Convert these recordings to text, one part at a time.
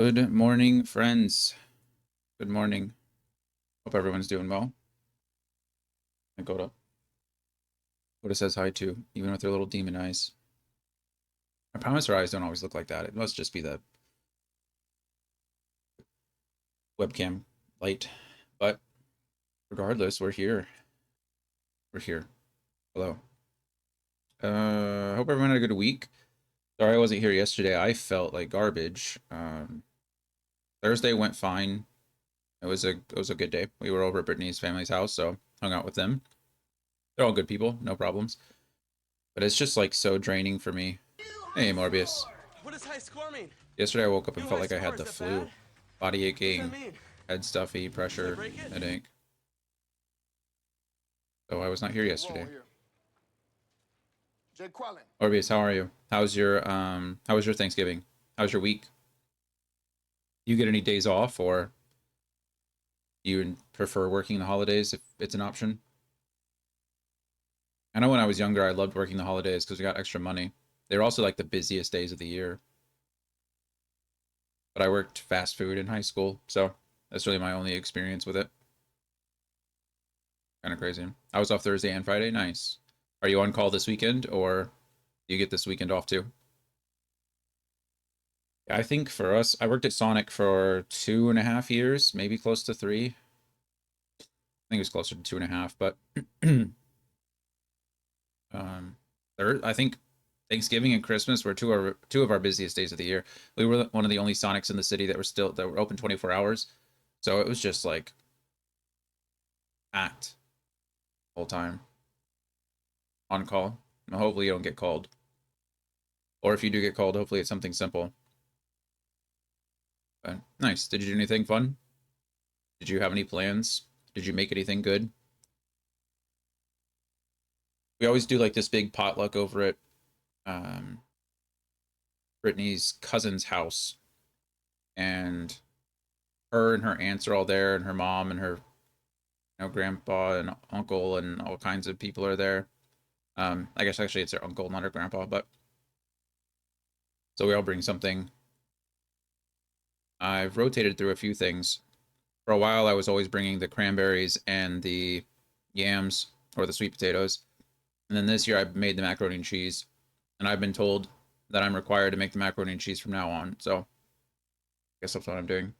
Good morning, friends. Good morning. Hope everyone's doing well. I Goda says hi too, even with their little demon eyes. I promise her eyes don't always look like that. It must just be the webcam light. But regardless, we're here. We're here. Hello. Hope everyone had a good week. Sorry I wasn't here yesterday. I felt like garbage. Thursday went fine. It was a good day. We were over at Brittany's family's house, so hung out with them. They're all good people, no problems. But it's just like so draining for me. Hey, Morbius. What does high score mean? Yesterday I woke up and New felt high like I score, had is the that bad? flu. Body What does that aching, mean? head stuffy, Can I pressure, break it? headache. So I was not here yesterday. Here. Jay Quellen. Orbius, how are you? How was your Thanksgiving? How's your week? Do you get any days off, or do you prefer working the holidays if it's an option? I know when I was younger I loved working the holidays because we got extra money. They were also like the busiest days of the year. But I worked fast food in high school, so that's really my only experience with it. Kind of crazy. I was off Thursday and Friday. Nice. Are you on call this weekend, or do you get this weekend off too? I think for us, I worked at Sonic for 2.5 years, maybe close to three. I think it was closer to 2.5, but I think Thanksgiving and Christmas were two of our busiest days of the year. We were one of the only Sonics in the city that were open 24 hours, so it was just like packed the whole time on call. And hopefully you don't get called, or if you do get called, hopefully it's something simple. But nice. Did you do anything fun? Did you have any plans? Did you make anything good? We always do like this big potluck over at um, Brittany's cousin's house, and her and her aunts are all there, and her mom and her grandpa and uncle and all kinds of people are there. I guess actually it's her uncle, not her grandpa, but so we all bring something. I've rotated through a few things. For a while, I was always bringing the cranberries and the yams or the sweet potatoes, and then this year I made the macaroni and cheese, and I've been told that I'm required to make the macaroni and cheese from now on. So I guess that's what I'm doing.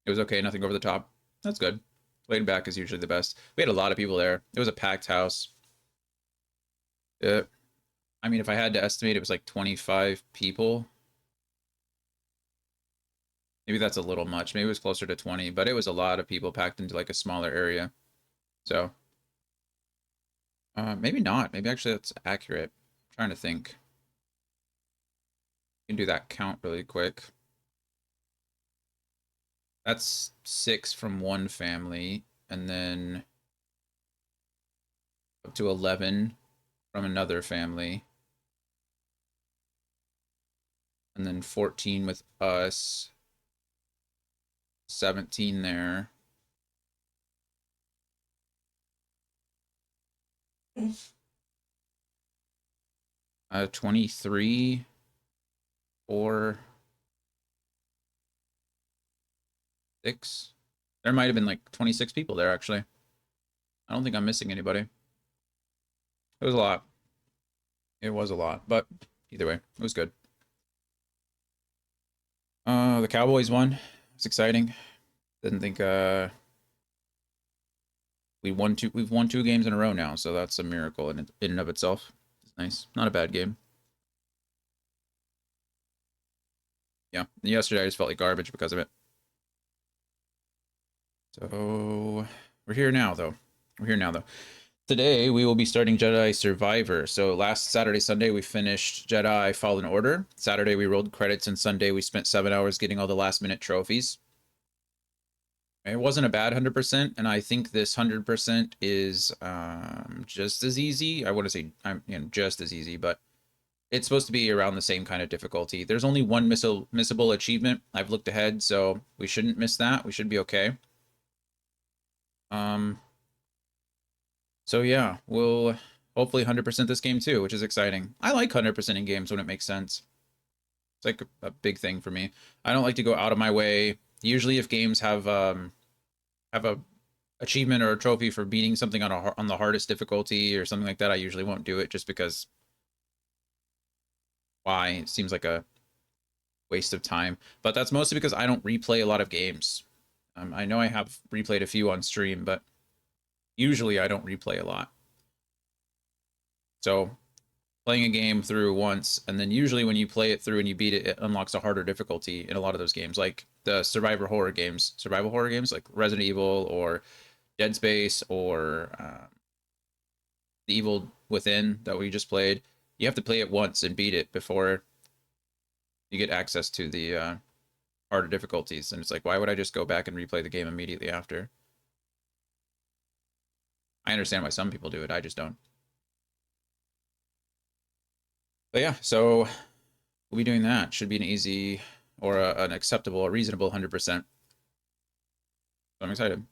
It was okay, nothing over the top. That's good. Laid back is usually the best. We had a lot of people there. It was a packed house. Uh, I mean, if I had to estimate, it was like 25 people. Maybe that's a little much. Maybe it was closer to 20, but it was a lot of people packed into like a smaller area. So maybe not. Maybe actually that's accurate. I'm trying to think. You can do that count really quick. That's 6 from one family, and then up to 11 from another family, and then 14 with us, 17 there. 23, 4, 6. There might have been like 26 people there, actually. I don't think I'm missing anybody. It was a lot. It was a lot, but either way, it was good. The Cowboys won. It's exciting. Didn't think we've won 2 games in a row now, so that's a miracle in and of itself. It's nice. Not a bad game. Yeah. Yesterday I just felt like garbage because of it. So we're here now though. We're here now though. Today we will be starting Jedi Survivor. So last Saturday, Sunday we finished Jedi Fallen Order. Saturday we rolled credits, and Sunday we spent 7 hours getting all the last minute trophies. It wasn't a bad 100%, and I think this 100% is just as easy. I want to say just as easy, but it's supposed to be around the same kind of difficulty. There's only one missable achievement. I've looked ahead, so we shouldn't miss that. We should be okay. Um, so yeah, we'll hopefully 100% this game too, which is exciting. I like 100% in games when it makes sense. It's like a big thing for me. I don't like to go out of my way. Usually, if games have a achievement or a trophy for beating something on the hardest difficulty or something like that, I usually won't do it just because why? It seems like a waste of time. But that's mostly because I don't replay a lot of games. I know I have replayed a few on stream, but usually I don't replay a lot. So playing a game through once, and then usually when you play it through and you beat it, it unlocks a harder difficulty in a lot of those games, like the survival horror games like Resident Evil or Dead Space or The Evil Within that we just played. You have to play it once and beat it before you get access to the harder difficulties. And it's like, why would I just go back and replay the game immediately after? I understand why some people do it. I just don't. But yeah, so we'll be doing that. Should be an easy or an acceptable, a reasonable 100%. So I'm excited.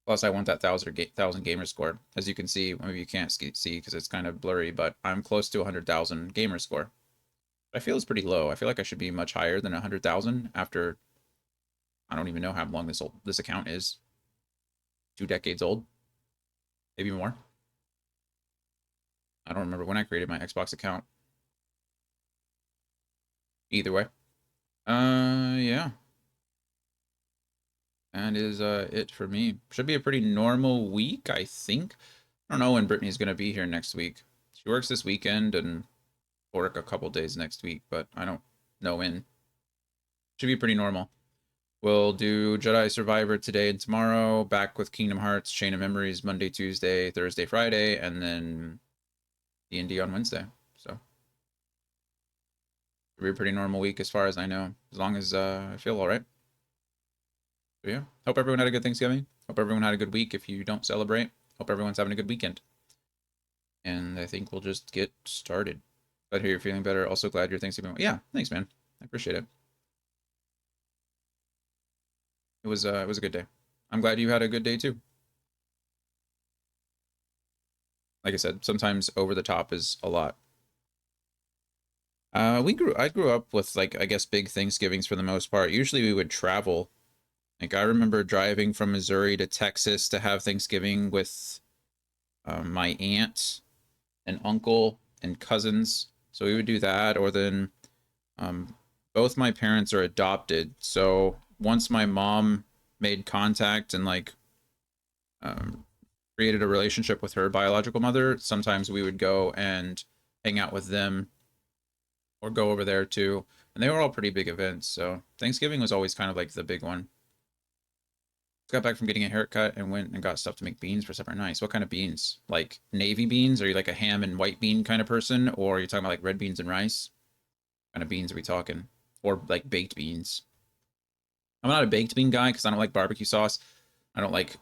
Plus, I want that 1,000 gamer score. As you can see, maybe you can't see because it's kind of blurry, but I'm close to 100,000 gamer score. I feel it's pretty low. I feel like I should be much higher than 100,000 after I don't even know how long this account is. 2 decades old, maybe more. I don't remember when I created my Xbox account. Either way. Yeah. That is it for me. Should be a pretty normal week, I think. I don't know when Brittany's gonna be here next week. She works this weekend and work a couple days next week, but I don't know when. Should be pretty normal. We'll do Jedi Survivor today and tomorrow, back with Kingdom Hearts, Chain of Memories Monday, Tuesday, Thursday, Friday, and then D&D on Wednesday. So it'll be a pretty normal week as far as I know, as long as I feel all right. So yeah, hope everyone had a good Thanksgiving. Hope everyone had a good week if you don't celebrate. Hope everyone's having a good weekend. And I think we'll just get started. Glad to hear you're feeling better. Also glad your Thanksgiving. Yeah, thanks, man. I appreciate it. It was a good day. I'm glad you had a good day too. Like I said, sometimes over the top is a lot. I grew up with like I guess big Thanksgivings for the most part. Usually we would travel. Like I remember driving from Missouri to Texas to have Thanksgiving with my aunt and uncle and cousins. So we would do that, or then um, both my parents are adopted. So once my mom made contact and like um, created a relationship with her biological mother, sometimes we would go and hang out with them or go over there too. And they were all pretty big events. So Thanksgiving was always kind of like the big one. Just got back from getting a haircut and went and got stuff to make beans for supper. Nice. What kind of beans? Like navy beans? Are you like a ham and white bean kind of person? Or are you talking about like red beans and rice? What kind of beans are we talking? Or like baked beans? I'm not a baked bean guy because I don't like barbecue sauce. I don't like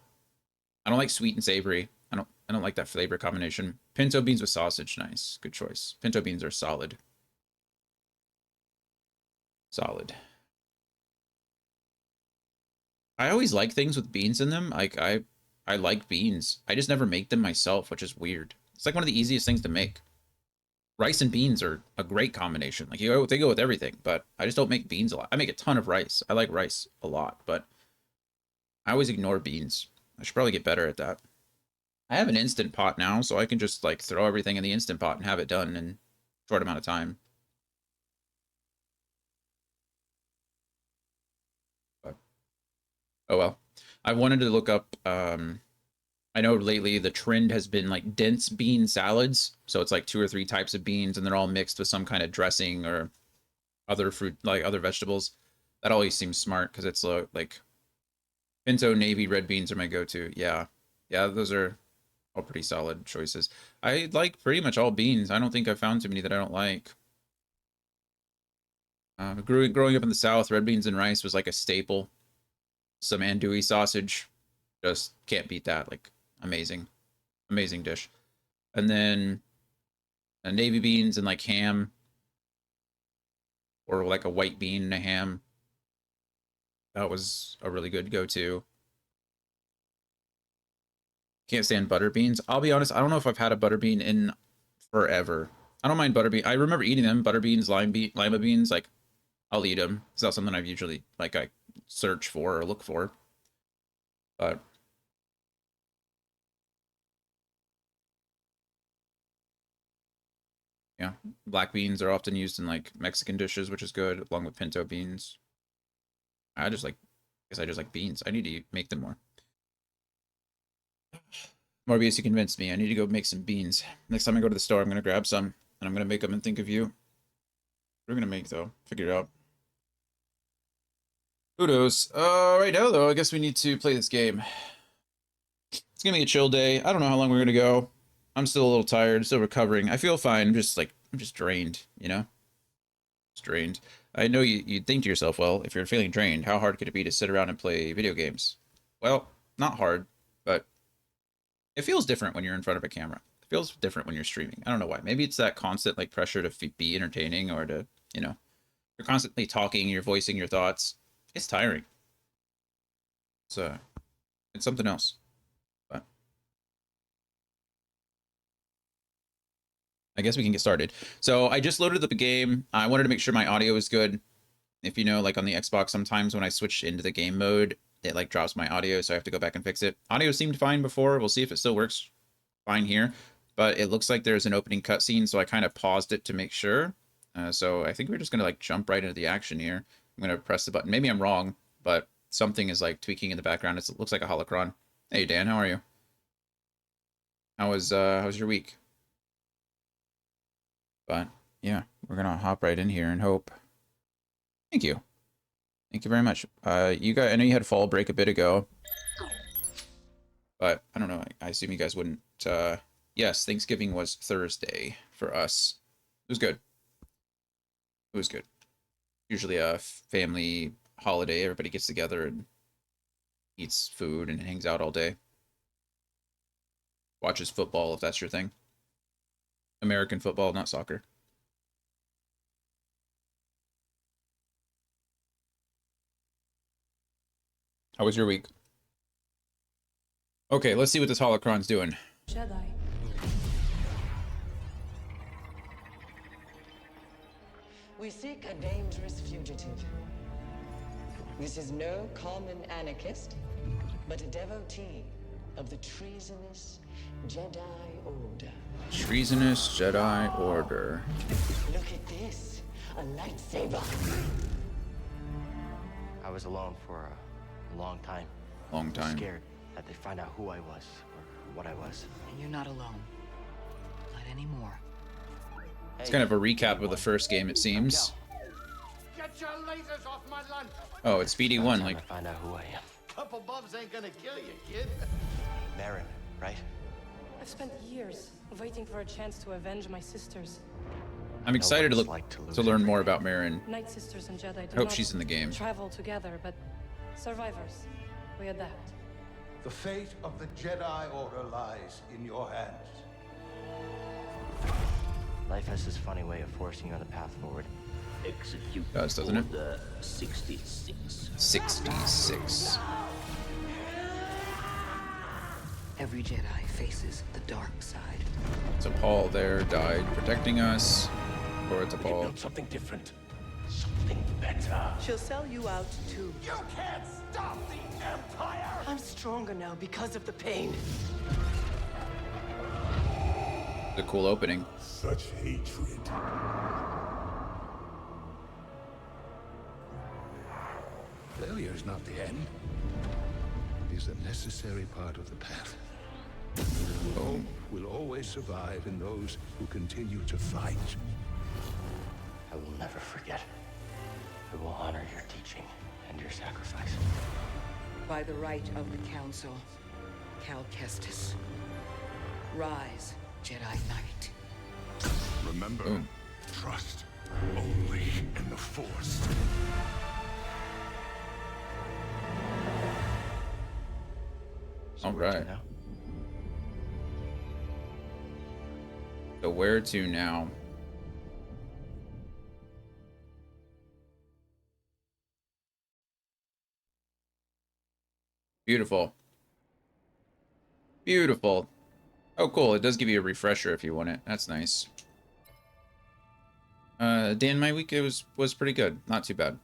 I don't like sweet and savory. I don't like that flavor combination. Pinto beans with sausage, nice. Good choice. Pinto beans are solid. Solid. I always like things with beans in them. I like beans. I just never make them myself, which is weird. It's like one of the easiest things to make. Rice and beans are a great combination. Like they go with everything, but I just don't make beans a lot. I make a ton of rice. I like rice a lot, but I always ignore beans. I should probably get better at that. I have an instant pot now, so I can just like throw everything in the instant pot and have it done in a short amount of time. But oh well. I wanted to look up I know lately the trend has been like dense bean salads. So it's like two or three types of beans and they're all mixed with some kind of dressing or other fruit, like other vegetables. That always seems smart because it's like pinto navy red beans are my go-to. Yeah. Yeah, those are all pretty solid choices. I like pretty much all beans. I don't think I've found too many that I don't like. Growing up in the South, red beans and rice was like a staple. Some andouille sausage, just can't beat that. Like amazing, amazing dish. And then navy beans and like ham, or like a white bean and a ham. That was a really good go-to. Can't stand butter beans. I'll be honest, I don't know if I've had a butter bean in forever. I don't mind butter bean. I remember eating them. Butter beans, lima beans. Like, I'll eat them. It's not something I've usually like I search for or look for. But yeah, black beans are often used in like Mexican dishes, which is good, along with pinto beans. I just like, I guess I just like beans. I need to make them more. Morbius, you convinced me. I need to go make some beans. Next time I go to the store, I'm gonna grab some and I'm gonna make them and think of you. What are we gonna make though? Figure it out. Who knows? Right now though, I guess we need to play this game. It's gonna be a chill day. I don't know how long we're gonna go. I'm still a little tired, still recovering. I feel fine. I'm just drained, you know? Just drained. I know you'd think to yourself, well, if you're feeling drained, how hard could it be to sit around and play video games? Well, not hard, but it feels different when you're in front of a camera. It feels different when you're streaming. I don't know why. Maybe it's that constant like pressure to be entertaining or to, you know, you're constantly talking, you're voicing your thoughts. It's tiring. So it's something else. But I guess we can get started. So I just loaded up the game. I wanted to make sure my audio was good. If you know, like on the Xbox, sometimes when I switch into the game mode, it like drops my audio, so I have to go back and fix it. Audio seemed fine before. We'll see if it still works fine here. But it looks like there's an opening cutscene, so I kind of paused it to make sure. So I think we're just gonna like jump right into the action here. I'm gonna press the button. Maybe I'm wrong, but something is like tweaking in the background. It looks like a holocron. Hey Dan, how are you? How's your week? But yeah, we're gonna hop right in here and hope. Thank you. Thank you very much. You guys, I know you had fall break a bit ago, but I don't know. I assume you guys wouldn't. Yes, Thanksgiving was Thursday for us. It was good. It was good. Usually a family holiday. Everybody gets together and eats food and hangs out all day. Watches football if that's your thing. American football, not soccer. How was your week? Okay, let's see what this holocron's doing. Jedi. We seek a dangerous fugitive. This is no common anarchist, but a devotee of the treasonous Jedi Order. Treasonous Jedi Order. Look at this, a lightsaber. I was alone for a long time. Long time. Scared that they'd find out who I was or what I was. And you're not alone. Not anymore. It's kind of a recap of the first game, it seems. Get your lasers off my lunch. Oh, it's BD1, like. To find out who I am. Couple bumps ain't gonna kill you, kid. Marin, right? I've spent years waiting for a chance to avenge my sisters. I'm excited to Nobody's to learn more about Marin. Night sisters and Jedi do I hope not she's in the game. travel together, but survivors, we adapt. The fate of the Jedi Order lies in your hands. Life has this funny way of forcing you on the path forward. Execute Doesn't it? Order 66. 66. Every Jedi faces the dark side. So Paul there died protecting us. Or it's a Paul. Build something different. Something better. She'll sell you out too. You can't stop the Empire! I'm stronger now because of the pain. The cool opening. Such hatred. Failure is not the end. It is a necessary part of the path. Hope will always survive in those who continue to fight. I will never forget. I will honor your teaching and your sacrifice. By the right of the Council, Cal Kestis. Rise, Jedi Knight. Remember, Boom. trust only in the Force. So All where to right. now? So where to now? Beautiful. Beautiful. Oh, cool. It does give you a refresher if you want it. That's nice. Dan, my week was pretty good. Not too bad.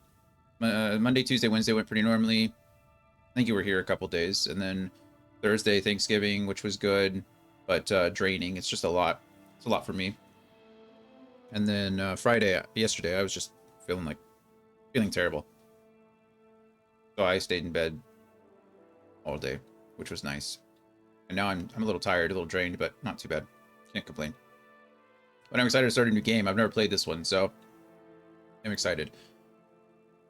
Monday, Tuesday, Wednesday went pretty normally. I think you were here a couple days, and then Thursday, Thanksgiving, which was good, but draining. It's just a lot. It's a lot for me. And then Friday, yesterday, I was just feeling terrible. So I stayed in bed all day, which was nice. And now I'm a little tired, a little drained, but not too bad. Can't complain. But I'm excited to start a new game. I've never played this one, so I'm excited.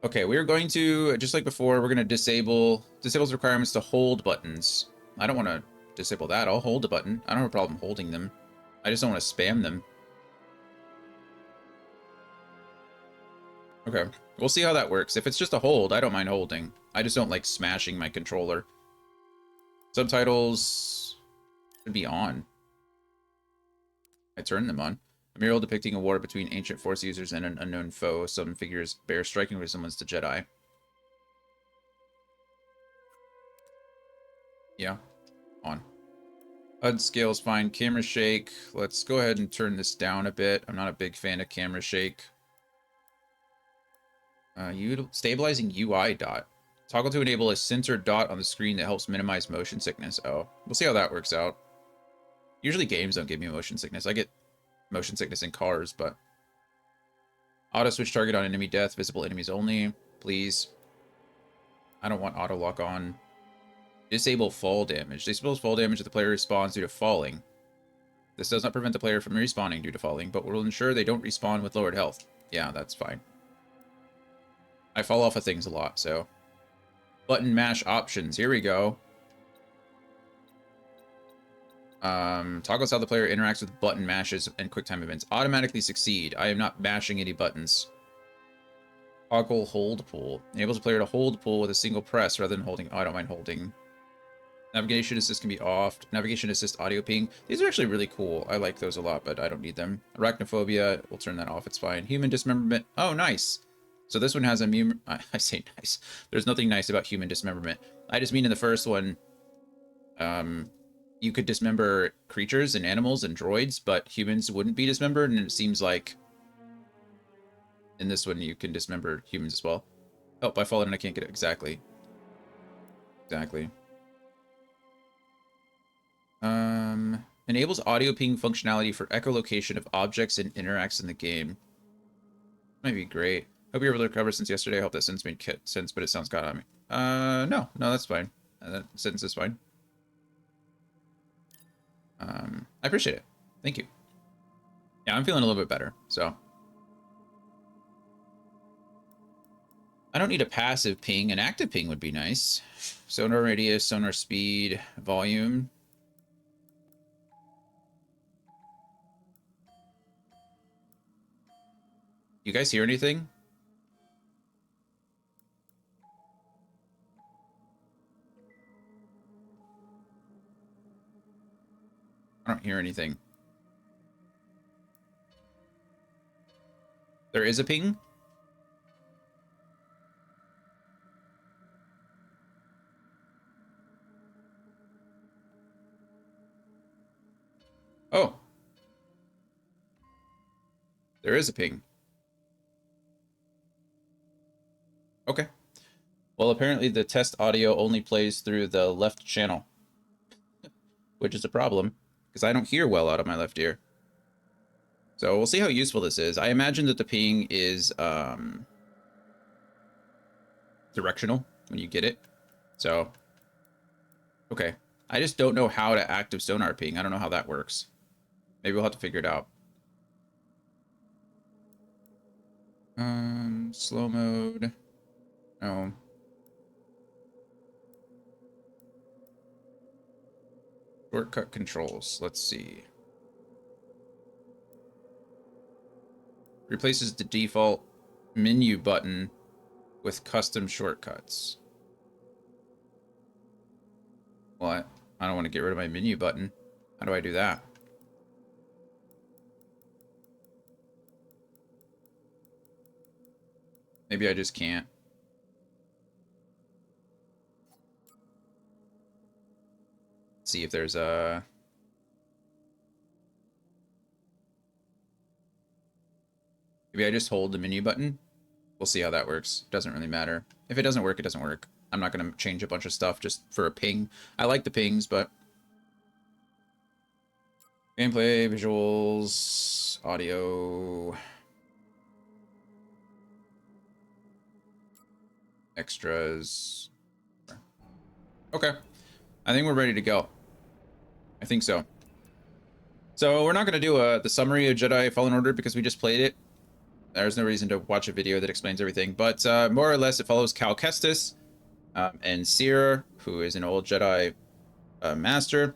Okay, we're going to, just like before, we're going to disable the requirements to hold buttons. I don't want to disable that. I'll hold a button. I don't have a problem holding them. I just don't want to spam them. Okay, we'll see how that works. If it's just a hold, I don't mind holding. I just don't like smashing my controller. Subtitles should be on. I turned them on. A mural depicting a war between ancient Force users and an unknown foe. Some figures bear striking resemblance to Jedi. Yeah, on. HUD scale's fine. Camera shake. Let's go ahead and turn this down a bit. I'm not a big fan of camera shake. Stabilizing UI dot. Toggle to enable a center dot on the screen that helps minimize motion sickness. Oh, we'll see how that works out. Usually games don't give me motion sickness. I get motion sickness in cars, but... Auto switch target on enemy death. Visible enemies only. Please. I don't want auto lock on. Disable fall damage. Disables fall damage if the player respawns due to falling. This does not prevent the player from respawning due to falling, but will ensure they don't respawn with lowered health. Yeah, that's fine. I fall off of things a lot, so... Button mash options. Here we go. Toggles how the player interacts with button mashes and QuickTime events. Automatically succeed. I am not mashing any buttons. Toggle hold pull. Enables a player to hold pull with a single press rather than holding. Oh, I don't mind holding. Navigation assist can be off. Navigation assist audio ping. These are actually really cool. I like those a lot, but I don't need them. Arachnophobia. We'll turn that off. It's fine. Human dismemberment. Oh, nice. So this one has a I say nice. There's nothing nice about human dismemberment. I just mean in the first one, you could dismember creatures and animals and droids, but humans wouldn't be dismembered, and it seems like in this one you can dismember humans as well. Oh, I fallen and I can't get it. Exactly. Exactly. Enables audio ping functionality for echolocation of objects and interacts in the game. Might be great. Hope you're able to recover since yesterday. I hope that sentence made sense, but it sounds god on me. No, that's fine. That sentence is fine. I appreciate it. Thank you. Yeah, I'm feeling a little bit better, so. I don't need a passive ping. An active ping would be nice. Sonar radius, sonar speed, volume. You guys hear anything? I don't hear anything. There is a ping? Oh. There is a ping. Okay. Well, apparently the test audio only plays through the left channel, which is a problem, because I don't hear well out of my left ear. So we'll see how useful this is. I imagine that the ping is directional when you get it. So, okay. I just don't know how to active sonar ping. I don't know how that works. Maybe we'll have to figure it out. Slow mode. No. Shortcut controls. Let's see. Replaces the default menu button with custom shortcuts. What? I don't want to get rid of my menu button. How do I do that? Maybe I just can't. See if there's a... Maybe I just hold the menu button. We'll see how that works. Doesn't really matter. If it doesn't work, it doesn't work. I'm not going to change a bunch of stuff just for a ping. I like the pings, but... Gameplay, visuals, audio... Extras... Okay. I think we're ready to go. I think so. So we're not going to do the summary of Jedi Fallen Order because we just played it. There's no reason to watch a video that explains everything. But more or less, it follows Cal Kestis and Seer, who is an old Jedi master.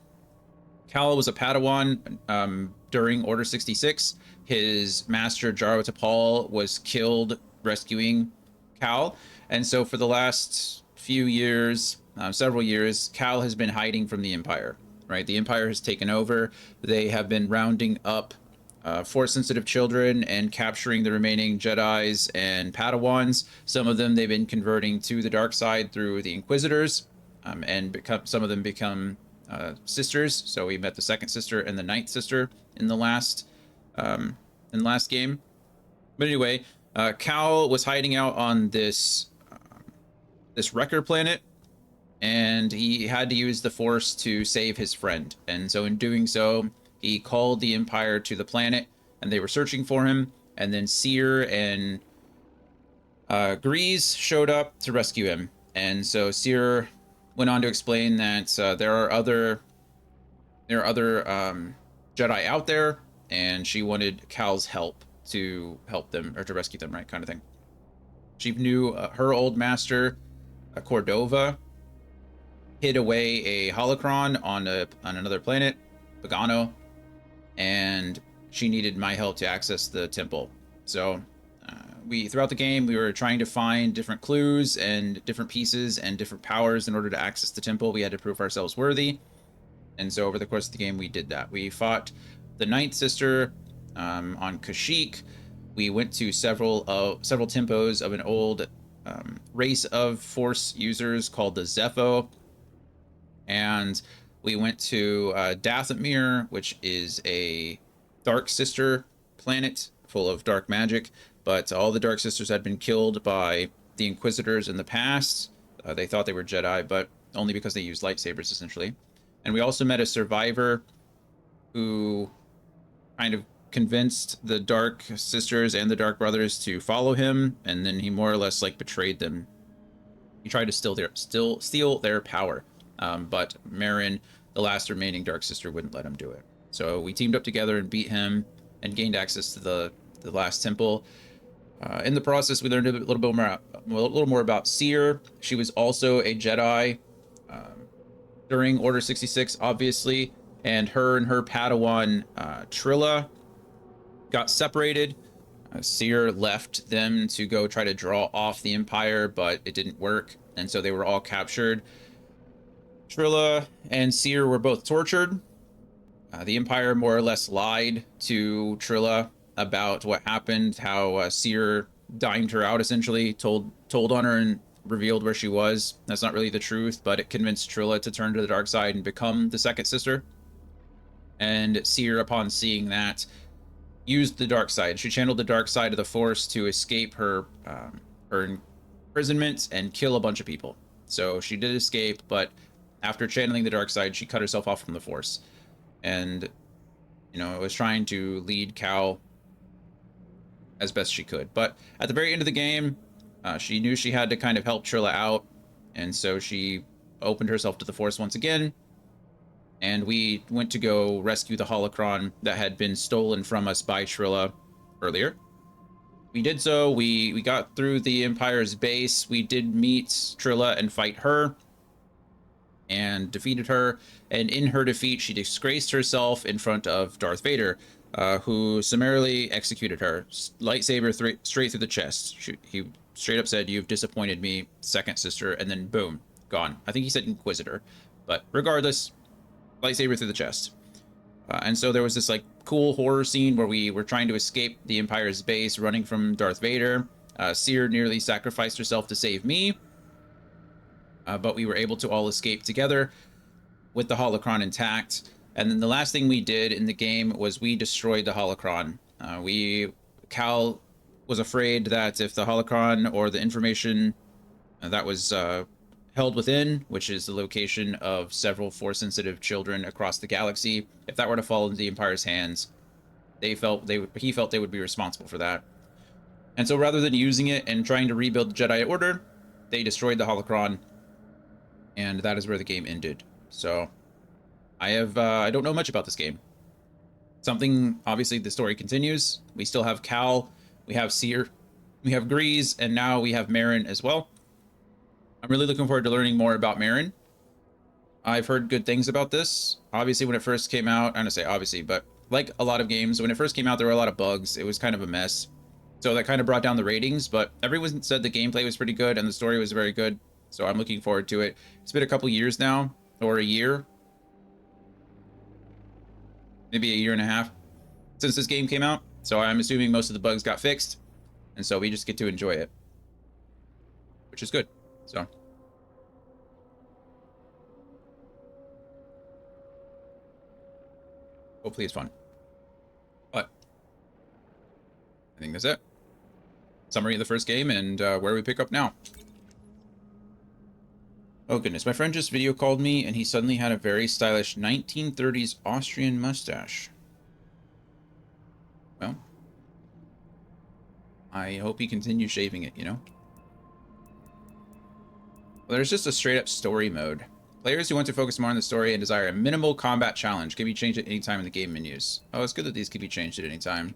Cal was a Padawan during Order 66. His master, Jaro Tapal, was killed rescuing Cal. And so for the last few years, several years, Cal has been hiding from the Empire. Right, the Empire has taken over. They have been rounding up Force-sensitive children and capturing the remaining Jedis and Padawans. Some of them they've been converting to the dark side through the Inquisitors, and some of them become sisters. So we met the second sister and the ninth sister in the last game. But anyway, Cal was hiding out on this wrecker planet. And he had to use the Force to save his friend. And so in doing so, he called the Empire to the planet, and they were searching for him. And then Seer and Grease showed up to rescue him. And so Seer went on to explain that there are other Jedi out there, and she wanted Cal's help to help them, or to rescue them, right, kind of thing. She knew her old master, Cordova, hid away a holocron on another planet, Pagano, and she needed my help to access the temple. So throughout the game, we were trying to find different clues and different pieces and different powers in order to access the temple. We had to prove ourselves worthy. And so over the course of the game, we did that. We fought the ninth sister on Kashyyyk. We went to several tempos of an old race of Force users called the Zepho. And we went to Dathomir, which is a Dark Sister planet full of dark magic. But all the Dark Sisters had been killed by the Inquisitors in the past. They thought they were Jedi, but only because they used lightsabers, essentially. And we also met a survivor who kind of convinced the Dark Sisters and the Dark Brothers to follow him, and then he more or less like betrayed them. He tried to steal their power. But Marin, the last remaining Dark Sister, wouldn't let him do it. So we teamed up together and beat him and gained access to the last temple. In the process, we learned a little more about Seer. She was also a Jedi during Order 66, obviously, and her Padawan Trilla got separated. Seer left them to go try to draw off the Empire, but it didn't work, and so they were all captured. Trilla and Seer were both tortured. The Empire more or less lied to Trilla about what happened, how Seer dimed her out, essentially, told on her and revealed where she was. That's not really the truth, but it convinced Trilla to turn to the dark side and become the second sister. And Seer, upon seeing that, used the dark side. She channeled the dark side of the Force to escape her imprisonment and kill a bunch of people. So she did escape, but after channeling the dark side, she cut herself off from the Force. And, was trying to lead Cal as best she could. But at the very end of the game, she knew she had to kind of help Trilla out. And so she opened herself to the Force once again. And we went to go rescue the holocron that had been stolen from us by Trilla earlier. We did so. We got through the Empire's base. We did meet Trilla and fight her and defeated her. And in her defeat, she disgraced herself in front of Darth Vader, who summarily executed her. Lightsaber straight through the chest. He straight up said, "You've disappointed me, second sister," and then boom, gone. I think he said Inquisitor, but regardless, lightsaber through the chest. And so there was this like cool horror scene where we were trying to escape the Empire's base, running from Darth Vader. Seer nearly sacrificed herself to save me, but we were able to all escape together with the holocron intact. And then the last thing we did in the game was we destroyed the holocron. Cal was afraid that if the holocron or the information that was held within, which is the location of several Force-sensitive children across the galaxy, if that were to fall into the Empire's hands, he felt they would be responsible for that. And so rather than using it and trying to rebuild the Jedi Order, they destroyed the holocron, and that is where the game ended. So I don't know much about this game. Obviously the story continues. We still have Cal, we have Seer, we have Grease, and now we have Marin as well. I'm really looking forward to learning more about Marin. I've heard good things about this. Obviously, when it first came out, I'm gonna say obviously, but like a lot of games, when it first came out, there were a lot of bugs. It was kind of a mess. So that kind of brought down the ratings, but everyone said the gameplay was pretty good and the story was very good. So I'm looking forward to it. It's been a couple years now, or a year. Maybe a year and a half since this game came out. So I'm assuming most of the bugs got fixed. And so we just get to enjoy it, which is good. So hopefully it's fun. But I think that's it. Summary of the first game and where we pick up now. Oh goodness, my friend just video called me and he suddenly had a very stylish 1930s Austrian mustache. Well, I hope he continues shaving it, you know? Well, there's just a straight up story mode. Players who want to focus more on the story and desire a minimal combat challenge can be changed at any time in the game menus. Oh, it's good that these can be changed at any time.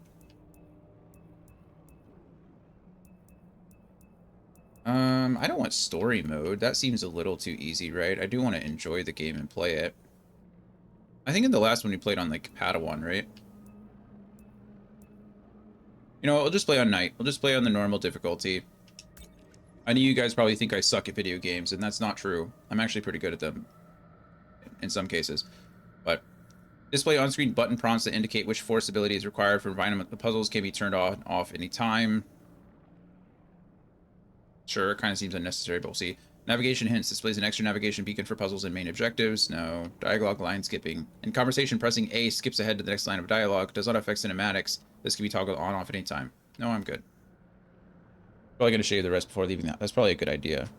I don't want story mode. That seems a little too easy, right? I do want to enjoy the game and play it. I think in the last one we played on, like, Padawan, right? You know, we'll just play on Night. We'll just play on the normal difficulty. I know you guys probably think I suck at video games, and that's not true. I'm actually pretty good at them in some cases. But display on-screen button prompts that indicate which force ability is required for environment. The puzzles can be turned on off anytime. Sure, it kind of seems unnecessary, but we'll see. Navigation hints displays an extra navigation beacon for puzzles and main objectives. No. Dialogue line skipping. In conversation, pressing A skips ahead to the next line of dialogue. Does not affect cinematics. This can be toggled on off at any time. No, I'm good. Probably going to shave the rest before leaving that. That's probably a good idea.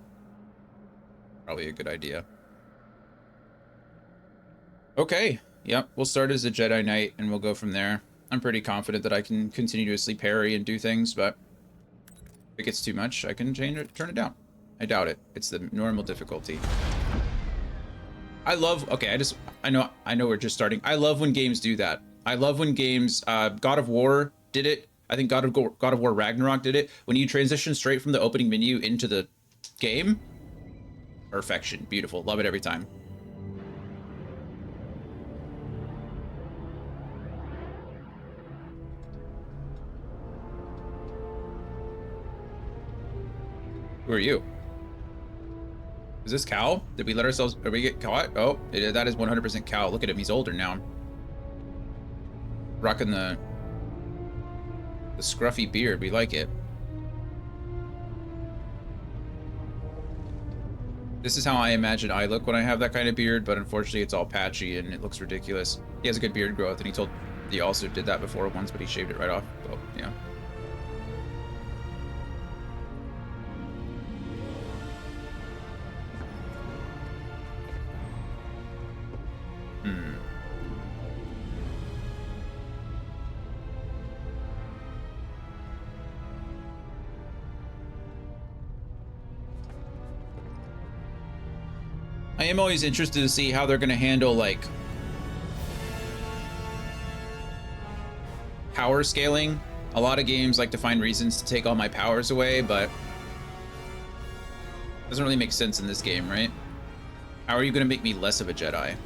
Probably a good idea. Okay. Yep, we'll start as a Jedi Knight and we'll go from there. I'm pretty confident that I can continuously parry and do things, but if it gets too much, I can change it, turn it down. I doubt it. It's the normal difficulty. I love, okay, I know we're just starting. I love when games do that. I love when games, God of War did it. I think God of War Ragnarok did it. When you transition straight from the opening menu into the game, perfection, beautiful, love it every time. Who are you? Is this Cal? Did we let ourselves, did we get caught? Oh, that is 100% Cal. Look at him, he's older now. Rocking the scruffy beard, we like it. This is how I imagine I look when I have that kind of beard, but unfortunately it's all patchy and it looks ridiculous. He has a good beard growth, and he also did that before once, but he shaved it right off. Oh, yeah. I am always interested to see how they're going to handle, like, power scaling. A lot of games like to find reasons to take all my powers away, but it doesn't really make sense in this game, right? How are you going to make me less of a Jedi?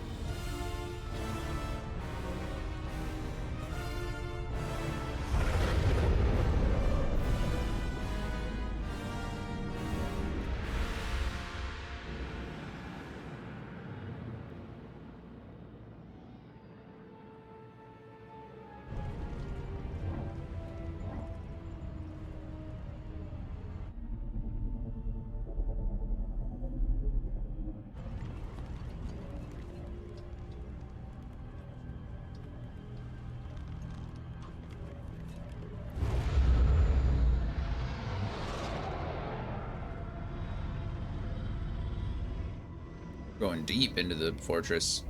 Going deep into the fortress.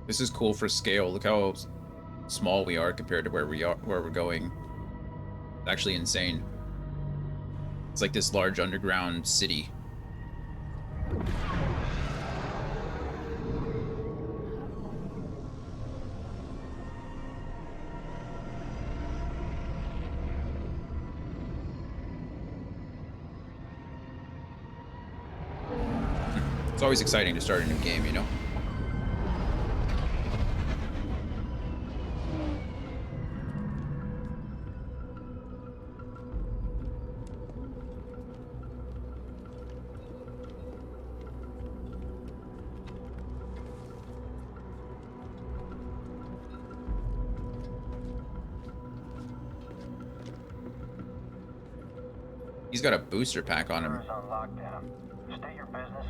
This is cool for scale. Look how small we are compared to where we're going. It's actually insane. It's like this large underground city. It's always exciting to start a new game, you know? He's got a booster pack on him. On lockdown. State your business.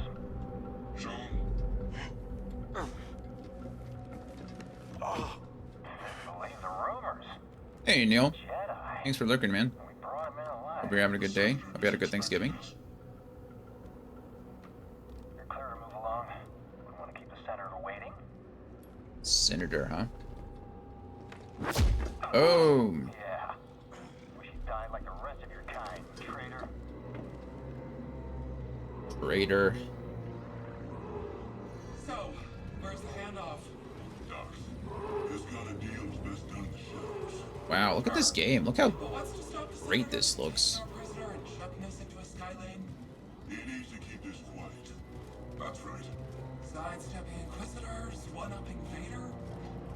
Believe the rumors. Hey, Neil. Jedi. Thanks for lurking, man. We brought him in alive. Hope you're having a good day. Hope you had a good Thanksgiving. You're clear to move along. We want to keep the senator waiting. Senator, huh? Oh, Yeah. Wish you died like the rest of your kind, traitor. traitor. So, where's the handoff? Doc, this kind of deal is best done in the shadows. Wow, look at this game. Look how But what's to stop the great senator this from looks. taking our prisoner and shoving us into a sky lane? He needs to keep this quiet. That's right. Sidestepping Inquisitors, one-upping Vader.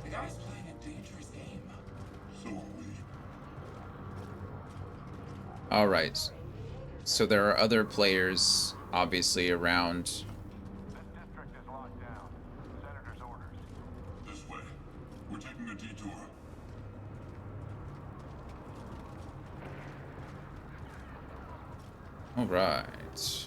The guy's playing a dangerous game. So are we. All right. So there are other players, obviously, around. This district is locked down. Senator's orders. This way. We're taking a detour. All right. These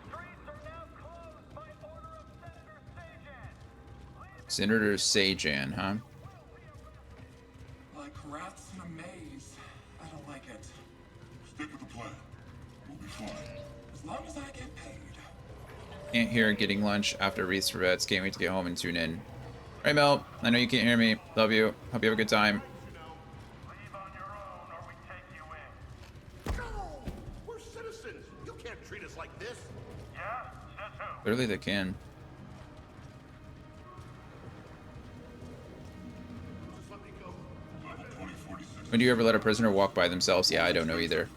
streets are now closed by order of Senator Sajan. Senator Sajan, huh? Like rats in a maze. I don't like it. Stick with the plan. We'll be fine. As long as I get paid. Can't hear getting lunch after Wreaths for Vets. Can't wait to get home and tune in. All right, Mel. I know you can't hear me. Love you. Hope you have a good time. Leave on your own or we take you in. No! We're citizens. You can't treat us like this. Yeah? Says who? Clearly they can. Just let me go. Level 2046. When do you ever let a prisoner walk by themselves? Yeah, I don't know either.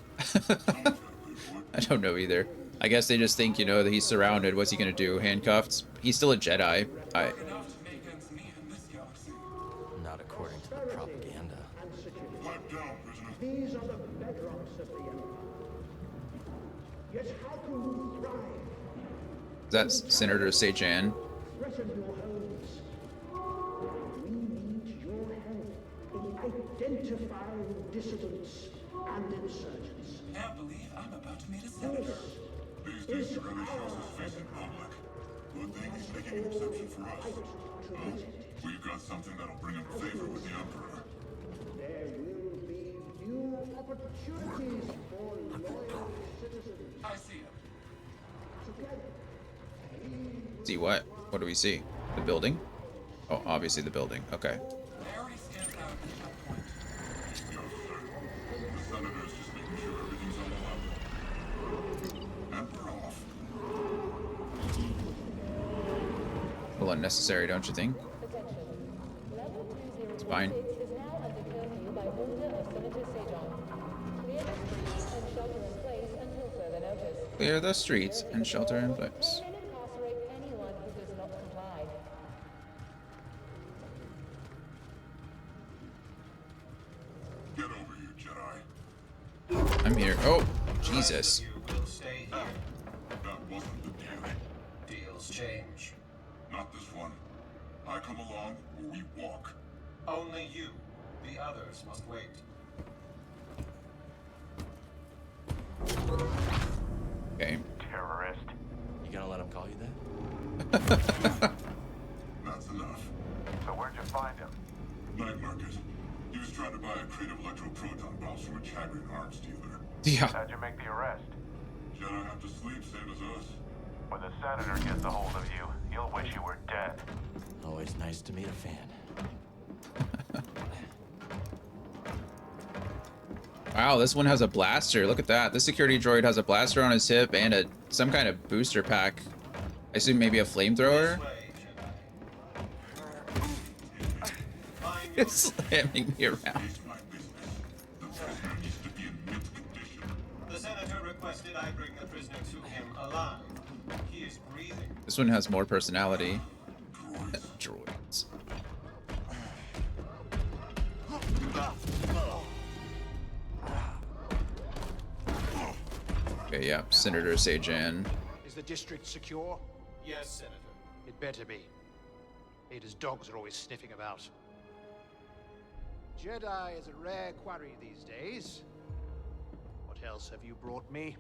I don't know either. I guess they just think, you know, that he's surrounded. What's he gonna do? Handcuffed? He's still a Jedi. Enough to make ends meet in this galaxy. Not according to the propaganda. Pipe down, prisoner. These are the bedrocks of the Empire. Yet how can you thrive? That's Senator Sajan. Threaten your homes. We need your help in identifying dissidents and insurgents. Can't believe I'm about to meet a senator. These days, he rarely shows his face in public. Good thing he's taking exception for us. We've got something that'll bring him favor with the Emperor. There will be new opportunities for loyal citizens. I see him. Together, See what? What do we see? The building? Oh, obviously the building. Okay. Very stands out at that point. Yes, sir. The senator's just making sure everything's on the level. Emperor off. A little unnecessary, don't you think? It's fine. is now under curfew by order of Senator Sajan. Clear the streets and shelter in place until further notice. Clear the streets and shelter in place. And incarcerate anyone who does not comply. Get over here, Jedi. I'm here. Oh, Jesus. You will stay here. That wasn't the deal. Deals change. Not this one. I come along or we walk. Only you. The others must wait. Okay. Terrorist. You gonna let him call you that? That's enough. So where'd you find him? Night market. He was trying to buy a crate of electroproton bombs from a Chagrin arms dealer. Yeah. How'd you make the arrest? Jedi have to sleep, same as us. When the senator gets a hold of you, he'll wish you were dead. Always nice to meet a fan. Wow, this one has a blaster. Look at that. This security droid has a blaster on his hip and some kind of booster pack. I assume maybe a flamethrower. It's slamming me around. The senator requested I bring the prisoner to him alive. He is breathing. This one has more personality. Droids. Okay, yeah, Senator Sejan. Is the district secure? Yes, Senator. It better be. Ada's dogs are always sniffing about. Jedi is a rare quarry these days. What else have you brought me?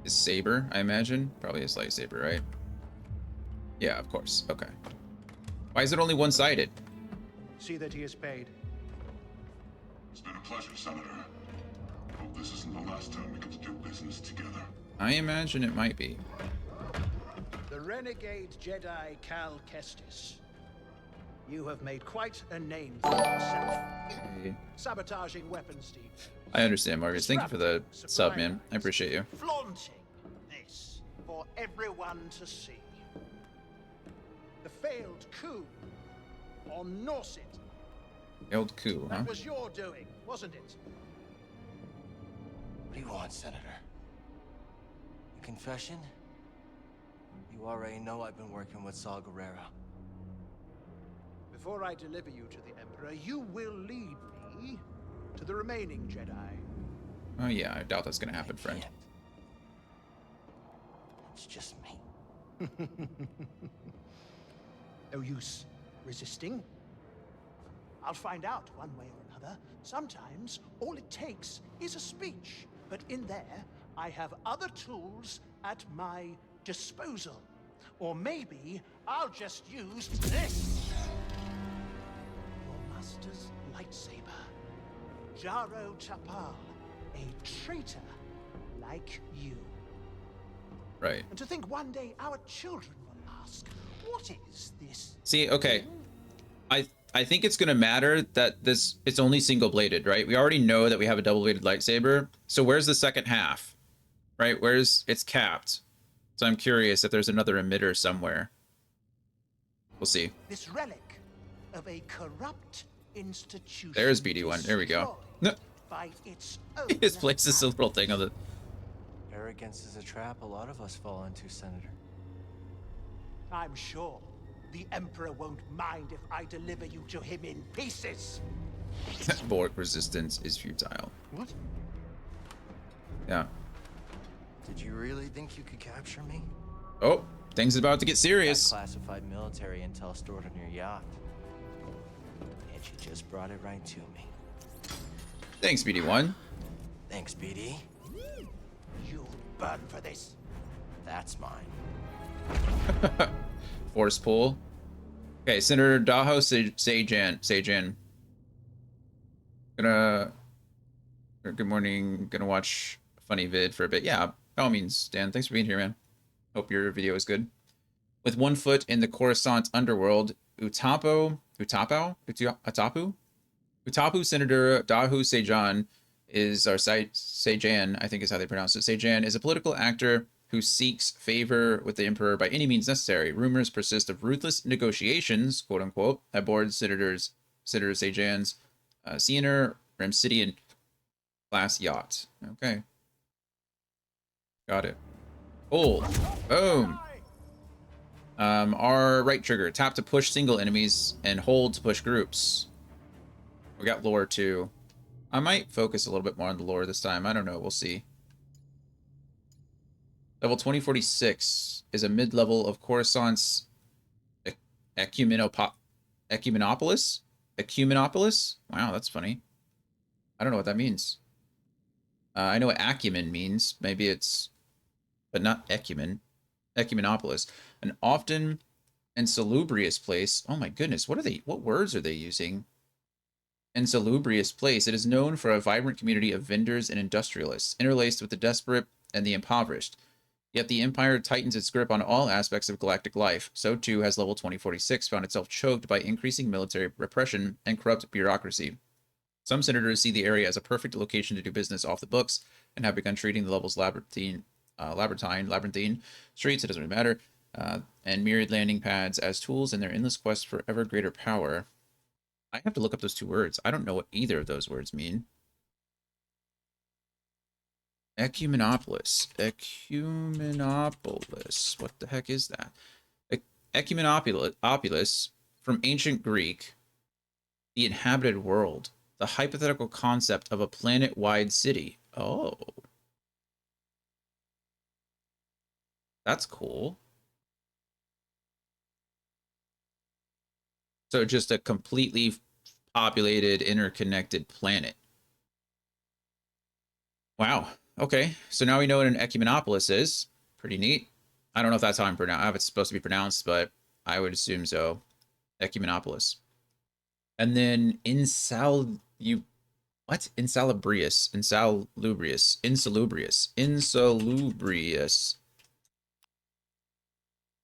His saber, I imagine. Probably his lightsaber, right? Yeah, of course. Okay. Why is it only one-sided? See that he is paid. It's been a pleasure, Senator. Hope this isn't the last time we get to do business together. I imagine it might be. The renegade Jedi Cal Kestis. You have made quite a name for yourself. Okay. Sabotaging weapons depots. I understand, Marcus. Thank you for the sub, man. I appreciate you. Flaunting this for everyone to see. The failed coup on Norset. Failed coup, huh? That was your doing, wasn't it? What do you want, Senator? A confession? You already know I've been working with Saw Gerrera. Before I deliver you to the Emperor, you will lead me to the remaining Jedi. Oh yeah, I doubt that's gonna happen, friend. It's just me. No use resisting. I'll find out one way or another. Sometimes all it takes is a speech. But in there, I have other tools at my disposal. Or maybe I'll just use this. Your master's lightsaber. Jaro Tapal, a traitor like you. Right. And to think one day our children will ask, what is this? See, okay. I think it's gonna matter that it's only single bladed, right? We already know that we have a double bladed lightsaber. So where's the second half? Right? It's capped. So I'm curious if there's another emitter somewhere. We'll see. This relic of a corrupt institution. There's BD1. There we go. No. By its own He just places a little thing on the. Arrogance is a trap a lot of us fall into, Senator. I'm sure the Emperor won't mind if I deliver you to him in pieces. Borg resistance is futile. What? Yeah. Did you really think you could capture me? Oh, things about to get serious. Got classified military intel stored on your yacht. And you just brought it right to me. Thanks, BD1. Thanks, BD. You'll burn for this. That's mine. Force pull. Okay, Senator Daho Sejan. Good morning. Gonna watch a funny vid for a bit. Yeah, by all means, Dan. Thanks for being here, man. Hope your video is good. With one foot in the Coruscant underworld, Utapu Senator Dahu Sejan is our Sejan, I think is how they pronounce it. Sejan is a political actor who seeks favor with the Emperor by any means necessary. Rumors persist of ruthless negotiations, quote unquote, aboard Senator Sejan's Siener Ramsidian class yacht. Okay. Got it. Hold. Boom. R right trigger. Tap to push single enemies and hold to push groups. We got lore too. I might focus a little bit more on the lore this time. I don't know. We'll see. Level 2046 is a mid-level of Coruscant's Ecumenopolis? Ecumenopolis? Wow, that's funny. I don't know what that means. I know what acumen means. Maybe it's... But not ecumen. Ecumenopolis. An often Insalubrious place. Oh my goodness, what words are they using? Insalubrious place. It is known for a vibrant community of vendors and industrialists, interlaced with the desperate and the impoverished. Yet the Empire tightens its grip on all aspects of galactic life. So too has Level 2046 found itself choked by increasing military repression and corrupt bureaucracy. Some senators see the area as a perfect location to do business off the books and have begun treating the level's labyrinthine streets, it doesn't really matter, and myriad landing pads as tools in their endless quest for ever greater power. I have to look up those two words. I don't know what either of those words mean. Ecumenopolis. Ecumenopolis. What the heck is that? Ecumenopolis, from ancient Greek, the inhabited world. The hypothetical concept of a planet-wide city. Oh. That's cool. So just a completely populated, interconnected planet. Wow. Okay. So now we know what an ecumenopolis is. Pretty neat. I don't know if that's how how it's supposed to be pronounced, but I would assume so. Ecumenopolis. And then insalubrious.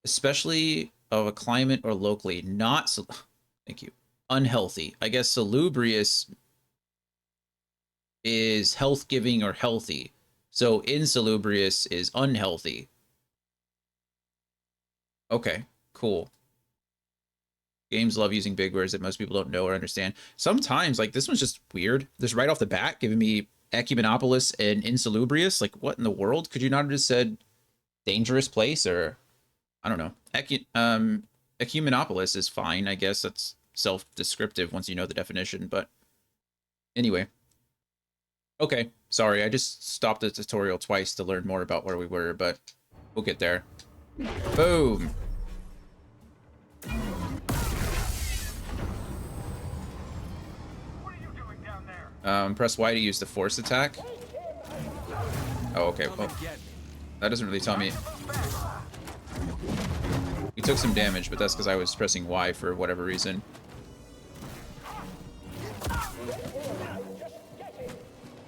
Especially of a climate or locally not, thank you, unhealthy. I guess salubrious is health-giving or healthy. So insalubrious is unhealthy. Okay, cool. Games love using big words that most people don't know or understand. Sometimes, like, this one's just weird. This right off the bat giving me ecumenopolis and insalubrious. Like, what in the world? Could you not have just said dangerous place or... I don't know. Ecumenopolis is fine. I guess that's self-descriptive once you know the definition, but anyway. Okay, sorry. I just stopped the tutorial twice to learn more about where we were, but we'll get there. Boom. What are you doing down there? Press Y to use the force attack. Oh, okay. Well, that doesn't really tell me. He took some damage, but that's because I was pressing Y for whatever reason.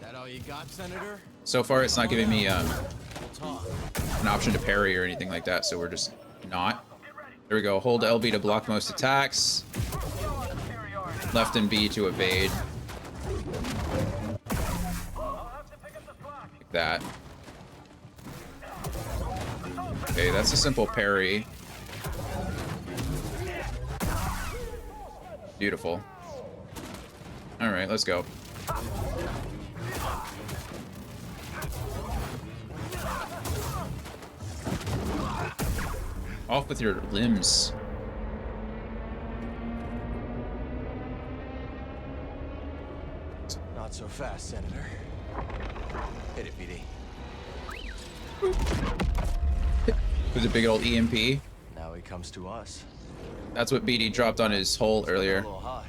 That all you got, Senator? So far, it's not giving me an option to parry or anything like that, so we're just not. There we go. Hold LB to block most attacks. Left and B to evade. Like that. Okay, that's a simple parry. Beautiful. Alright, let's go. Off with your limbs. Not so fast, Senator. Hit it, BD. With a big old EMP. Now he comes to us. That's what BD dropped on his hole earlier. A little high.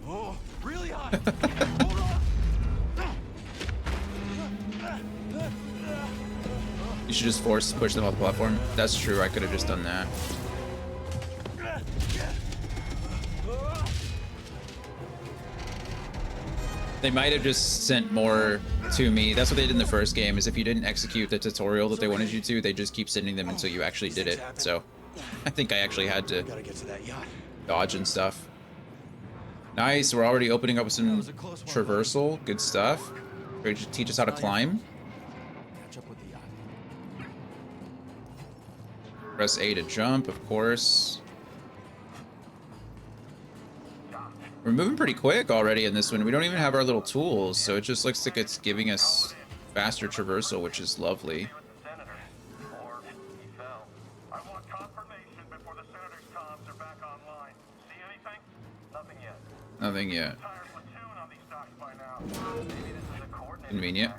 Oh, really high. Hold on. You should just push them off the platform. That's true. I could have just done that. They might have just sent more to me. That's what they did in the first game, is if you didn't execute the tutorial that they wanted you to, they just keep sending them until you actually did it. So I think I actually had to dodge and stuff. Nice, we're already opening up some traversal. Good stuff. Ready to teach us how to climb. Press A to jump, of course. We're moving pretty quick already in this one. We don't even have our little tools, so it just looks like it's giving us faster traversal, which is lovely. Nothing yet. Convenient.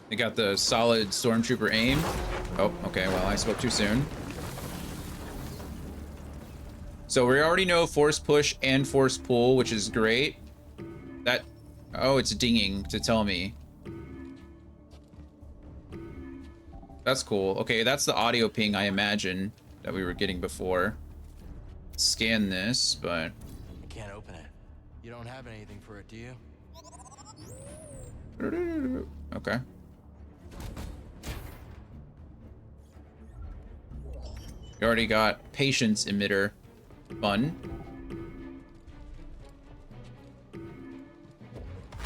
They got the solid stormtrooper aim. Oh, okay, well, I spoke too soon. So we already know force push and force pull, which is great. Oh, it's dinging to tell me. That's cool. Okay, that's the audio ping I imagine that we were getting before. Scan this, but I can't open it. You don't have anything for it, do you? okay. We already got patience emitter. Fun.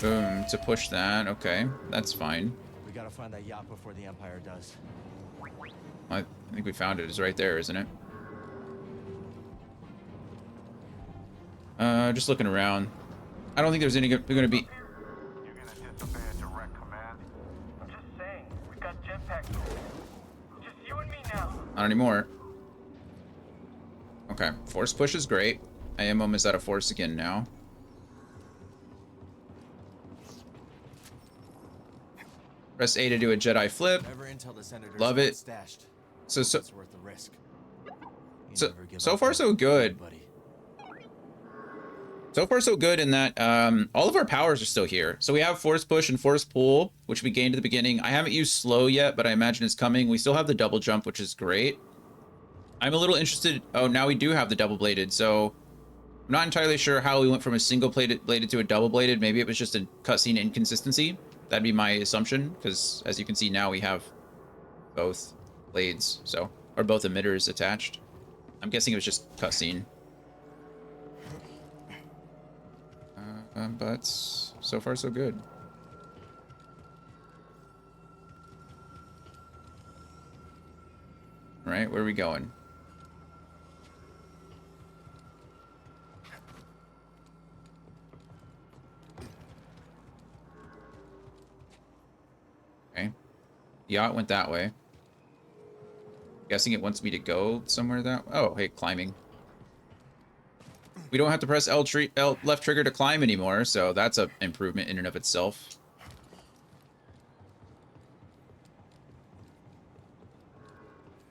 Boom, to push that. Okay, that's fine. We gotta find that yacht before the Empire does. I think we found it. It's right there, isn't it? Just looking around. I don't think there's any going to be. You're gonna disobey a direct command? I'm just saying, we've got jetpacks. Just you and me now. Not anymore. Okay, force push is great. I am almost out of force again now. Press A to do a Jedi flip. Love it. So It's worth the risk. so far so good. So far so good in that all of our powers are still here. So we have force push and force pull, which we gained at the beginning. I haven't used slow yet, but I imagine it's coming. We still have the double jump, which is great. I'm a little interested. Oh, now we do have the double bladed. So I'm not entirely sure how we went from a single bladed to a double bladed. Maybe it was just a cutscene inconsistency. That'd be my assumption, because as you can see now, we have both blades, so, or both emitters attached. I'm guessing it was just cutscene. But so far so good. All right, where are we going? Okay. Yacht went that way. Guessing it wants me to go somewhere that... Oh, hey, climbing. We don't have to press L left trigger to climb anymore, so that's an improvement in and of itself.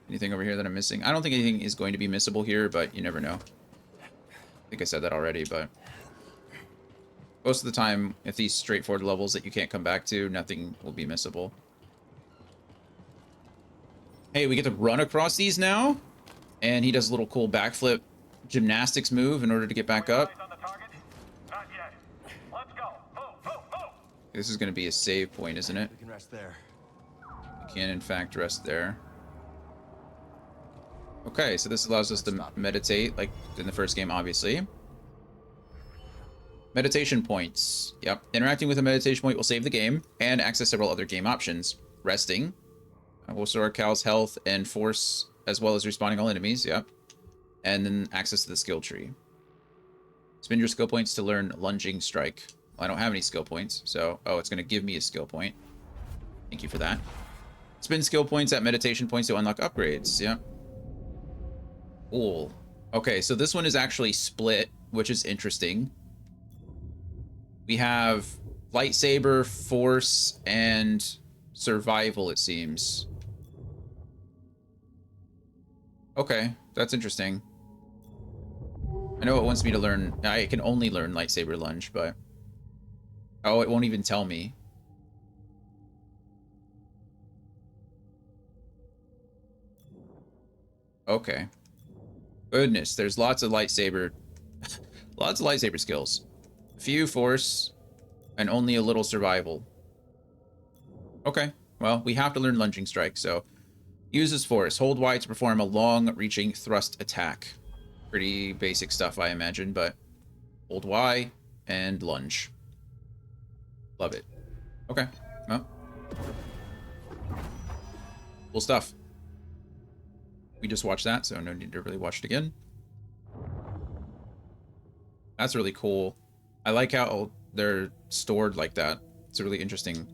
Anything over here that I'm missing? I don't think anything is going to be missable here, but you never know. I think I said that already, but... most of the time, if these straightforward levels that you can't come back to, nothing will be missable. Hey, we get to run across these now? And he does a little cool backflip gymnastics move in order to get back up. Not yet. Let's go. Move, move, move. This is going to be a save point, isn't it? We can rest there. We can, in fact, rest there. Okay, so this allows us to meditate, like in the first game, obviously. Meditation points. Yep. Interacting with a meditation point will save the game and access several other game options. Resting will restore Cal's health and force, as well as respawning all enemies. Yep. And then access to the skill tree. Spend your skill points to learn lunging strike. Well, I don't have any skill points, so... oh, it's going to give me a skill point. Thank you for that. Spend skill points at meditation points to unlock upgrades. Yep. Cool. Okay, so this one is actually split, which is interesting. We have lightsaber, force, and survival, it seems. Okay, that's interesting. I know it wants me to learn... I can only learn lightsaber lunge, but... oh, it won't even tell me. Okay. Goodness, there's lots of lightsaber... lots of lightsaber skills. Few force, and only a little survival. Okay, well, we have to learn lunging strike, so... uses force. Hold Y to perform a long-reaching thrust attack. Pretty basic stuff, I imagine, but... hold Y and lunge. Love it. Okay, well... cool stuff. We just watched that, so no need to really watch it again. That's really cool. I like how they're stored like that. It's a really interesting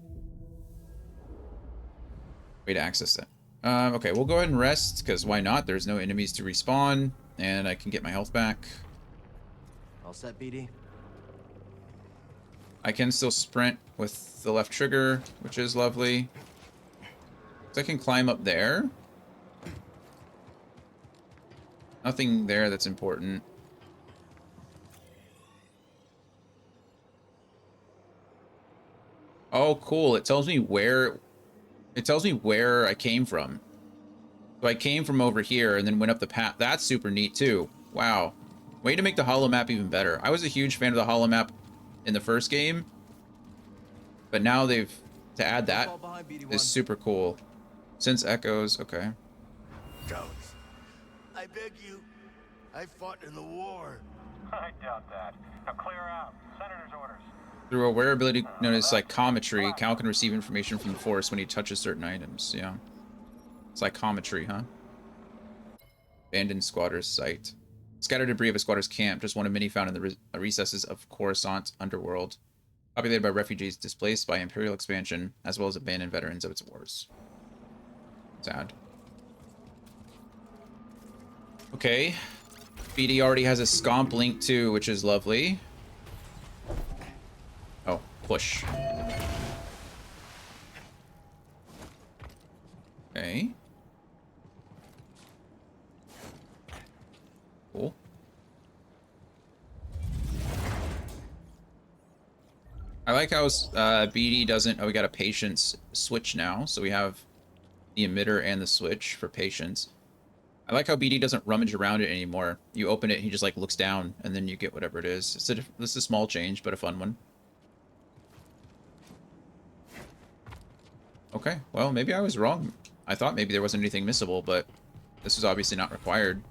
way to access it. Okay, we'll go ahead and rest, because why not? There's no enemies to respawn, and I can get my health back. All set, BD? I can still sprint with the left trigger, which is lovely. So I can climb up there. Nothing there that's important. Oh, cool. It tells me where It tells me where I came from. So I came from over here and then went up the path. That's super neat too. Wow. Way to make the holo map even better. I was a huge fan of the holo map in the first game, but now to add that is super cool. Sense echoes, okay. Cowards. I beg you. I fought in the war. I doubt that. Now clear out. Senator's orders. Through a wear ability known as psychometry, Cal can receive information from the force when he touches certain items. Yeah. Psychometry, huh? Abandoned squatter's site. Scattered debris of a squatter's camp, just one of many found in the recesses of Coruscant underworld. Populated by refugees displaced by Imperial expansion, as well as abandoned veterans of its wars. Sad. Okay. BD already has a scomp link too, which is lovely. Oh, push. Okay. Cool. I like how BD doesn't... Oh, we got a patience switch now. So we have the emitter and the switch for patience. I like how BD doesn't rummage around it anymore. You open it, he just like looks down, and then you get whatever it is. This is a small change, but a fun one. Okay, well, maybe I was wrong. I thought maybe there wasn't anything missable, but this is obviously not required.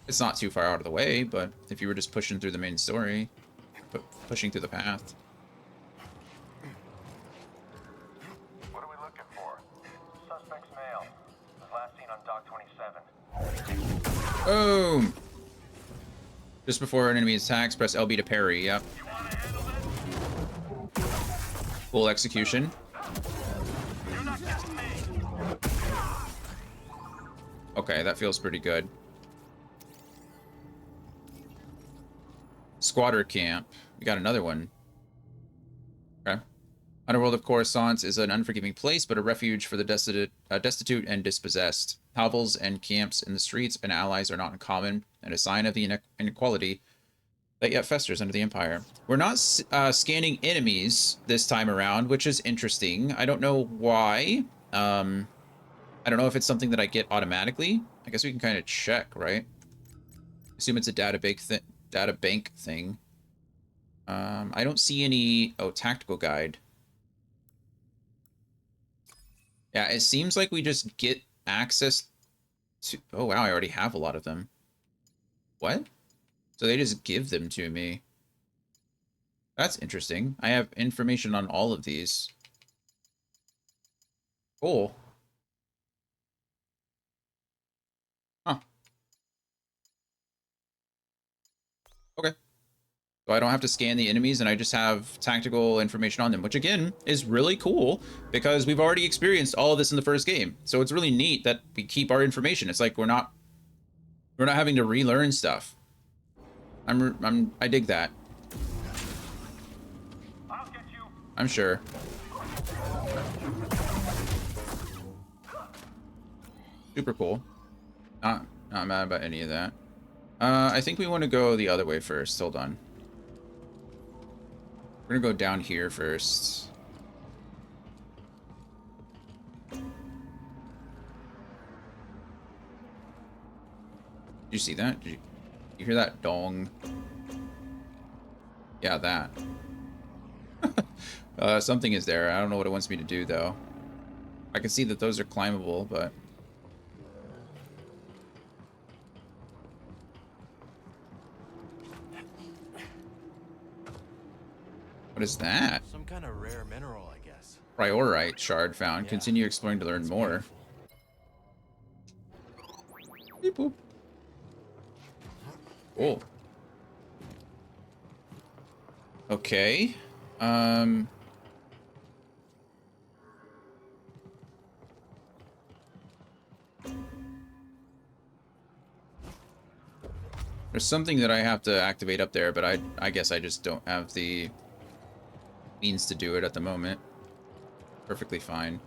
It's not too far out of the way, but if you were just pushing through the main story, pushing through the path. What are we looking for? Suspect's male. Was last seen on Dock 27. Boom! Just before an enemy attacks, press LB to parry. Yep. Full execution. Okay, that feels pretty good. Squatter camp. We got another one. Okay. Underworld of Coruscant is an unforgiving place, but a refuge for the destitute and dispossessed. Hovels and camps in the streets and allies are not uncommon, and a sign of the inequality that yet festers under the Empire. We're not scanning enemies this time around, which is interesting. I don't know why. I don't know if it's something that I get automatically. I guess we can kind of check, right? Assume it's a data bank thing. I don't see any... Oh, tactical guide. Yeah, it seems like we just get access to... Oh, wow, I already have a lot of them. What? So they just give them to me. That's interesting. I have information on all of these. Cool. Huh. Okay. So I don't have to scan the enemies, and I just have tactical information on them, which again is really cool because we've already experienced all of this in the first game. So it's really neat that we keep our information. It's like we're not having to relearn stuff. I dig that. I'll get you. I'm sure. Super cool. Not mad about any of that. I think we want to go the other way first. Hold on. We're gonna go down here first. Did you see that? Did you hear that dong? Yeah, that. Something is there. I don't know what it wants me to do, though. I can see that those are climbable, but... What is that? Some kind of rare mineral, I guess. Priorite shard found. Yeah. Continue exploring to learn more. Beep boop. Cool. Okay. There's something that I have to activate up there, but I guess I just don't have the means to do it at the moment. Perfectly fine.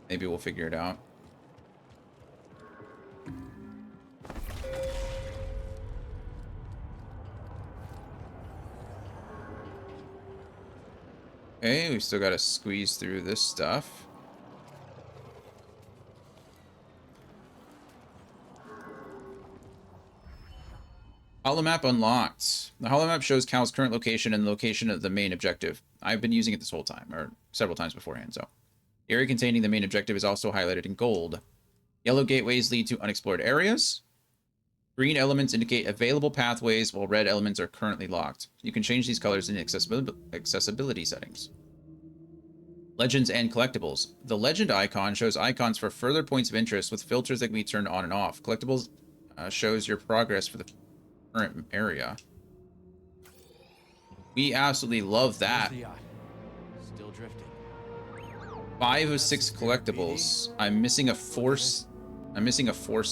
Maybe we'll figure it out. Okay, we still got to squeeze through this stuff. Holomap unlocked. The holomap shows Cal's current location and the location of the main objective. I've been using it this whole time, or several times beforehand, so. The area containing the main objective is also highlighted in gold. Yellow gateways lead to unexplored areas. Green elements indicate available pathways, while red elements are currently locked. You can change these colors in accessibility settings. Legends and collectibles. The legend icon shows icons for further points of interest with filters that can be turned on and off. Collectibles shows your progress for the current area. We absolutely love that. Still drifting. 5 of 6 collectibles. I'm missing a force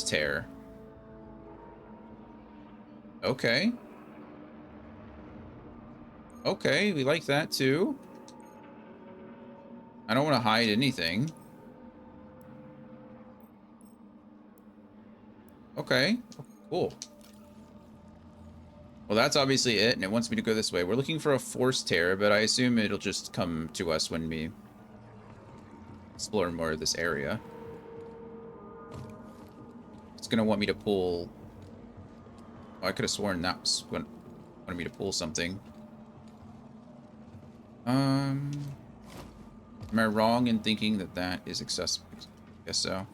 tear. Okay. Okay, we like that too. I don't want to hide anything. Okay, cool. Well, that's obviously it, and it wants me to go this way. We're looking for a force tear, but I assume it'll just come to us when we explore more of this area. It's gonna want me to pull... Oh, I could have sworn that was wanted me to pull something. Am I wrong in thinking that that is accessible? I guess so.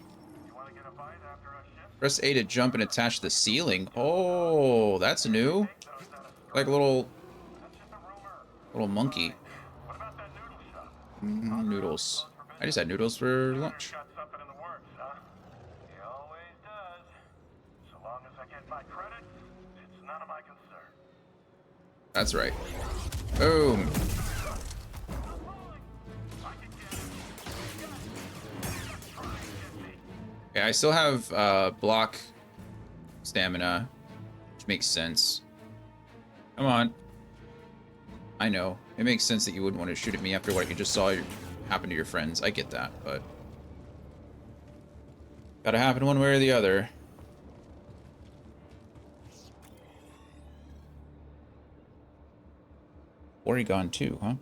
Press A to jump and attach to the ceiling. Oh, that's new. Like a little monkey. Noodles. I just had noodles for lunch. That's right. Boom. Okay, I still have block stamina, which makes sense. Come on. I know. It makes sense that you wouldn't want to shoot at me after what you just saw happen to your friends. I get that, but... Gotta happen one way or the other. Porygon 2, huh?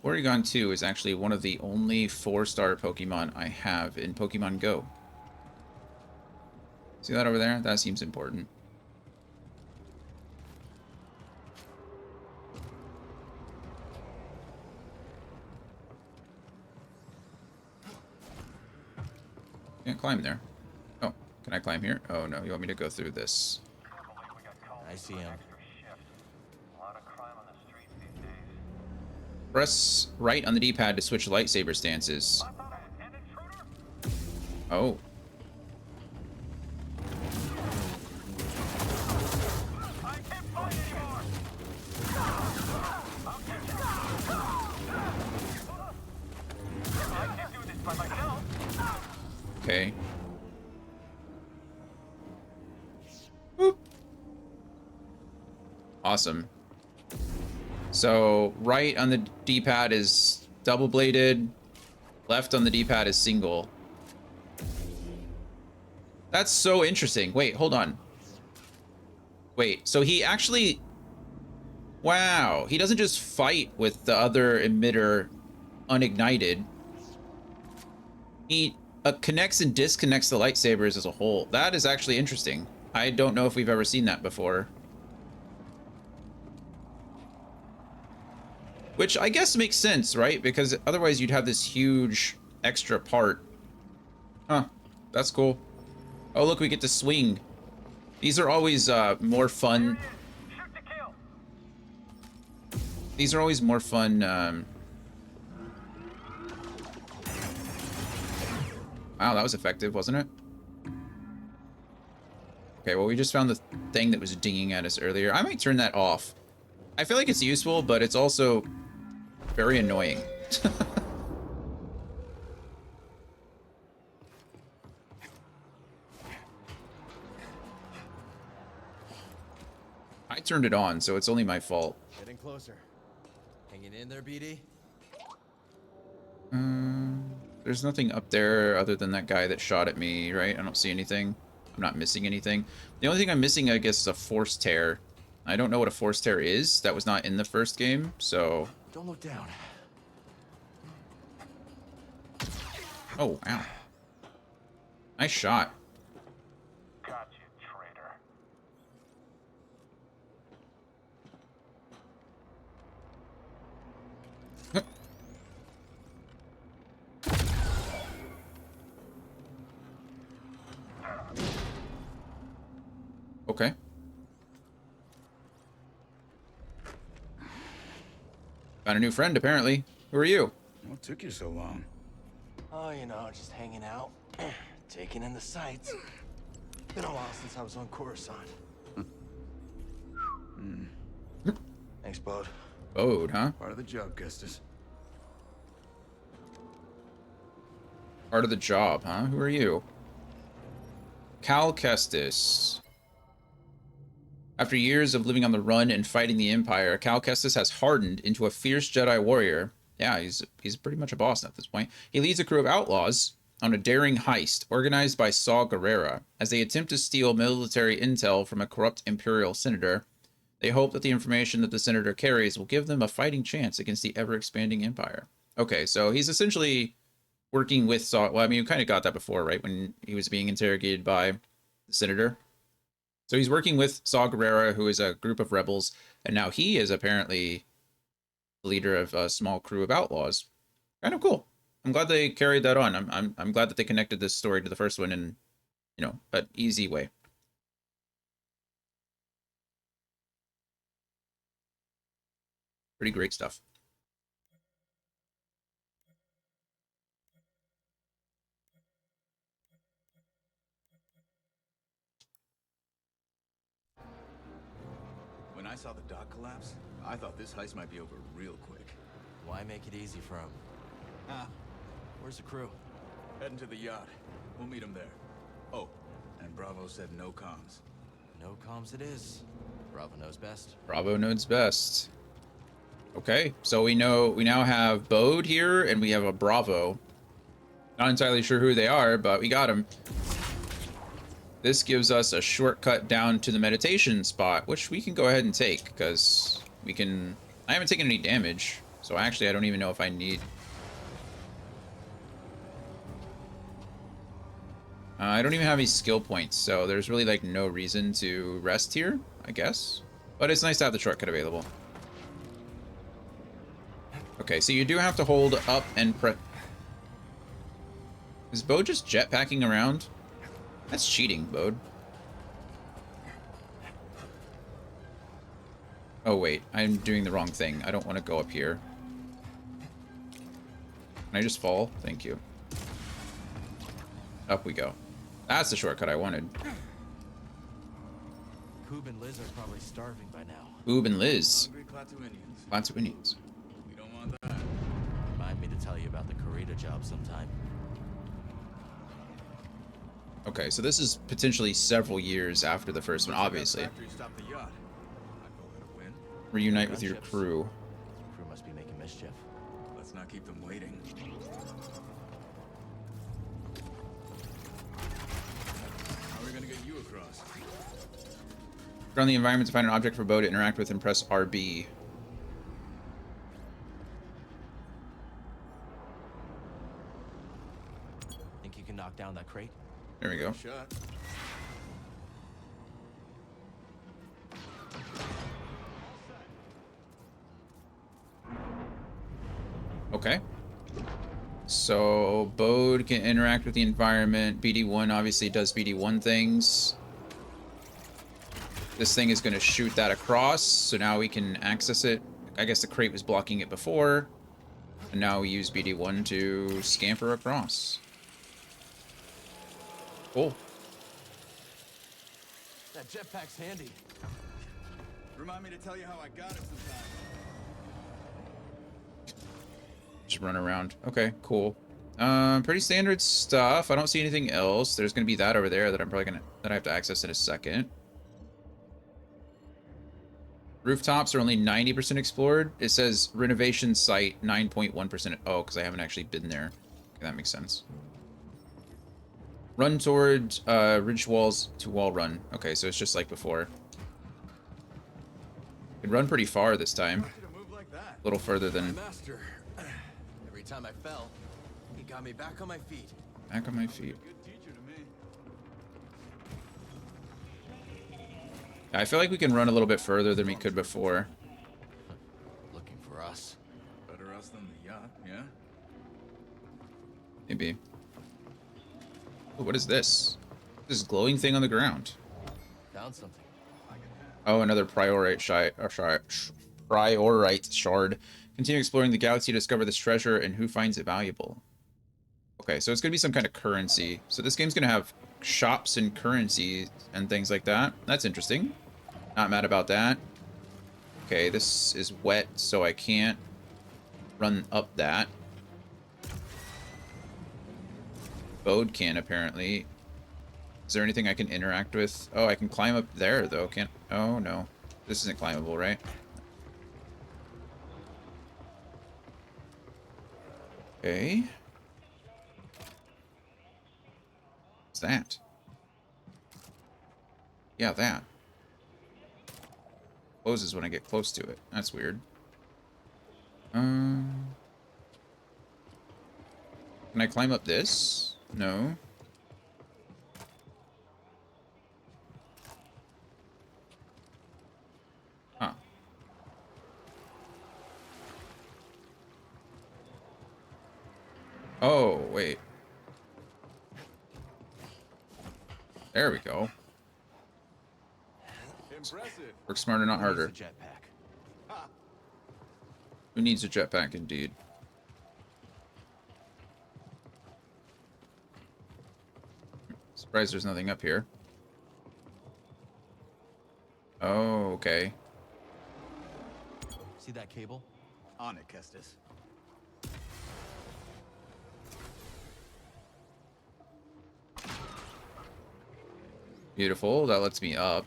Porygon 2 is actually one of the only 4-star Pokemon I have in Pokemon Go. See that over there? That seems important. Can't climb there. Oh, can I climb here? Oh no, you want me to go through this. I see him. Press right on the D-pad to switch lightsaber stances. Oh. Okay. Boop. Awesome. So, right on the D-pad is double-bladed. Left on the D-pad is single. That's so interesting. Wait, hold on. Wait, so he actually... Wow. He doesn't just fight with the other emitter unignited. He connects and disconnects the lightsabers as a whole. That is actually interesting. I don't know if we've ever seen that before. Which I guess makes sense, right? Because otherwise you'd have this huge extra part. Huh. That's cool. Oh, look, we get to swing. These are always more fun. These are always more fun. Wow, that was effective, wasn't it? Okay, well, we just found the thing that was dinging at us earlier. I might turn that off. I feel like it's useful, but it's also very annoying. I turned it on, so it's only my fault. Getting closer. Hanging in there, BD? There's nothing up there other than that guy that shot at me, right? I don't see anything. I'm not missing anything. The only thing I'm missing, I guess, is a force tear. I don't know what a force tear is. That was not in the first game, so... Don't look down. Oh, ow. Nice shot. Got you, traitor. Okay. Found a new friend, apparently. Who are you? What took you so long? Oh, you know, just hanging out, taking in the sights. Been a while since I was on Coruscant. Thanks, Bode. Bode, huh? Part of the job, Kestis. Part of the job, huh? Who are you? Cal Kestis. After years of living on the run and fighting the Empire, Cal Kestis has hardened into a fierce Jedi warrior. Yeah, he's pretty much a boss at this point. He leads a crew of outlaws on a daring heist organized by Saw Gerrera. As they attempt to steal military intel from a corrupt Imperial senator, they hope that the information that the senator carries will give them a fighting chance against the ever-expanding Empire. Okay, so he's essentially working with Saw... Well, I mean, you kind of got that before, right? When he was being interrogated by the senator. So he's working with Saw Gerrera, who is a group of rebels, and now he is apparently the leader of a small crew of outlaws. Kind of cool. I'm glad they carried that on. I'm glad that they connected this story to the first one in, you know, an easy way. Pretty great stuff. When I saw the dock collapse, I thought this heist might be over real quick. Why make it easy for him? Ah, Where's the crew? heading to the yacht. We'll meet him there. Oh, and Bravo said no comms. No comms it is. Bravo knows best. Bravo knows best. Okay, so we now have Bode here, and we have a Bravo. Not entirely sure who they are, but we got them. This gives us a shortcut down to the meditation spot, which we can go ahead and take, because we can... I haven't taken any damage, so actually I don't even know if I need... I don't even have any skill points, so there's really, like, no reason to rest here, I guess. But it's nice to have the shortcut available. Okay, so you do have to hold up and press... Is Bode just jetpacking around? That's cheating, Bode. Oh, wait. I'm doing the wrong thing. I don't want to go up here. Can I just fall? Thank you. Up we go. That's the shortcut I wanted. Coob and Liz are probably starving by now. Coob and Liz. Hungry Klaatuinians. Klaatuinians. We don't want that. Remind me to tell you about the Karita job sometime. Okay, so this is potentially several years after the first one, obviously. Stop the yacht. I call it a win. Reunite with your crew. The crew must be making mischief. Let's not keep them waiting. How are we gonna get you across? Around the environment to find an object for Bode to interact with and press RB. Think you can knock down that crate? There we go. Shot. Okay. So Bode can interact with the environment. BD1 obviously does BD1 things. This thing is going to shoot that across, so now we can access it. I guess the crate was blocking it before. And now we use BD1 to scamper across. Cool. That jetpack's handy. Remind me to tell you how I got it sometime. Just run around. Okay, cool. Pretty standard stuff. I don't see anything else. There's gonna be that over there that I'm probably that I have to access in a second. Rooftops are only 90% explored. It says renovation site 9.1%. Oh, because I haven't actually been there. Okay, that makes sense. Run toward ridge walls to wall run. Okay, so it's just like before. Could run pretty far this time. Like that. A little further than... Master. Every time I fell, he got me back on my feet. Back on my feet. Good teacher to me. I feel like we can run a little bit further than we could before. Looking for us. Better us than the yacht, yeah? Maybe. Oh, what is this? This glowing thing on the ground. Found something. Oh, another priorite shard. Continue exploring the galaxy to discover this treasure and who finds it valuable. Okay, so it's going to be some kind of currency. So this game's going to have shops and currency and things like that. That's interesting. Not mad about that. Okay, this is wet, so I can't run up that. Bode can, apparently. Is there anything I can interact with? Oh, I can climb up there, though. Can't... Oh, no. This isn't climbable, right? Okay. What's that? Yeah, that. Closes when I get close to it. That's weird. Can I climb up this? No. Huh. Oh, wait. There we go. Impressive. Work smarter, not harder. Jetpack. Who needs a jetpack, indeed? Surprised there's nothing up here. Oh, okay. See that cable? On it, Kestis. Beautiful. That lets me up.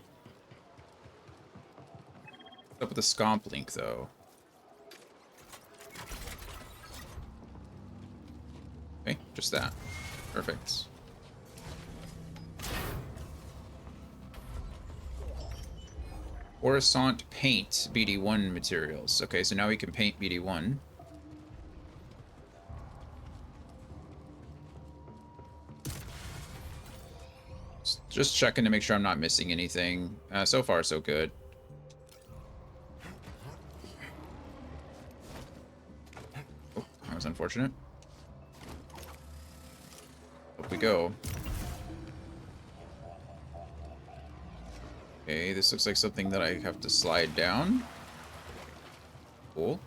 What's up with the scomp link, though? Okay, just that. Perfect. Coruscant paint BD1 materials. Okay, so now we can paint BD1. Just checking to make sure I'm not missing anything. So far, so good. Oh, that was unfortunate. Up we go. Okay, this looks like something that I have to slide down. Cool.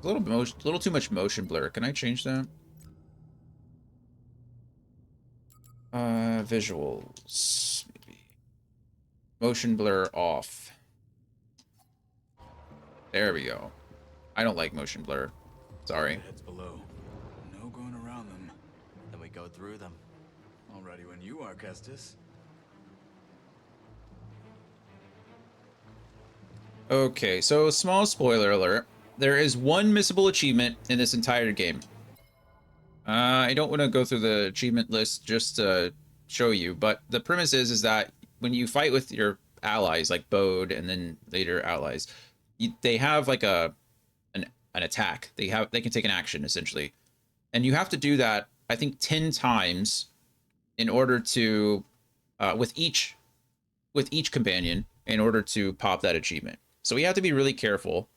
A little too much motion blur. Can I change that? Visuals, maybe. Motion blur off. There we go. I don't like motion blur. Sorry. Heads below. No going around them. Then we go through them. Already when you are, Kestis. Okay, so small spoiler alert. There is one missable achievement in this entire game. I don't want to go through the achievement list just to show you, but the premise is that when you fight with your allies, like Bode and then later allies, they have like an attack. They can take an action essentially, and you have to do that I think 10 times in order to with each companion in order to pop that achievement. So we have to be really careful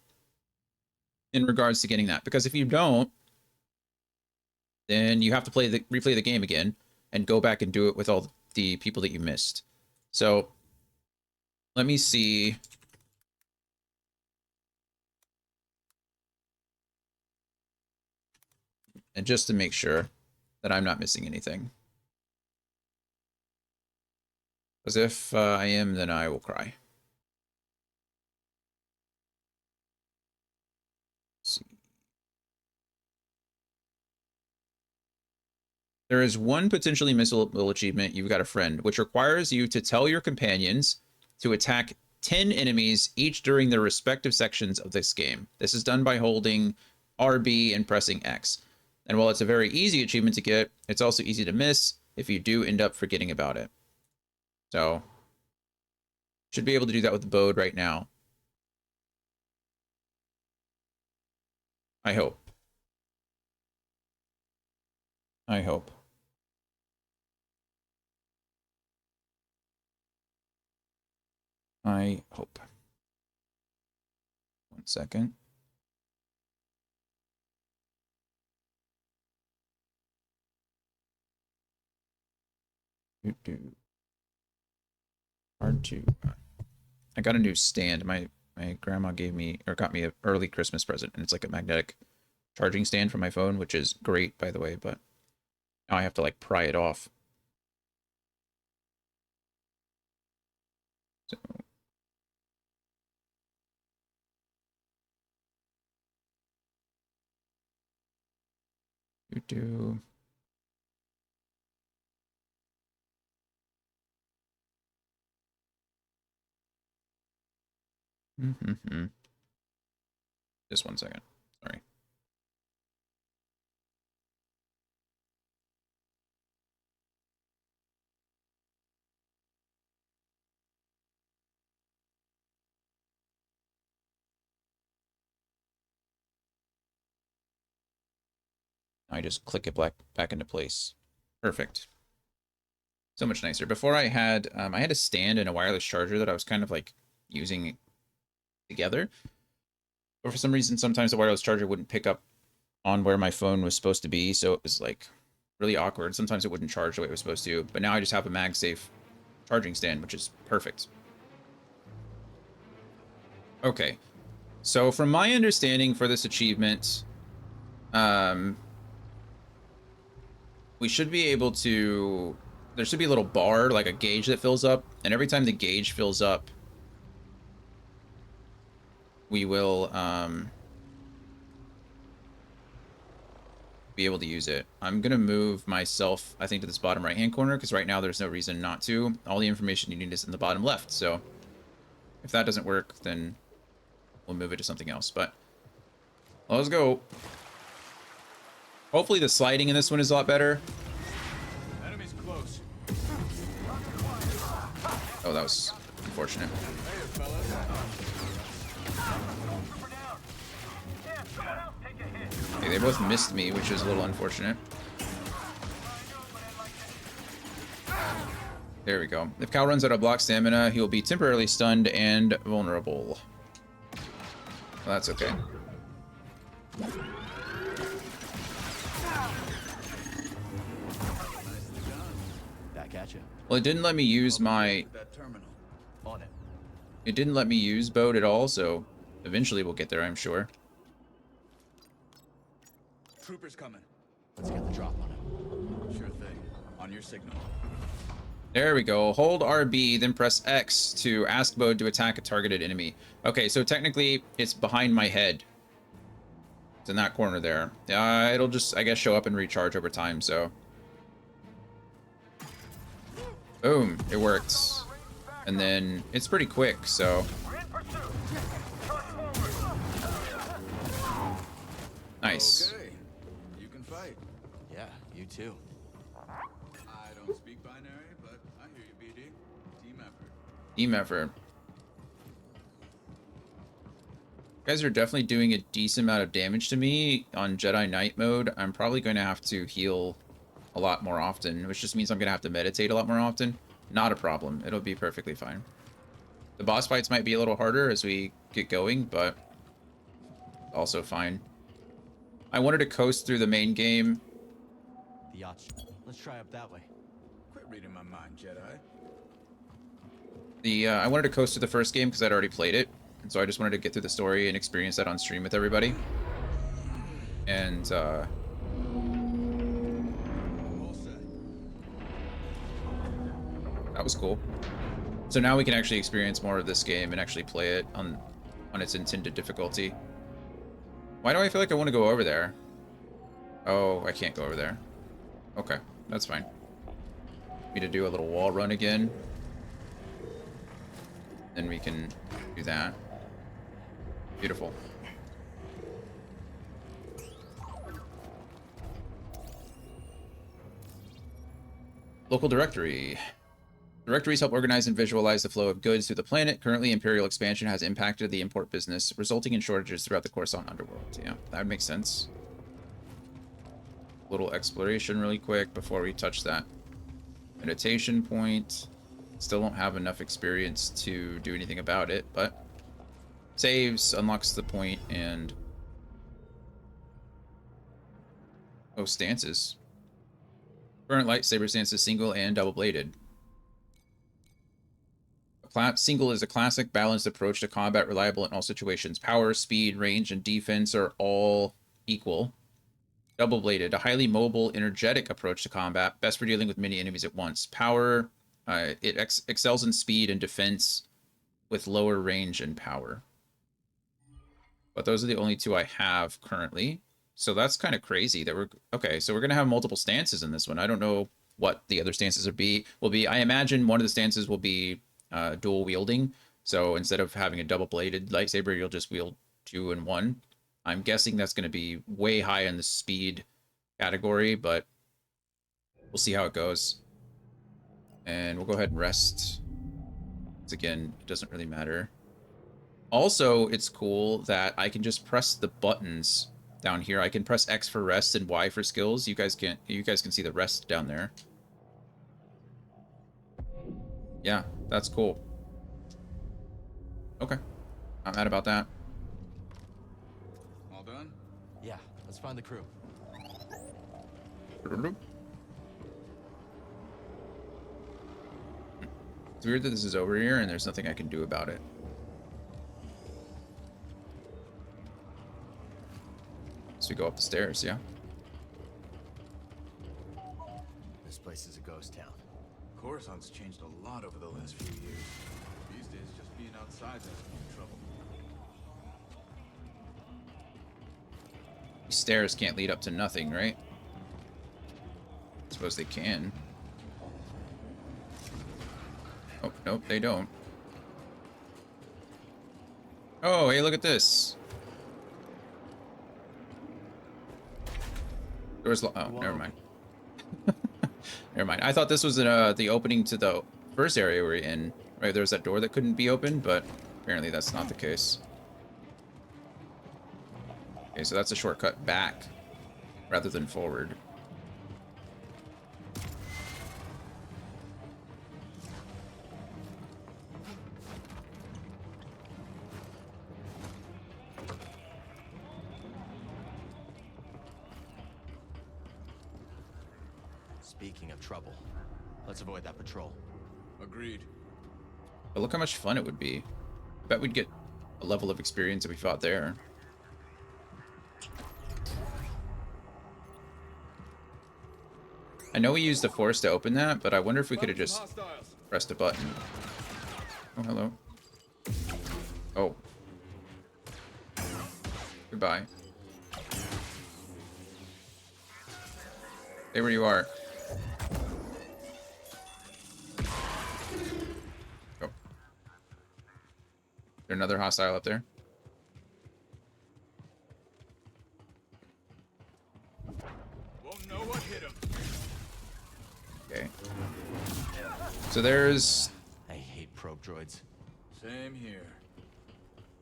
in regards to getting that, because if you don't, then you have to replay the game again and go back and do it with all the people that you missed. So let me see. And just to make sure that I'm not missing anything. Because if I am, then I will cry. There is one potentially missable achievement, You've Got a Friend, which requires you to tell your companions to attack 10 enemies each during their respective sections of this game. This is done by holding RB and pressing X. And while it's a very easy achievement to get, it's also easy to miss if you do end up forgetting about it. So, should be able to do that with the Bode right now. I hope. I hope. I hope. 1 second. Hard to. I got a new stand. My grandma gave me or got me an early Christmas present, and it's like a magnetic charging stand for my phone, which is great, by the way. But now I have to like pry it off. So. Do. Just 1 second. Sorry. I just click it back into place. Perfect. So much nicer. Before I had a stand and a wireless charger that I was kind of like using together. But for some reason, sometimes the wireless charger wouldn't pick up on where my phone was supposed to be, so it was like really awkward. Sometimes it wouldn't charge the way it was supposed to, but now I just have a MagSafe charging stand, which is perfect. Okay, so from my understanding for this achievement, we should be able to, there should be a little bar, like a gauge that fills up, and every time the gauge fills up, we will be able to use it. I'm gonna move myself, I think, to this bottom right hand corner, because right now there's no reason not to. All the information you need is in the bottom left, so if that doesn't work, then we'll move it to something else. But let's go. Hopefully the sliding in this one is a lot better. Enemies close. Oh, that was unfortunate. Okay, they both missed me, which is a little unfortunate. There we go. If Cal runs out of block stamina, he will be temporarily stunned and vulnerable. Well, that's okay. Back at you. Well, it didn't let me use my... It didn't let me use Bode at all, so eventually we'll get there, I'm sure. Troopers coming. Let's get the drop on him. Sure thing. On your signal. There we go. Hold RB, then press X to ask Bode to attack a targeted enemy. Okay, so technically it's behind my head. It's in that corner there. It'll just, I guess, show up and recharge over time, so. Boom, it worked. And then it's pretty quick, so. Nice. Okay. You can fight. Yeah, you too. I don't speak binary, but I hear you, BD. Team effort. Team effort. You guys are definitely doing a decent amount of damage to me on Jedi Knight mode. I'm probably going to have to heal a lot more often, which just means I'm going to have to meditate a lot more often. Not a problem. It'll be perfectly fine. The boss fights might be a little harder as we get going, but also fine. I wanted to coast through the main game. The yacht. Let's try up that way. Quit reading my mind, Jedi. I wanted to coast through the first game because I'd already played it, and so I just wanted to get through the story and experience that on stream with everybody. And that was cool. So now we can actually experience more of this game and actually play it on its intended difficulty. Why do I feel like I want to go over there? Oh, I can't go over there. Okay, that's fine. Need to do a little wall run again. Then we can do that. Beautiful. Local directory. Directories help organize and visualize the flow of goods through the planet. Currently, Imperial expansion has impacted the import business, resulting in shortages throughout the Coruscant underworld. Yeah, that would make sense. Little exploration really quick before we touch that meditation point. Still don't have enough experience to do anything about it, but saves, unlocks the point, and oh, stances. Current lightsaber stance is single and double-bladed. Single is a classic balanced approach to combat, reliable in all situations. Power, speed, range, and defense are all equal. Double-bladed, a highly mobile, energetic approach to combat, best for dealing with many enemies at once. Power, it excels in speed and defense with lower range and power. But those are the only two I have currently. So that's kind of crazy that we're... Okay, so we're going to have multiple stances in this one. I don't know what the other stances will be. I imagine one of the stances will be dual wielding. So instead of having a double-bladed lightsaber, you'll just wield 2 in 1. I'm guessing that's going to be way high in the speed category, but we'll see how it goes. And we'll go ahead and rest. Because again, it doesn't really matter. Also, it's cool that I can just press the buttons down here. I can press X for rest and Y for skills. You guys can see the rest down there. Yeah, that's cool. Okay. Not mad about that. All done? Yeah, let's find the crew. It's weird that this is over here and there's nothing I can do about it. So we go up the stairs, yeah? This place is a ghost town. Coruscant's changed a lot over the last few years. These days, just being outside's asking for trouble. These stairs can't lead up to nothing, right? I suppose they can. Oh, nope, they don't. Oh, hey, look at this. Doors oh, never mind. Never mind. I thought this was the opening to the first area we're in. Right, there was that door that couldn't be opened, but apparently that's not the case. Okay, so that's a shortcut back rather than forward. Speaking of trouble, let's avoid that patrol. Agreed. But look how much fun it would be. I bet we'd get a level of experience if we fought there. I know we used the Force to open that, but I wonder if we could have just pressed a button. Oh, hello. Oh. Goodbye. Stay where you are. Go. Is there another hostile up there? Won't know what hit him. Okay. So there's... I hate probe droids. Same here.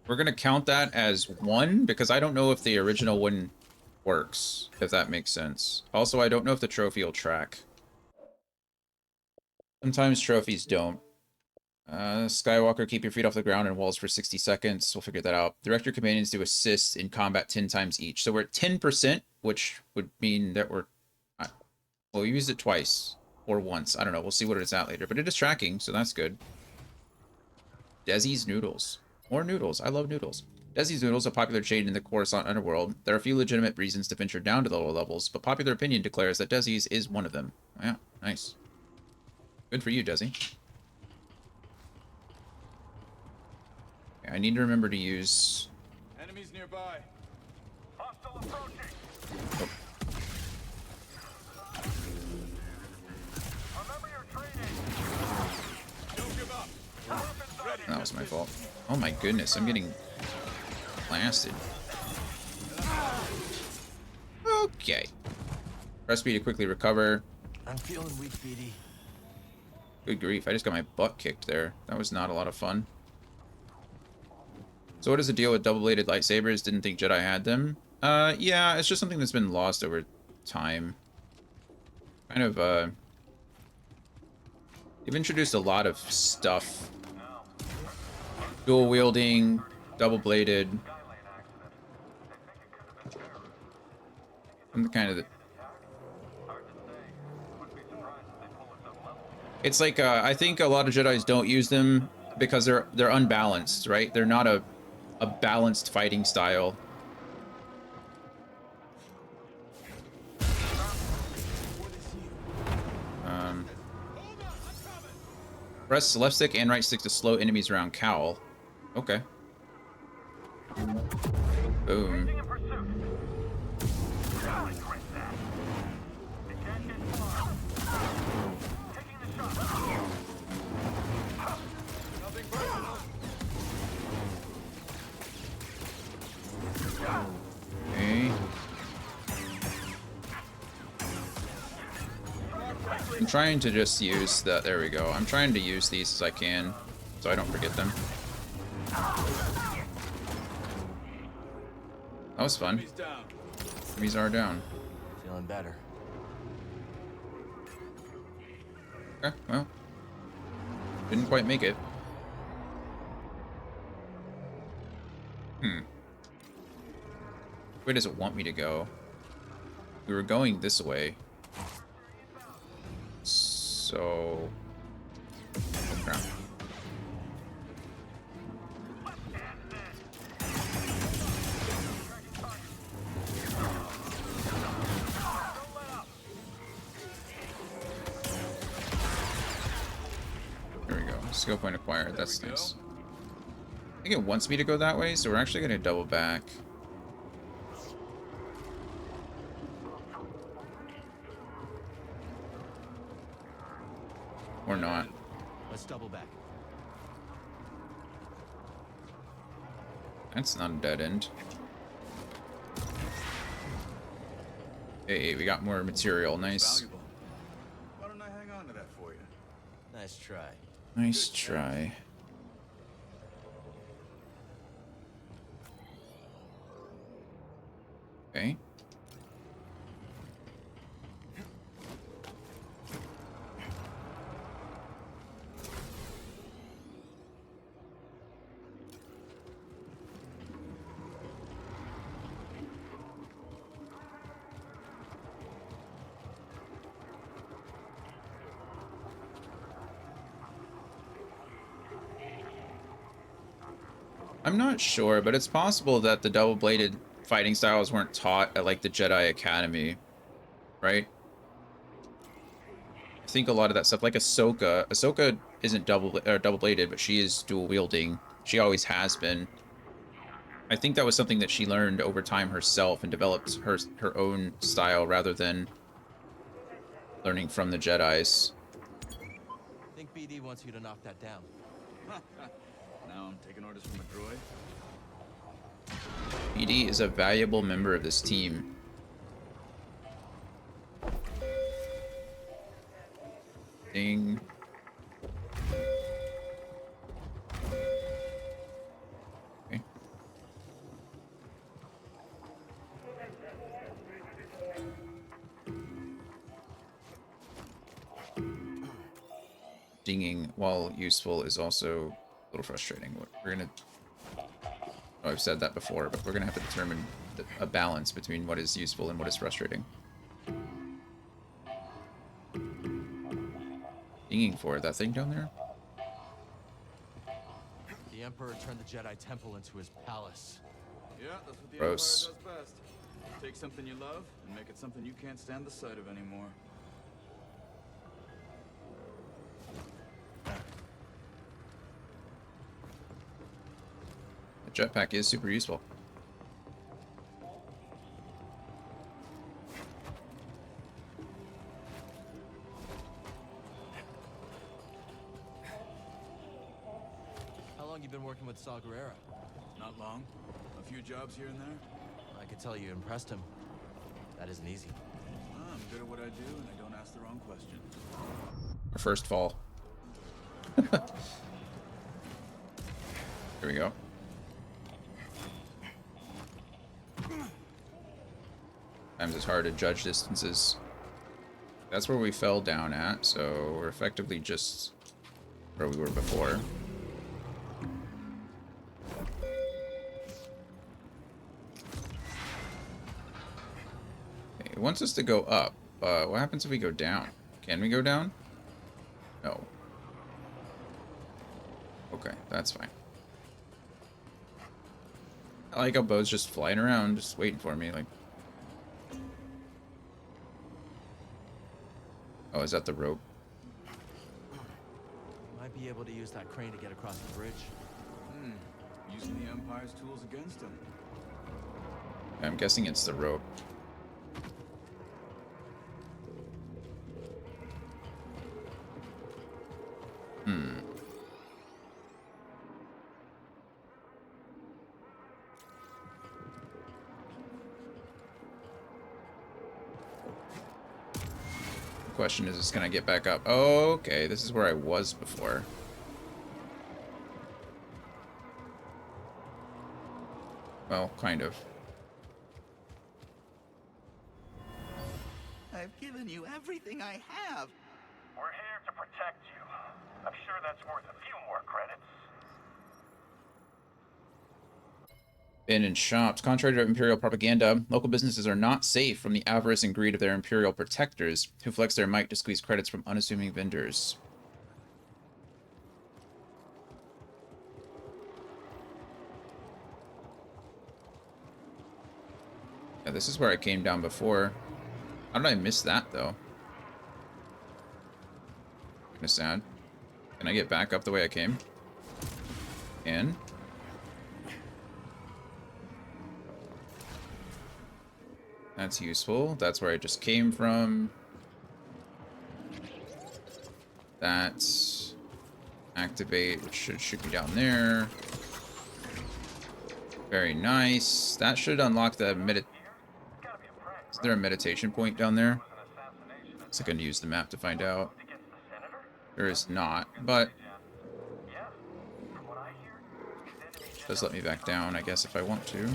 We're gonna count that as 1, because I don't know if the original one works, if that makes sense. Also, I don't know if the trophy will track. Sometimes trophies don't. Skywalker, keep your feet off the ground and walls for 60 seconds. We'll figure that out. Direct your companions to assist in combat 10 times each. So we're at 10%, which would mean that we're... well, we used it twice. Or once. I don't know. We'll see what it's at later. But it is tracking, so that's good. Desi's Noodles. More noodles. I love noodles. Desi's Noodles, a popular chain in the Coruscant underworld. There are a few legitimate reasons to venture down to the lower levels, but popular opinion declares that Desi's is one of them. Yeah, nice. Good for you, Desi. Okay, I need to remember to use... Enemies nearby. Hostile approaching. Oh. Remember your training. Don't give up. Ready. That was my fault. Oh my goodness, I'm getting blasted. Okay. Press B to quickly recover. I'm feeling weak, BD. Good grief, I just got my butt kicked there. That was not a lot of fun. So what is the deal with double-bladed lightsabers? Didn't think Jedi had them. Yeah, it's just something that's been lost over time. Kind of, they've introduced a lot of stuff. Dual wielding, double-bladed. I'm kind of the... It's like, I think a lot of Jedis don't use them because they're unbalanced, right? They're not a balanced fighting style. Press left stick and right stick to slow enemies around Cowl. Okay. Boom. Okay. I'm trying to just use that. There we go. I'm trying to use these as I can, so I don't forget them. That was fun. Enemies are down. Feeling better. Okay, well. Didn't quite make it. Where does it want me to go? We were going this way. So... Oh, crap. There we go. Skill point acquired. That's nice. I think it wants me to go that way, so we're actually going to double back. Or not. Let's double back. That's not a dead end. Hey, we got more material. Nice. Why don't I hang on to that for you? Nice try. Nice try. Okay. I'm not sure, but it's possible that the double-bladed fighting styles weren't taught at like the Jedi Academy, right? I think a lot of that stuff, like Ahsoka isn't double-bladed, but she is dual-wielding. She always has been. I think that was something that she learned over time herself and developed her own style rather than learning from the Jedis. I think BD wants you to knock that down. Now I'm taking orders from a droid. BD is a valuable member of this team. Ding. Okay. Dinging, while useful, is also a little frustrating. We're gonna... Oh, I've said that before, but we're gonna have to determine a balance between what is useful and what is frustrating. Dinging for that thing down there? The Emperor turned the Jedi Temple into his palace. Yeah, that's what the Gross. Empire does best. Take something you love and make it something you can't stand the sight of anymore. The jetpack is super useful. How long you been working with Saw Gerrera? Not long. A few jobs here and there. I could tell you impressed him. That isn't easy. I'm good at what I do, and I don't ask the wrong question. Our first fall. Here we go. Sometimes it's hard to judge distances. That's where we fell down at, so we're effectively just where we were before. Okay, it wants us to go up. What happens if we go down? Can we go down? No. Okay, that's fine. I like how Bo's just flying around, just waiting for me, like... Oh, is that the rope? Might be able to use that crane to get across the bridge. Using the Empire's tools against him. I'm guessing it's the rope. Question is, can I get back up? Oh, okay, this is where I was before. Well, kind of. I've given you everything I have. We're here to protect you. I'm sure that's worth a few more credits. Abandoned shops. Contrary to Imperial propaganda, local businesses are not safe from the avarice and greed of their Imperial protectors, who flex their might to squeeze credits from unassuming vendors. Yeah, this is where I came down before. How did I miss that, though? Kinda sad. Can I get back up the way I came? Can. That's useful. That's where I just came from. That's activate, which should shoot me down there. Very nice. That should unlock the Is there a meditation point down there? So I can use the map to find out. There is not, but it does let me back down, I guess, if I want to.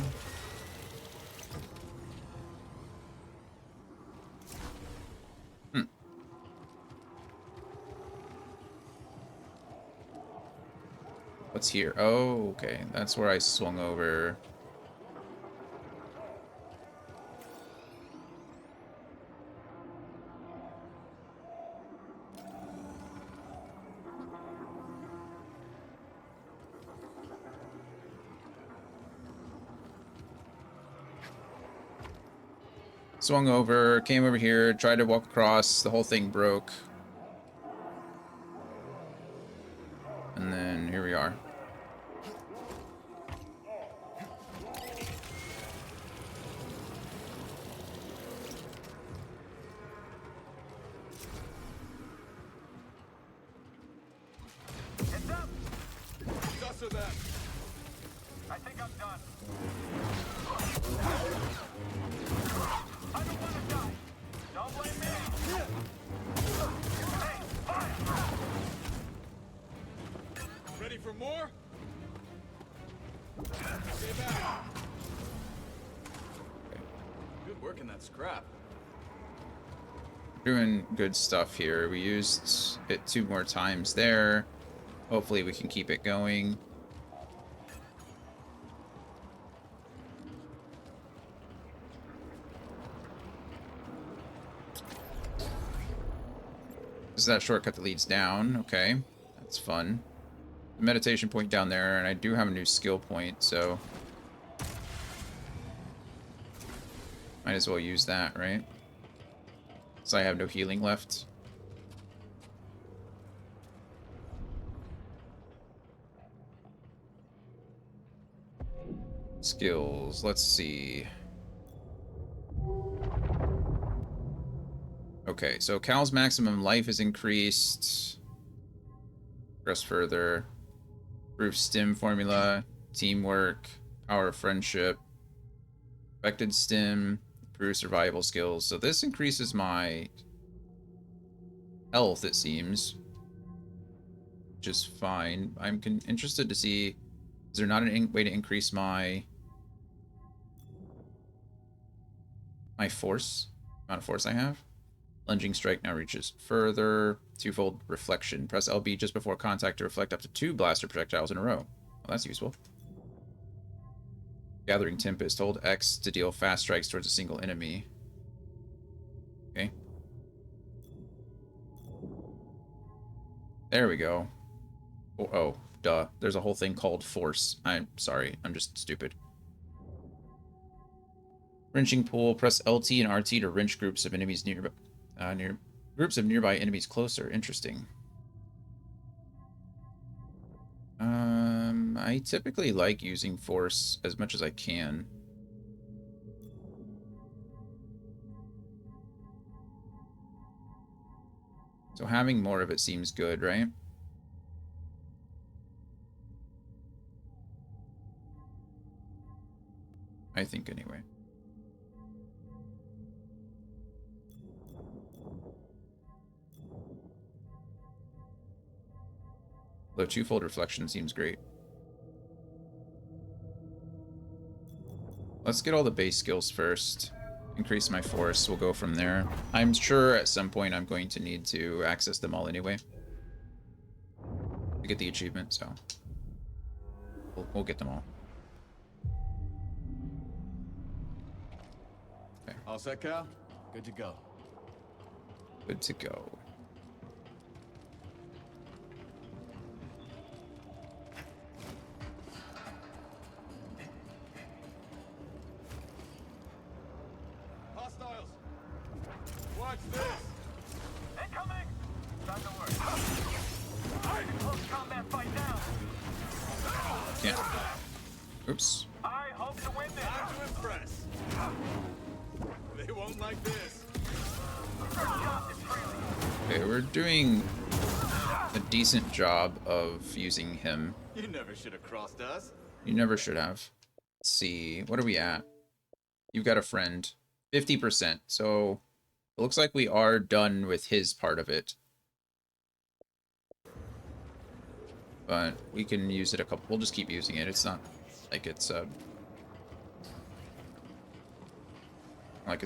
What's here? Oh, okay. That's where I swung over. Swung over, came over here, tried to walk across, the whole thing broke. And then here we are. Heads up! Dust of them. I think I'm done. I don't want to die. Don't blame me. Hey, fire! Ready for more? Stay back. Good work in that scrap. Doing good stuff here. We used it 2 more times there. Hopefully we can keep it going. This is that shortcut that leads down. Okay, that's fun. Meditation point down there, and I do have a new skill point, so might as well use that, right? So I have no healing left. Skills, let's see. Okay, so Cal's maximum life is increased. Progress further. Improve stim formula, teamwork, power of friendship, affected stim, improve survival skills. So this increases my health, it seems. which is fine. I'm interested to see, is there not an way to increase my force, amount of force I have? Lunging strike now reaches further. Twofold reflection. Press LB just before contact to reflect up to 2 blaster projectiles in a row. Well, that's useful. Gathering Tempest. Hold X to deal fast strikes towards a single enemy. Okay. There we go. Oh, duh. There's a whole thing called force. I'm sorry. I'm just stupid. Wrenching pool. Press LT and RT to wrench groups of enemies nearby. Groups of nearby enemies closer. Interesting. I typically like using force as much as I can. So having more of it seems good, right? I think anyway. Though twofold reflection seems great. Let's get all the base skills first. Increase my force. We'll go from there. I'm sure at some point I'm going to need to access them all anyway. To get the achievement, so we'll get them all. Okay. All set, Cal? Good to go. Good to go. Hostiles! Watch this! Incoming! Time to work. Close combat fight now! Can't. Oops. I hope to win this! Time to impress! They won't like this! Okay, we're doing a decent job of using him. You never should have crossed us. You never should have. Let's see. What are we at? You've got a friend. 50%. So it looks like we are done with his part of it. But we can use it a couple. We'll just keep using it. It's not like it's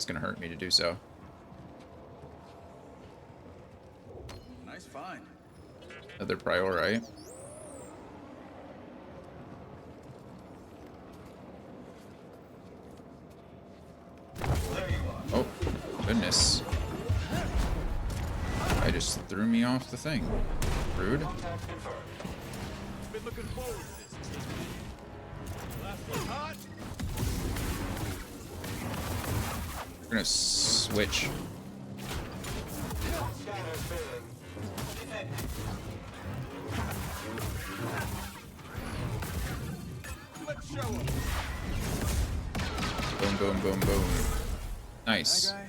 gonna hurt me to do so. Nice find. Another prior, right? Oh, goodness. I just threw me off the thing. Rude. Been looking forward to this. Last one hot. We're gonna switch. Let's show 'em. Boom, boom, boom, boom. Nice. That guy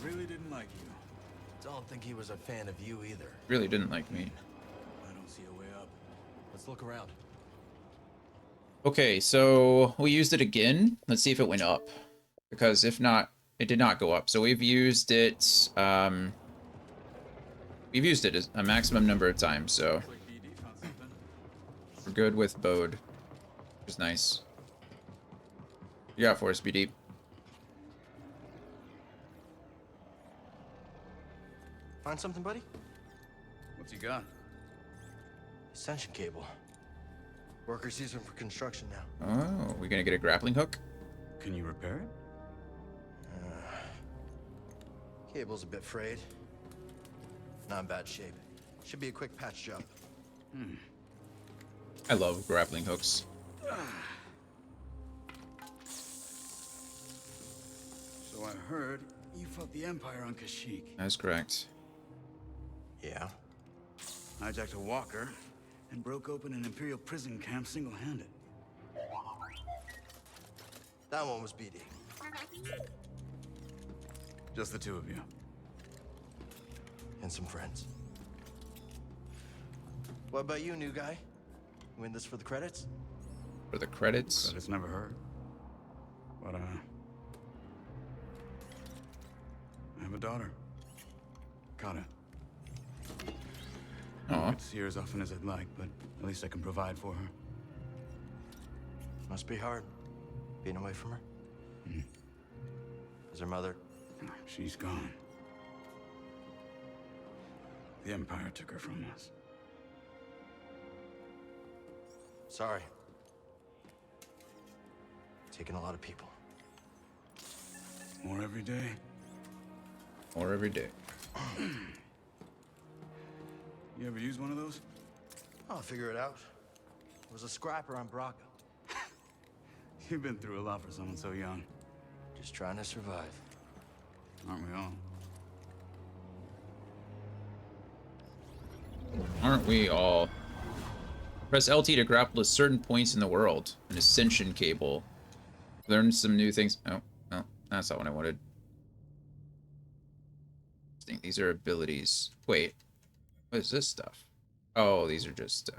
really didn't like you. Don't think he was a fan of you either. Really didn't like me. I don't see a way up. Let's look around. Okay, so we used it again. Let's see if it went up. Because if not, it did not go up. So we've used it a maximum number of times, so we're good with Bode, which is nice. You got for us, BD. Find something, buddy? What's he got? Ascension cable. Workers use them for construction now. Oh, we're gonna get a grappling hook? Can you repair it? Cable's a bit frayed. Not in bad shape. Should be a quick patch job. I love grappling hooks. So I heard you fought the Empire on Kashyyyk. That's correct. Yeah. Hijacked a walker and broke open an Imperial prison camp single-handed. That one was BD. Just the two of you. And some friends. What about you, new guy? You in this for the credits? For the credits? Credits never hurt. But, I have a daughter. Kata. Aw. I don't see her as often as I'd like, but at least I can provide for her. Must be hard, being away from her. Is her mother? She's gone. The Empire took her from us. Sorry. Taking a lot of people. More every day. More every day. You ever use one of those? I'll figure it out. I was a scrapper on Braga. You've been through a lot for someone so young. Just trying to survive. Aren't we all? Aren't we all? Press LT to grapple to certain points in the world. An ascension cable. Learn some new things. Oh, no, that's not what I wanted. I think these are abilities. Wait, what is this stuff? Oh, these are just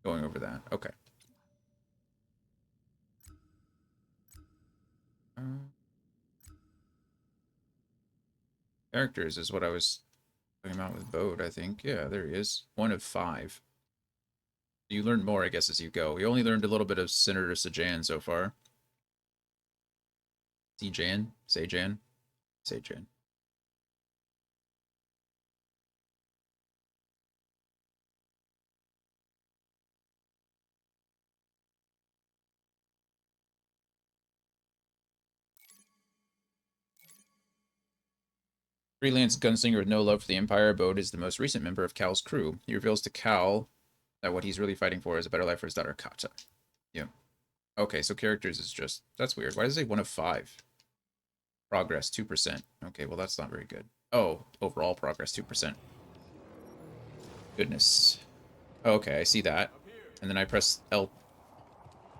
going over that. Okay. Characters is what I was talking about with Bode, I think. Yeah, there he is. 1 of 5. You learn more, I guess, as you go. We only learned a little bit of Senator Sajan so far. Sajan? Sajan? Sajan. Freelance gunslinger with no love for the Empire, Bode is the most recent member of Cal's crew. He reveals to Cal that what he's really fighting for is a better life for his daughter, Kata. Yeah. Okay, so characters is just... That's weird. Why does it say 1 of 5? Progress, 2%. Okay, well, that's not very good. Oh, overall progress, 2%. Goodness. Okay, I see that. And then I press L.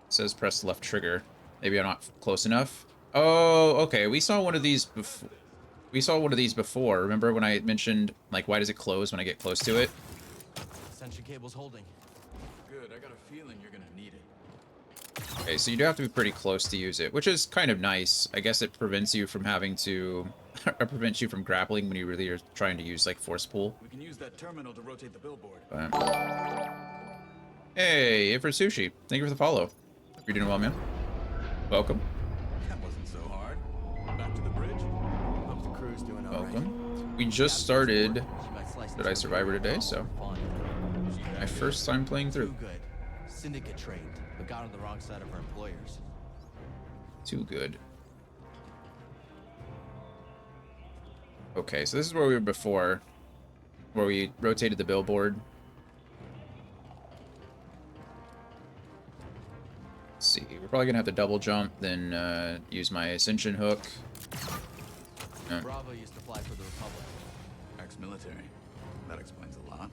It says press left trigger. Maybe I'm not close enough. Oh, okay. We saw one of these before. We saw one of these before. Remember when I mentioned, like, why does it close when I get close to it? Ascension cable's holding. Good, I got a feeling you're gonna need it. Okay, so you do have to be pretty close to use it, which is kind of nice. I guess it prevents you from having to... or prevents you from grappling when you really are trying to use, like, force pull. We can use that terminal to rotate the billboard. Hey, for Sushi. Thank you for the follow. Hope you're doing well, man. Welcome. That wasn't so hard. Back to the bridge. Hope the crew's doing all right. Welcome. We just started Jedi Survivor today, so... my first time playing through. Too good. Syndicate trained, but got on the wrong side of her employers. Too good. Okay, so this is where we were before, where we rotated the billboard. Let's see, we're probably gonna have to double jump, then use my ascension hook. Bravo used to fly for the Republic. Ex-military. That explains a lot.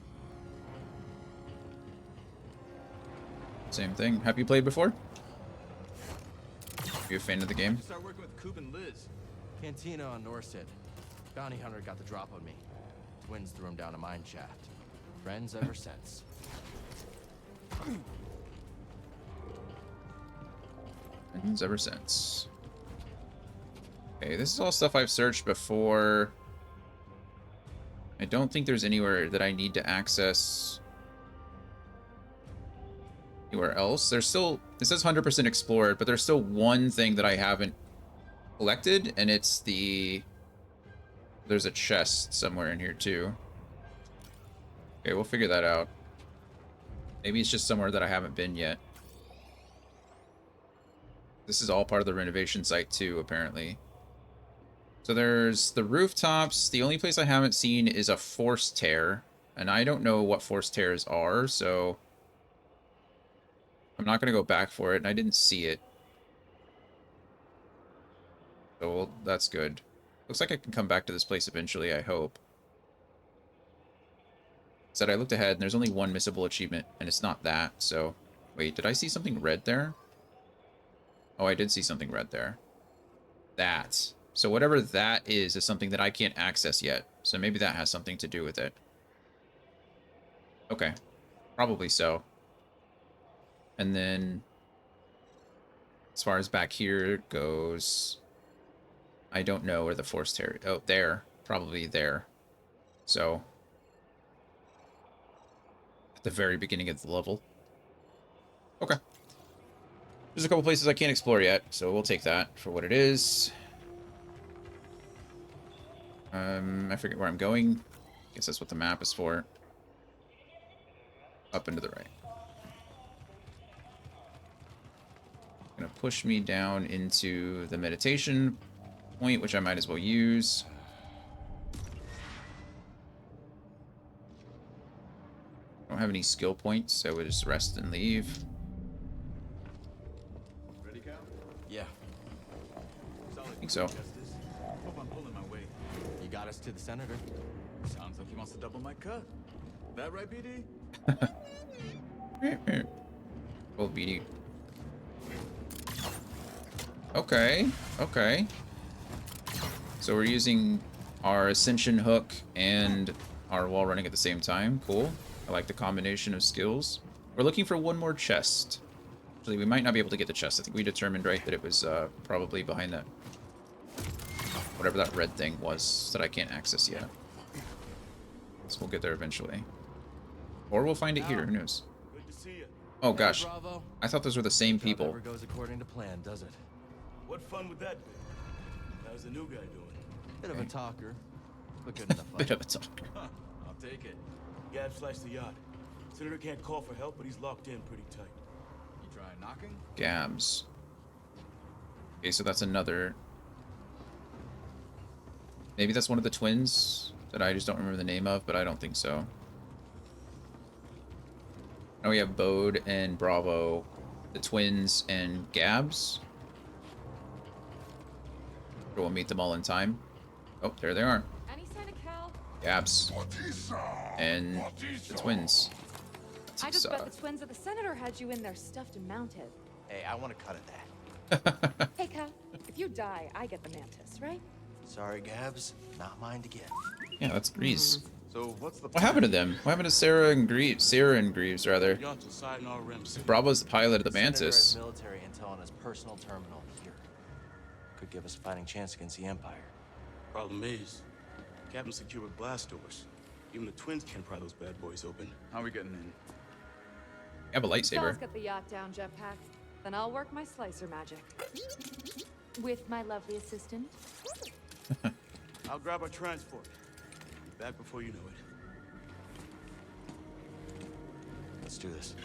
Same thing. Have you played before? You a fan of the game? Start working with Coop and Liz. Cantina on Norset. Bounty hunter got the drop on me. Twins threw him down a mine shaft. Friends ever since. Friends ever since. Okay, this is all stuff I've searched before. I don't think there's anywhere that I need to access anywhere else. There's still, it says 100% explored, but there's still one thing that I haven't collected, and it's the, there's a chest somewhere in here too. Okay, we'll figure that out. Maybe it's just somewhere that I haven't been yet. This is all part of the renovation site too, apparently. So there's the rooftops. The only place I haven't seen is a force tear, and I don't know what force tears are, so I'm not going to go back for it, and I didn't see it. So well, that's good. Looks like I can come back to this place eventually, I hope. Said I looked ahead, and there's only one missable achievement, and it's not that, so... Wait, did I see something red there? Oh, I did see something red there. That. So whatever that is something that I can't access yet. So maybe that has something to do with it. Okay. Probably so. And then... as far as back here goes... I don't know where the force tear... oh, there. Probably there. So... At the very beginning of the level. Okay. There's a couple places I can't explore yet, so we'll take that for what it is. I forget where I'm going. Guess that's what the map is for. Up and to the right. Gonna push me down into the meditation point, which I might as well use. Don't have any skill points, so we'll just rest and leave. Ready, Cal? Yeah. Solid. I think so. Hope I'm pulling my weight. You got us to the senator. Sounds like he wants to double my cut. That right, BD? Oh, BD. Okay, okay. So we're using our ascension hook and our wall running at the same time. Cool. I like the combination of skills. We're looking for one more chest. Actually, we might not be able to get the chest. I think we determined, right, that it was probably behind that... whatever that red thing was that I can't access yet. So we'll get there eventually. Or we'll find it here, who knows? Good to see you. Oh gosh, Bravo. I thought those were the same people. Never goes according to plan, does it? What fun would that be? How's the new guy doing? Bit of a talker, but good enough. Bit of a talker. Huh, I'll take it. Gab sliced the yacht. Senator can't call for help, but he's locked in pretty tight. You try knocking? Gabs. Okay, so that's another... Maybe that's one of the twins that I just don't remember the name of, but I don't think so. Now we have Bode and Bravo, the twins, and Gabs. We'll meet them all in time. Oh, there they are. Any sign of Cal? Gabs. And the twins. I just bet the twins of the senator had you in there stuffed and mounted. Hey, I want to cut at that. Hey, Cal, if you die, I get the mantis, right? Sorry, Gabs. Not mine to give. Yeah, that's Grease. So what's the What happened to them? What happened to Sarah and Greaves? Sarah and Greaves, rather. Bravo's the pilot of the Mantis. Senator has military intel on his personal terminal here. Could give us a fighting chance against the Empire. Problem is, Captain secured with blast doors. Even the twins can't pry those bad boys open. How are we getting in? I have a lightsaber. Sal's got the yacht down, Jetpack. Then I'll work my slicer magic. With my lovely assistant. I'll grab our transport. Be back before you know it. Let's do this.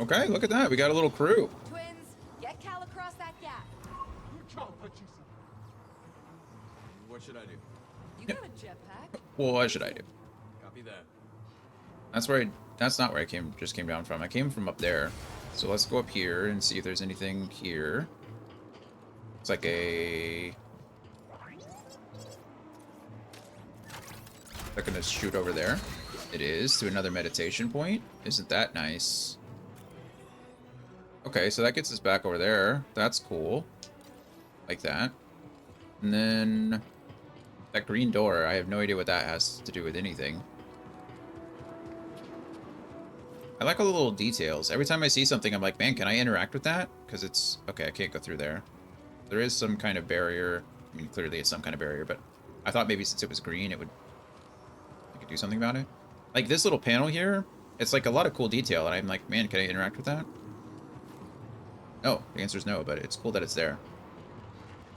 Okay, look at that. We got a little crew. Twins, get Cal across that gap. What should I do? You got a jetpack. Well, what should I do? Copy that. That's where that's not where I just came down from. I came from up there. So let's go up here and see if there's anything here. It's like a... They're gonna shoot over there. It is, to another meditation point. Isn't that nice? Okay, so that gets us back over there. That's cool. Like that. And then... that green door, I have no idea what that has to do with anything. I like all the little details. Every time I see something, I'm like, man, can I interact with that? Because it's... okay, I can't go through there. There is some kind of barrier. I mean, clearly it's some kind of barrier, but I thought maybe since it was green, it would... I could do something about it. Like, this little panel here, it's like a lot of cool detail, and I'm like, man, can I interact with that? No, the answer is no, but it's cool that it's there.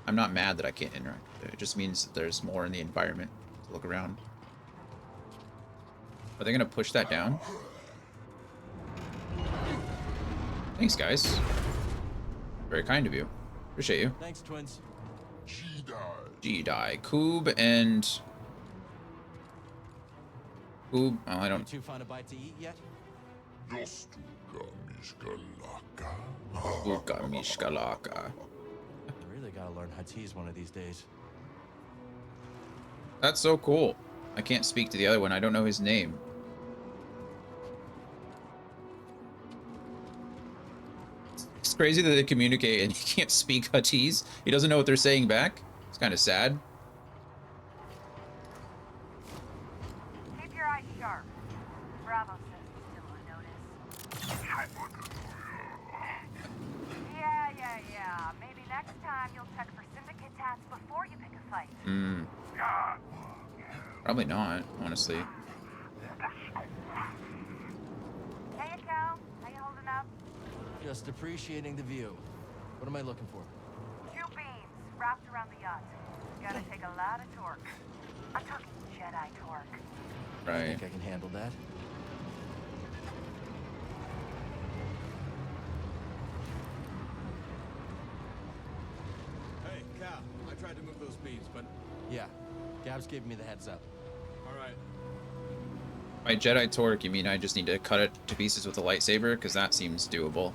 I'm not mad that I can't interact with it. It just means that there's more in the environment to look around. Are they going to push that down? Thanks, guys. Very kind of you. Appreciate you. Thanks, twins. Jedi. Koob and... Koob... oh, I don't... You two find a bite to eat yet? Uka Mishkalaka. I really gotta learn Huttese one of these days. That's so cool. I can't speak to the other one. I don't know his name. It's crazy that they communicate and he can't speak Huttese. He doesn't know what they're saying back. It's kind of sad. Keep your eyes sharp. Bravo says he's still on notice. Yeah. Maybe next time you'll check for syndicate tats before you pick a fight. Probably not, honestly. Hey, Cal. How you holding up? Just appreciating the view. What am I looking for? 2 beams wrapped around the yacht. Gotta take a lot of torque. I'm talking Jedi torque. I Right. think I can handle that. Hey, Cal, I tried to move those beams, but... Yeah, Gabs gave me the heads up. Alright. By Jedi torque, you mean I just need to cut it to pieces with a lightsaber? Because that seems doable.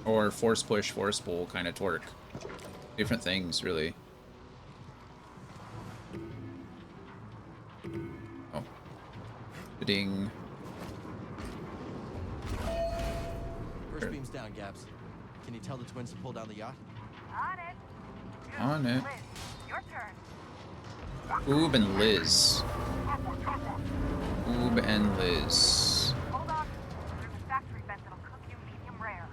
Or force push, force pull kind of torque. Different things, really. Oh. Ding. First beam's down, Gabs. Can you tell the twins to pull down the yacht? On it. Good. On it. Liz, your turn. Oob and Liz. Oob and Liz. Hold on. There's a factory vent that'll cook you medium rare.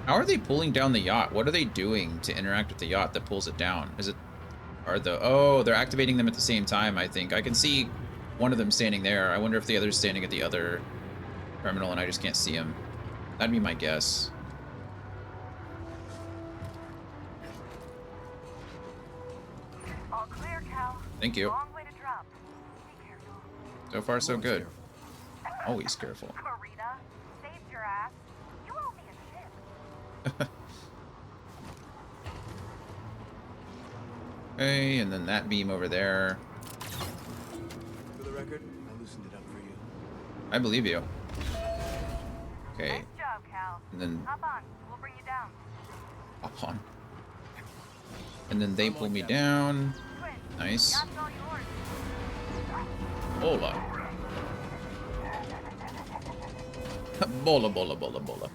How are they pulling down the yacht? What are they doing to interact with the yacht that pulls it down? Is it... Oh, they're activating them at the same time, I think. I can see one of them standing there. I wonder if the other's standing at the other terminal and I just can't see him. That'd be my guess. All clear, Cal. Thank you. Long way to drop. Be careful. So far, so good. Always careful. Karina, saved your ass. You owe me a tip. Okay, and then that beam over there. For the record, I loosened it up for you. I believe you. Okay, Nice job, Cal. and then Hop on. We'll bring you down. hop on. And then they pull me down. Nice. Yacht's all yours. Bola. Bola, bola, bola, bola.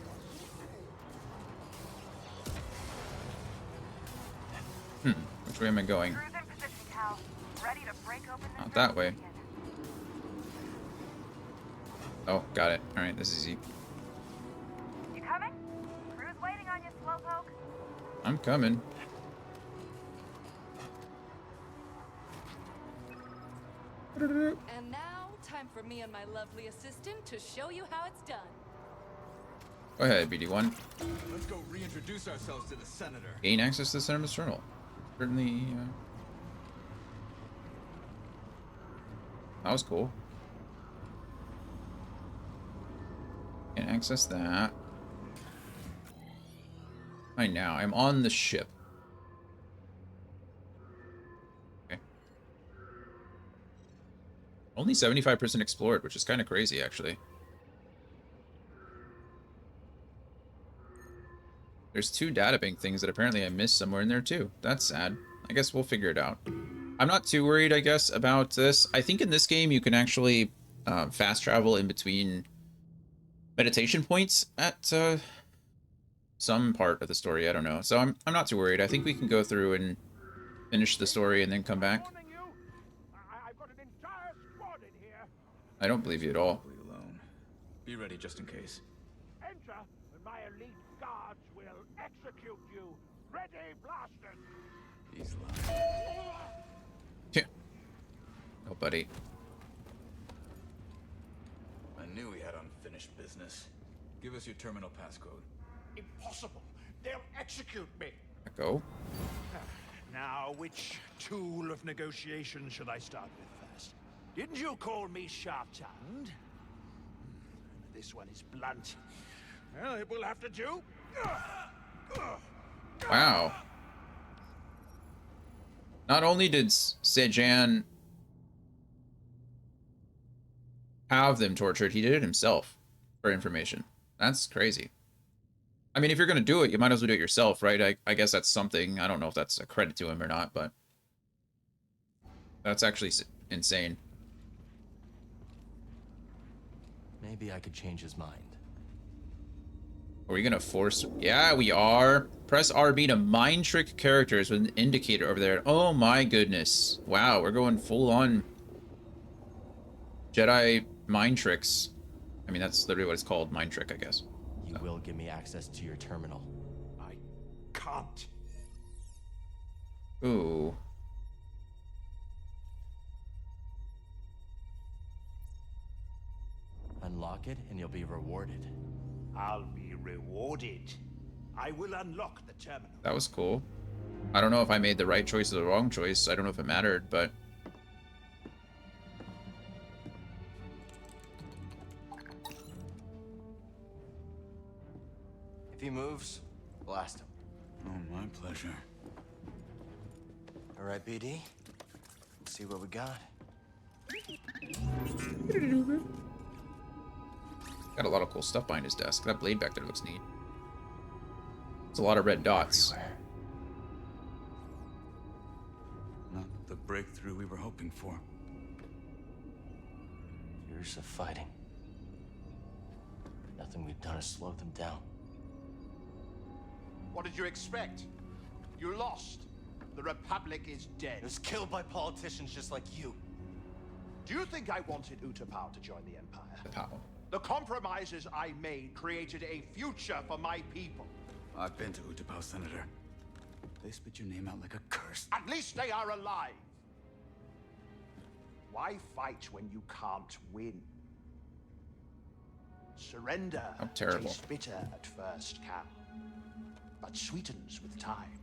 Which way am I going? Cruise in position, Cal. Ready to break open this Not that way. ticket. Oh, got it. Alright, this is easy. You coming? Crew's waiting on you, Slowpoke. I'm coming. And now, time for me and my lovely assistant to show you how it's done. Go ahead, BD1. Let's go reintroduce ourselves to the Senator. Gain access to the Senator's Journal. Certainly, that was cool. Can't access that. Right now, I'm on the ship. Okay. Only 75% explored, which is kind of crazy, actually. There's 2 databank things that apparently I missed somewhere in there, too. That's sad. I guess we'll figure it out. I'm not too worried, I guess, about this. I think in this game you can actually fast travel in between meditation points at some part of the story. I don't know. So I'm not too worried. I think we can go through and finish the story and then come back. I don't believe you at all. Alone. Be ready just in case. Enter, and my elite guards will execute you. Ready, blasters! He's lying. Yeah. Oh, buddy. I knew we had unfinished business. Give us your terminal passcode. Impossible. They'll execute me. Go. Now, which tool of negotiation should I start with first? Didn't you call me sharp-tongued? This one is blunt. Well, it will have to do. Wow. Not only did Sejan have them tortured, he did it himself for information. That's crazy. I mean, if you're going to do it, you might as well do it yourself, right? I guess that's something. I don't know if that's a credit to him or not, but that's actually insane. Maybe I could change his mind. Are we going to force... Yeah, we are. Press RB to mind trick characters with an indicator over there. Oh my goodness. Wow, we're going full on Jedi mind tricks. I mean, that's literally what it's called. Mind trick, I guess. You will give me access to your terminal. I can't. Ooh. Unlock it and you'll be rewarded. I'll be rewarded. I will unlock the terminal. That was cool. I don't know if I made the right choice or the wrong choice. I don't know if it mattered, but... If he moves, blast him. Oh, my pleasure. All right, BD. Let's see what we got. Got a lot of cool stuff behind his desk. That blade back there looks neat. It's a lot of red dots. Everywhere. Not the breakthrough we were hoping for. Years of fighting. Nothing we've done has slowed them down. What did you expect? You lost. The Republic is dead. It was killed by politicians just like you. Do you think I wanted Utapau to join the Empire? Utapau. The compromises I made created a future for my people. I've been to Utapau, Senator. They spit your name out like a curse. At least they are alive. Why fight when you can't win? Surrender How terrible. tastes bitter at first, Cal, but sweetens with time.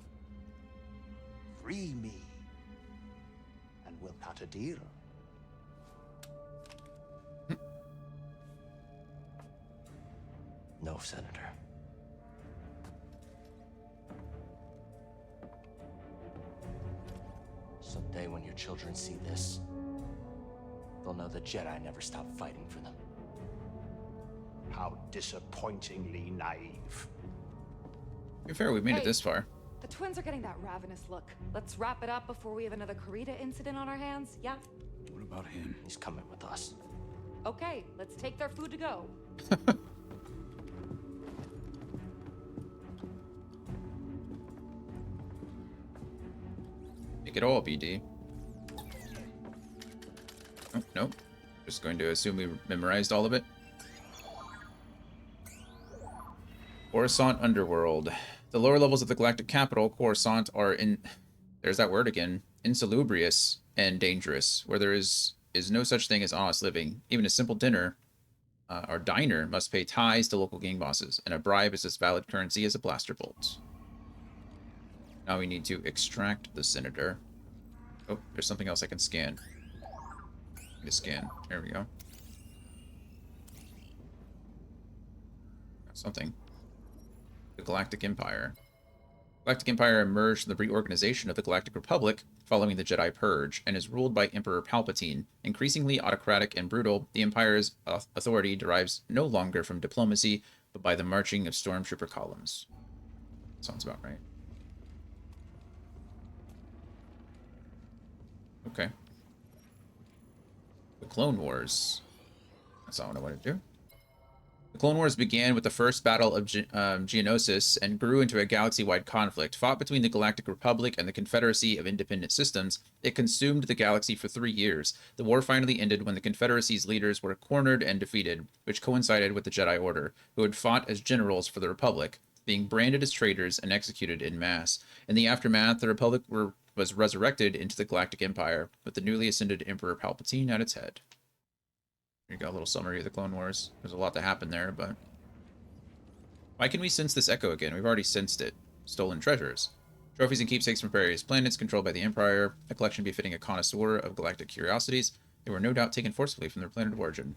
Free me, and we'll cut a deal. No, Senator. Someday when your children see this, they'll know the Jedi never stopped fighting for them. How disappointingly naive. To be fair, we've made it this far. The twins are getting that ravenous look. Let's wrap it up before we have another Karita incident on our hands, yeah? What about him? He's coming with us. Okay, let's take their food to go. Take it all, BD. Oh, nope. Just going to assume we memorized all of it. Coruscant Underworld. The lower levels of the galactic capital, Coruscant, are there's that word again, insalubrious and dangerous, where there is no such thing as honest living. Even a simple dinner or diner must pay tithes to local gang bosses, and a bribe is as valid currency as a blaster bolt. Now we need to extract the senator. Oh, there's something else I can scan. Need to scan. There we go. Got something. The Galactic Empire. The Galactic Empire emerged from the reorganization of the Galactic Republic following the Jedi Purge, and is ruled by Emperor Palpatine. Increasingly autocratic and brutal, the Empire's authority derives no longer from diplomacy, but by the marching of stormtrooper columns. Sounds about right. Okay. The Clone Wars. That's not what I want to do. The Clone Wars began with the first battle of Geonosis and grew into a galaxy-wide conflict. Fought between the Galactic Republic and the Confederacy of Independent Systems, it consumed the galaxy for 3 years. The war finally ended when the Confederacy's leaders were cornered and defeated, which coincided with the Jedi Order, who had fought as generals for the Republic, being branded as traitors and executed en masse. In the aftermath, the Republic was resurrected into the Galactic Empire, with the newly ascended Emperor Palpatine at its head. Here you go, a little summary of the Clone Wars. There's a lot that happened there, but... Why can we sense this echo again? We've already sensed it. Stolen treasures. Trophies and keepsakes from various planets controlled by the Empire. A collection befitting a connoisseur of galactic curiosities. They were no doubt taken forcefully from their planet of origin.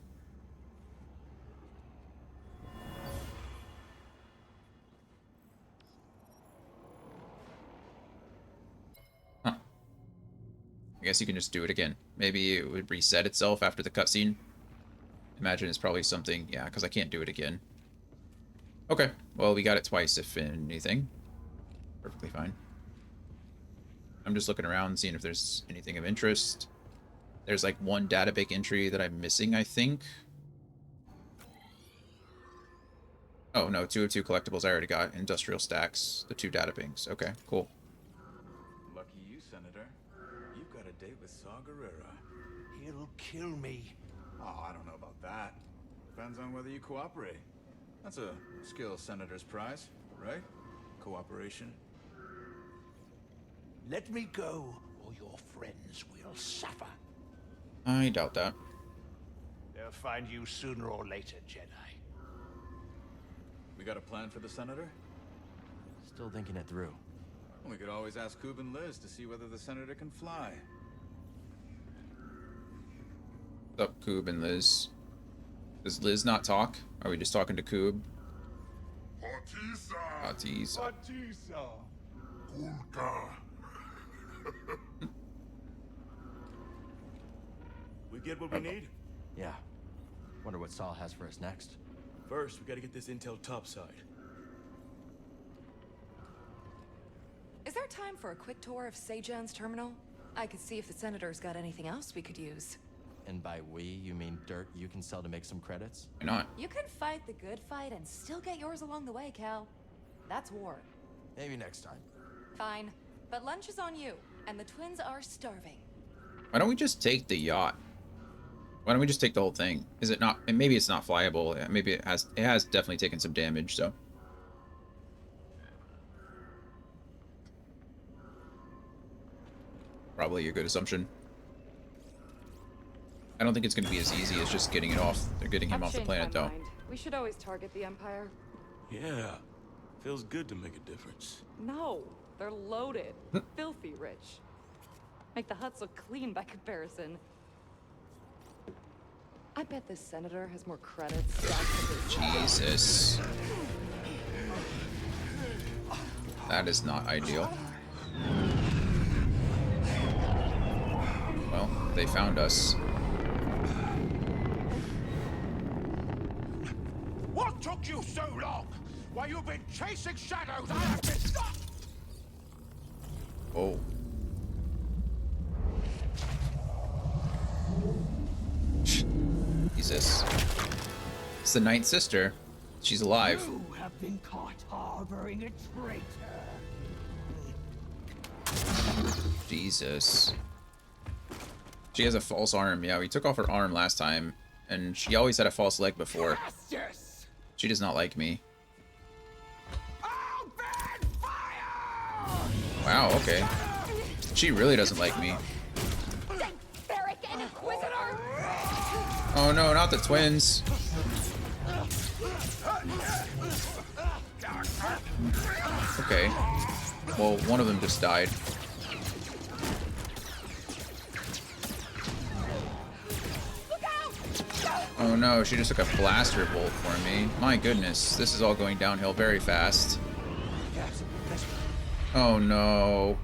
Huh. I guess you can just do it again. Maybe it would reset itself after the cutscene. Imagine it's probably something, yeah, because I can't do it again. Okay, well, we got it twice, if anything. Perfectly fine. I'm just looking around, seeing if there's anything of interest. There's like one database entry that I'm missing, I think. Oh, no, 2 of 2 collectibles I already got. Industrial stacks, the 2 database. Okay, cool. Lucky you, Senator. You've got a date with Saw Gerrera. He'll kill me. Oh, I don't know about that. Depends on whether you cooperate. That's a skill senator's prize, right? Cooperation. Let me go, or your friends will suffer. I doubt that. They'll find you sooner or later, Jedi. We got a plan for the Senator? Still thinking it through. We could always ask Coob and Liz to see whether the Senator can fly. What's up, Coob and Liz? Does Liz not talk? Are we just talking to Coob? Atisa. Atisa. Kulka. We get what we need? Yeah. Wonder what Saul has for us next. First, we gotta get this intel topside. Is there time for a quick tour of Sejan's terminal? I could see if the Senator's got anything else we could use. And by we, you mean dirt you can sell to make some credits? Why not? You can fight the good fight and still get yours along the way, Cal. That's war. Maybe next time. Fine. But lunch is on you, and the twins are starving. Why don't we just take the yacht? Why don't we just take the whole thing? Is it not? And maybe it's not flyable. Maybe it has. It has definitely taken some damage. So. Probably a good assumption. I don't think it's going to be as easy as just getting it off. They're getting him off the planet, though. We should always target the Empire. Yeah. Feels good to make a difference. No, they're loaded. Filthy rich. Make the huts look clean by comparison. I bet this Senator has more credits. Jesus. That is not ideal. Well, they found us. What took you so long? While you've been chasing shadows, I have been stopped! Oh. Jesus. It's the Ninth Sister. She's alive. You have been caught harboring a traitor. Jesus. She has a false arm. Yeah, we took off her arm last time, and she always had a false leg before. Justice! She does not like me. Open fire! Wow, okay. She really doesn't like me. Ferric and Inquisitor! Oh no, not the twins. Okay. Well, one of them just died. Oh no, she just took a blaster bolt for me. My goodness, this is all going downhill very fast. Oh no.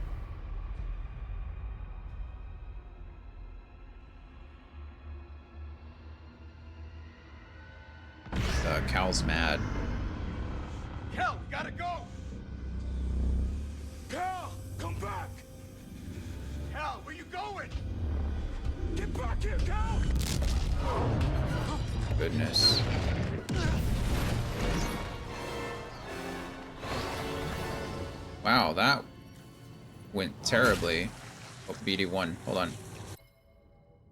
Cal's mad. Cal, we gotta go! Cal, come back! Cal, where you going? Get back here, Cal! Goodness. Wow, that went terribly. Oh, BD1, hold on.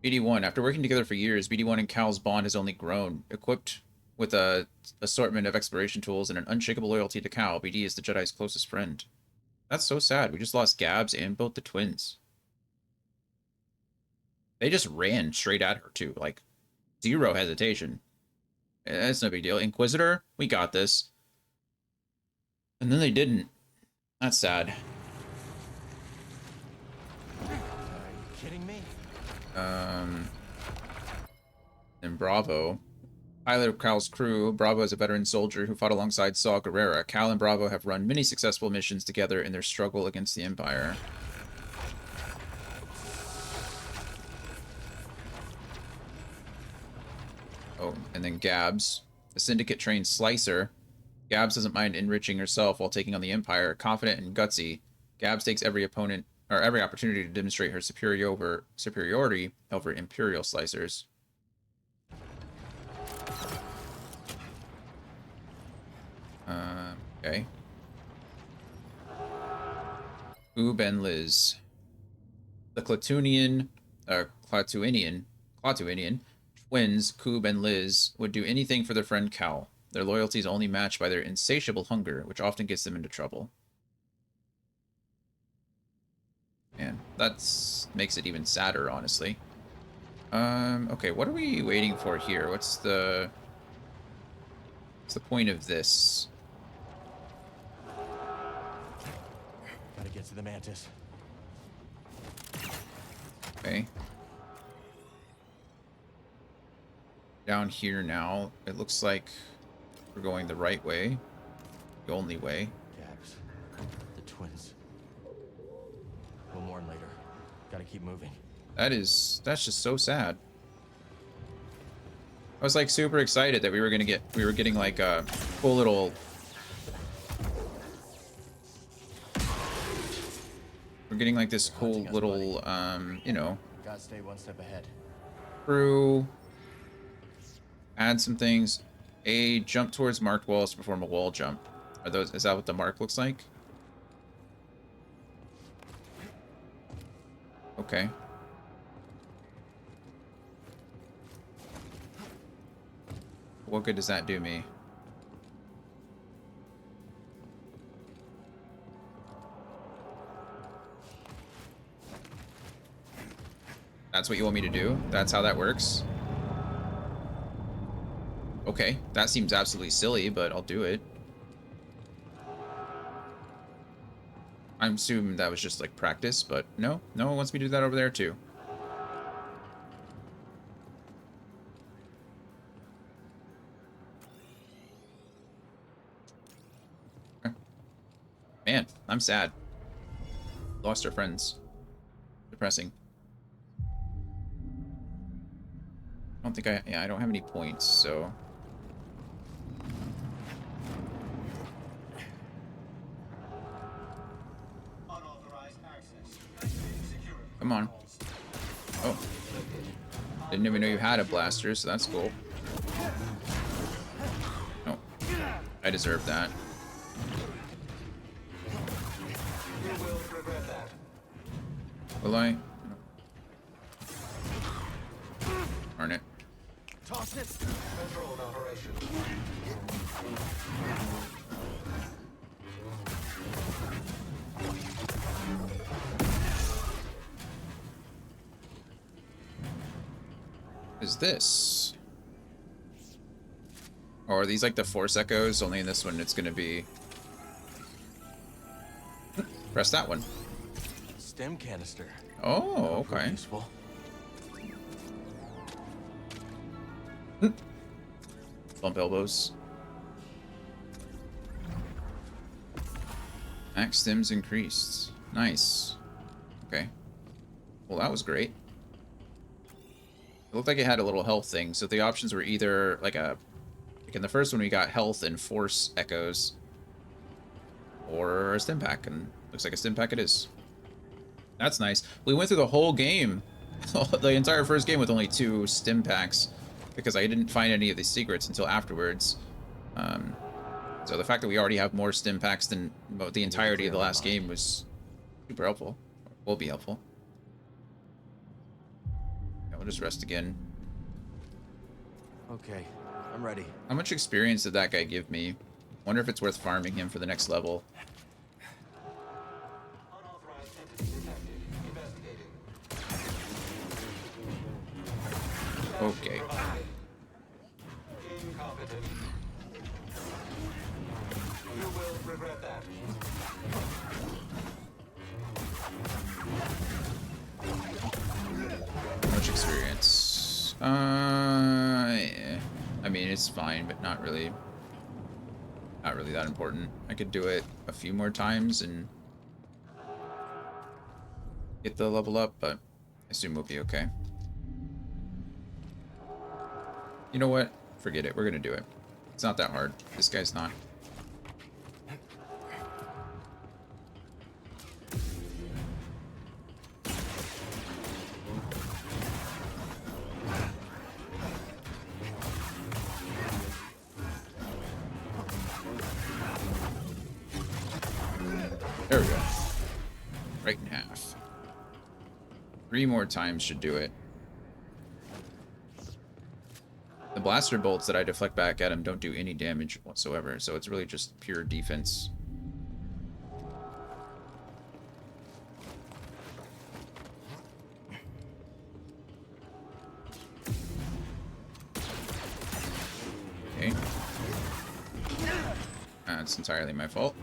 BD1, after working together for years, BD1 and Cal's bond has only grown. Equipped with a assortment of exploration tools and an unshakable loyalty to Cal, BD is the Jedi's closest friend. That's so sad. We just lost Gabs and both the twins. They just ran straight at her, too. Like, zero hesitation. That's no big deal. Inquisitor, we got this. And then they didn't. That's sad. Are you kidding me? And Bravo. Pilot of Cal's crew, Bravo is a veteran soldier who fought alongside Saw Gerrera. Cal and Bravo have run many successful missions together in their struggle against the Empire. Oh, and then Gabs. The Syndicate trained Slicer. Gabs doesn't mind enriching herself while taking on the Empire. Confident and gutsy, Gabs takes every opportunity to demonstrate her superiority over Imperial Slicers. Okay. Coob and Liz. The Clatuinian twins, Coob and Liz, would do anything for their friend Cal. Their loyalty is only matched by their insatiable hunger, which often gets them into trouble. That's makes it even sadder, honestly. Okay, what are we waiting for here? What's the point of this? Gotta get to the Mantis. Okay. Down here now, it looks like we're going the right way. The only way. Gabs. The twins. We'll mourn later. Gotta keep moving. That's just so sad. I was like super excited that we were getting like a cool little. We're getting like this cool little, you know. Gotta stay one step ahead. Crew. Add some things. A jump towards marked walls to perform a wall jump. Are those? Is that what the mark looks like? Okay. What good does that do me? That's what you want me to do? That's how that works? Okay, that seems absolutely silly, but I'll do it. I'm assuming that was just like practice, but no one wants me to do that over there too. Okay. Man, I'm sad. Lost our friends. Depressing. I don't think I don't have any points, so. Come on. Oh. Didn't even know you had a blaster, so that's cool. Oh. I deserve that. Will I? Darn it. Toss this. Controlled operation. Is this? Or are these like the Force Echoes? Only in this one it's gonna be. Press that one. Stem canister. Oh, okay. Useful. Bump elbows. Max stims increased. Nice. Okay. Well, that was great. It looked like it had a little health thing, so the options were either like in the first one we got health and force echoes, or a stim pack, and looks like a stim pack it is. That's nice. We went through the whole game, the entire first game with only 2 stim packs, because I didn't find any of the secrets until afterwards. So the fact that we already have more stim packs than the entirety of the last game was super helpful. Will be helpful. Yeah, we'll just rest again. Okay, I'm ready. How much experience did that guy give me? Wonder if it's worth farming him for the next level. Okay. Incompetent. You will regret that. How much experience? Yeah. I mean, it's fine, but not really that important. I could do it a few more times and get the level up, but I assume we'll be okay. You know what? Forget it. We're gonna do it. It's not that hard. This guy's not. There we go. Right in half. 3 more times should do it. The blaster bolts that I deflect back at him don't do any damage whatsoever, so it's really just pure defense. That's entirely my fault.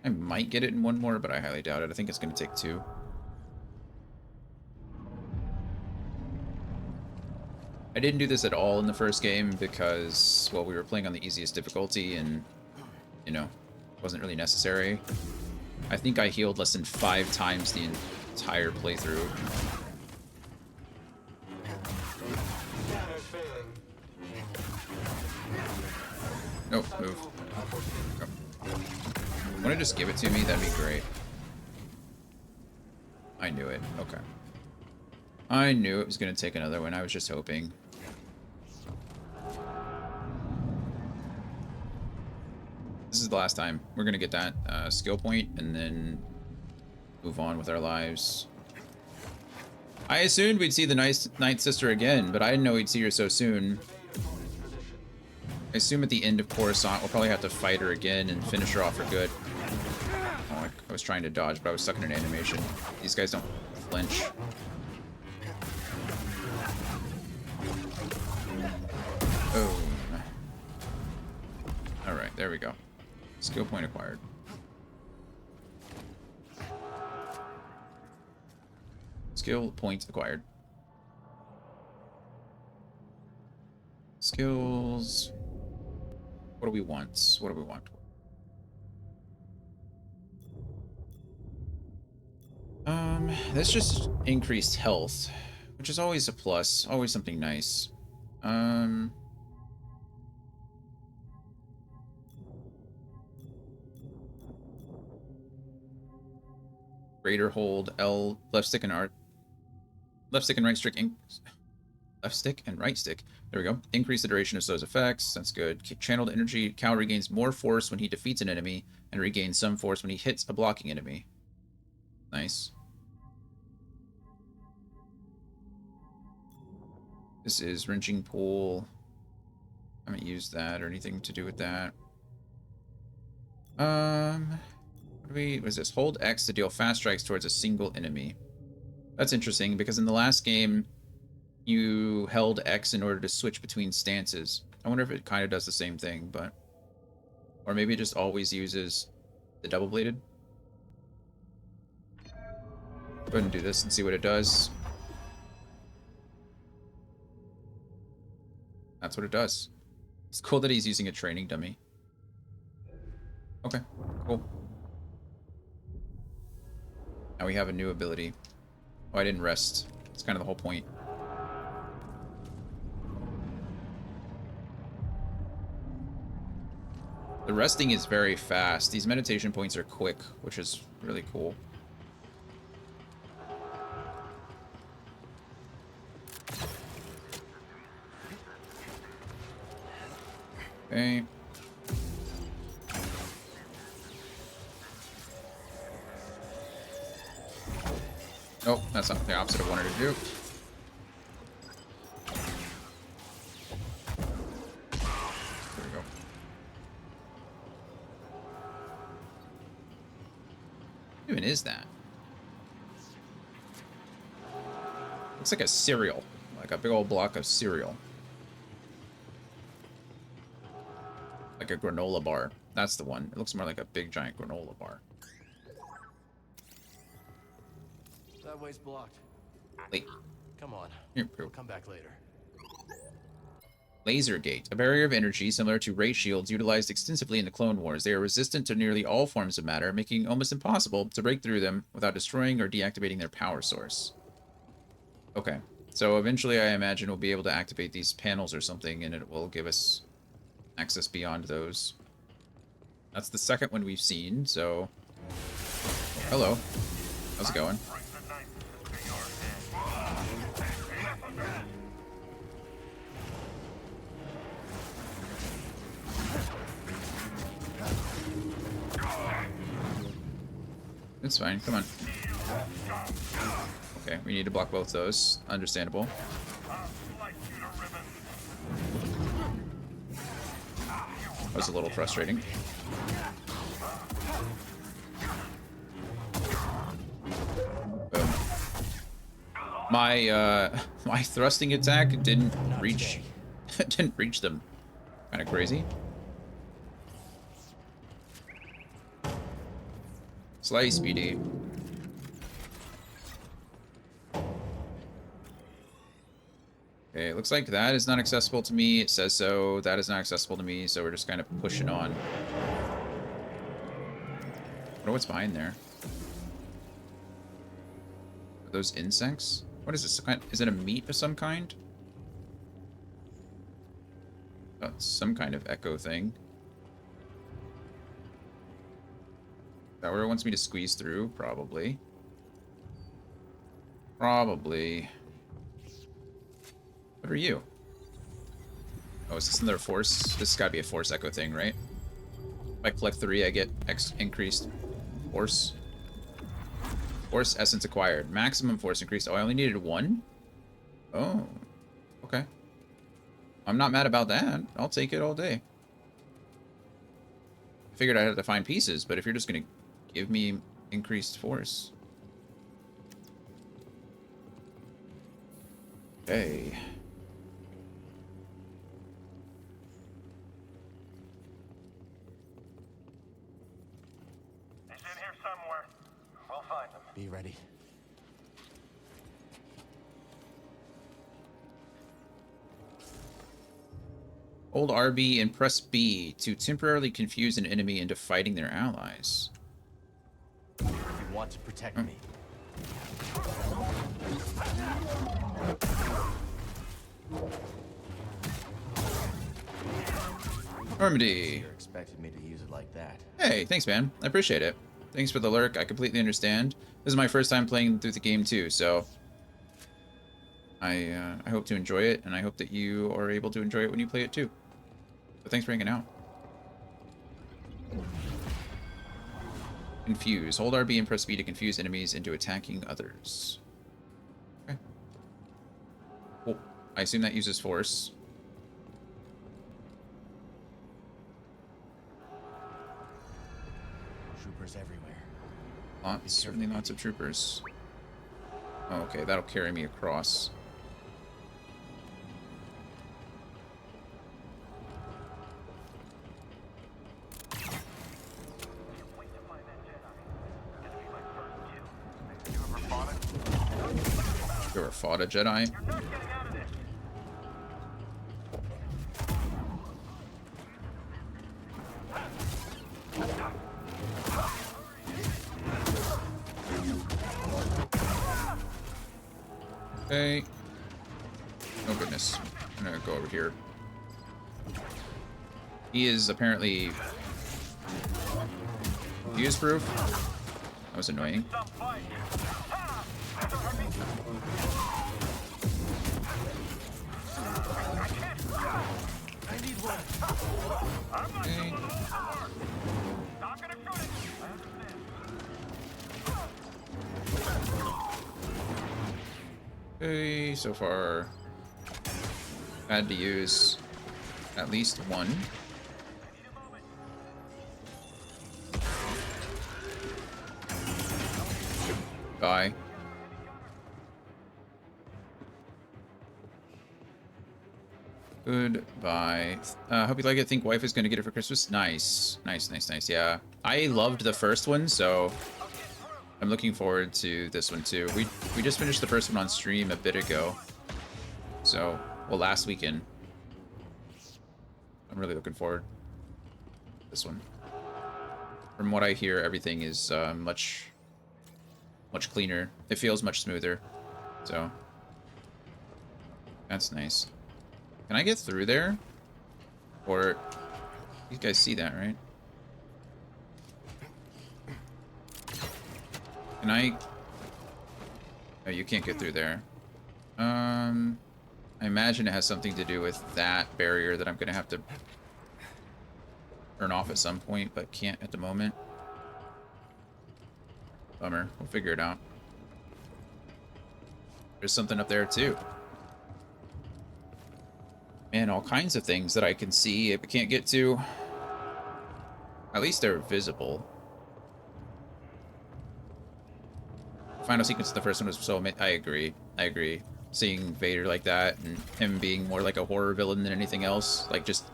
I might get it in one more, but I highly doubt it. I think it's going to take 2. I didn't do this at all in the first game because, well, we were playing on the easiest difficulty and, you know, it wasn't really necessary. I think I healed less than 5 times the entire playthrough. Nope, move. Go. Want to just give it to me? That'd be great. I knew it. Okay. I knew it was going to take another one. I was just hoping. This is the last time. We're going to get that skill point and then move on with our lives. I assumed we'd see the Ninth Sister again, but I didn't know we'd see her so soon. I assume at the end of Coruscant, we'll probably have to fight her again and finish her off for good. Oh, I was trying to dodge, but I was stuck in an animation. These guys don't flinch. Boom. Alright, there we go. Skill point acquired. Skill points acquired. Skills. What do we want? What do we want? This just increased health, which is always a plus, always something nice. Greater hold L, left stick and right stick, left stick and right stick. There we go. Increase the duration of those effects. That's good. Channeled energy. Cal regains more force when he defeats an enemy and regains some force when he hits a blocking enemy. Nice. This is wrenching pool. I haven't used that or anything to do with that. What is this? Hold X to deal fast strikes towards a single enemy. That's interesting because in the last game, you held X in order to switch between stances. I wonder if it kind of does the same thing, but... Or maybe it just always uses the double-bladed. Go ahead and do this and see what it does. That's what it does. It's cool that he's using a training dummy. Okay, cool. Now we have a new ability. Oh, I didn't rest. That's kind of the whole point. The resting is very fast. These meditation points are quick, which is really cool. Okay. Nope, that's not the opposite I wanted to do. There we go. What even is that? Looks like a cereal. Like a big old block of cereal. Like a granola bar. That's the one. It looks more like a big giant granola bar. That way's blocked. Wait. Come on. Here, We'll come back later. Laser gate. A barrier of energy similar to ray shields utilized extensively in the Clone Wars. They are resistant to nearly all forms of matter, making it almost impossible to break through them without destroying or deactivating their power source. Okay. So eventually I imagine we'll be able to activate these panels or something, and it will give us access beyond those. That's the second one we've seen, so... Hello. How's it going? It's fine, come on. Okay, we need to block both those. Understandable. That was a little frustrating. My thrusting attack didn't reach didn't reach them. Kind of crazy. Slice, BD. Okay, it looks like that is not accessible to me. It says so. That is not accessible to me, so we're just kind of pushing on. I wonder what's behind there. Are those insects? What is this? Is it a meat of some kind? Oh, it's some kind of echo thing. Is that where it wants me to squeeze through? Probably. Probably. What are you? Oh, is this another force? This has got to be a force echo thing, right? If I collect 3, I get increased force. Force essence acquired. Maximum force increased. Oh, I only needed 1? Oh. Okay. I'm not mad about that. I'll take it all day. I figured I'd have to find pieces, but if you're just going to give me increased force. Okay. He's in here somewhere. We'll find him. Be ready. Hold RB and press B to temporarily confuse an enemy into fighting their allies. You want to protect me. Normandy. You expected me to use it like that. Hey, thanks, man. I appreciate it. Thanks for the lurk. I completely understand. This is my first time playing through the game too, so I hope to enjoy it, and I hope that you are able to enjoy it when you play it too. So thanks for hanging out. Confuse. Hold RB and press B to confuse enemies into attacking others. Okay. Cool. I assume that uses force. Troopers everywhere. Certainly lots of troopers. Oh, okay, that'll carry me across. You ever fought a Jedi? Okay. Oh goodness. I'm gonna go over here. He is apparently fuse proof. That was annoying. Okay. Okay, so far had to use at least 1. Bye. Goodbye. Hope you like it. Think wife is gonna get it for Christmas. Nice. Nice, nice, nice. Yeah. I loved the first one, so I'm looking forward to this one too. We just finished the first one on stream a bit ago. So, well, last weekend. I'm really looking forward to this one. From what I hear, everything is much cleaner. It feels much smoother. So, that's nice. Can I get through there? Or, you guys see that, right? Can I... Oh, you can't get through there. I imagine it has something to do with that barrier that I'm gonna have to turn off at some point, but can't at the moment. Bummer. We'll figure it out. There's something up there too. Man, all kinds of things that I can see but can't get to. At least they're visible. Final sequence of the first one was so I agree. I agree. Seeing Vader like that and him being more like a horror villain than anything else, like just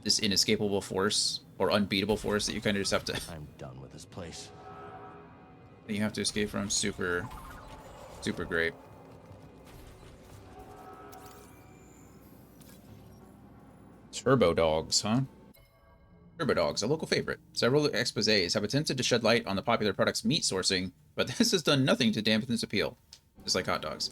this inescapable force or unbeatable force that you kind of just have to I'm done with this place. that you have to escape from. Super great. Turbo dogs, huh? Turbo dogs, a local favorite. Several exposés have attempted to shed light on the popular product's meat sourcing, but this has done nothing to dampen its appeal. Just like hot dogs.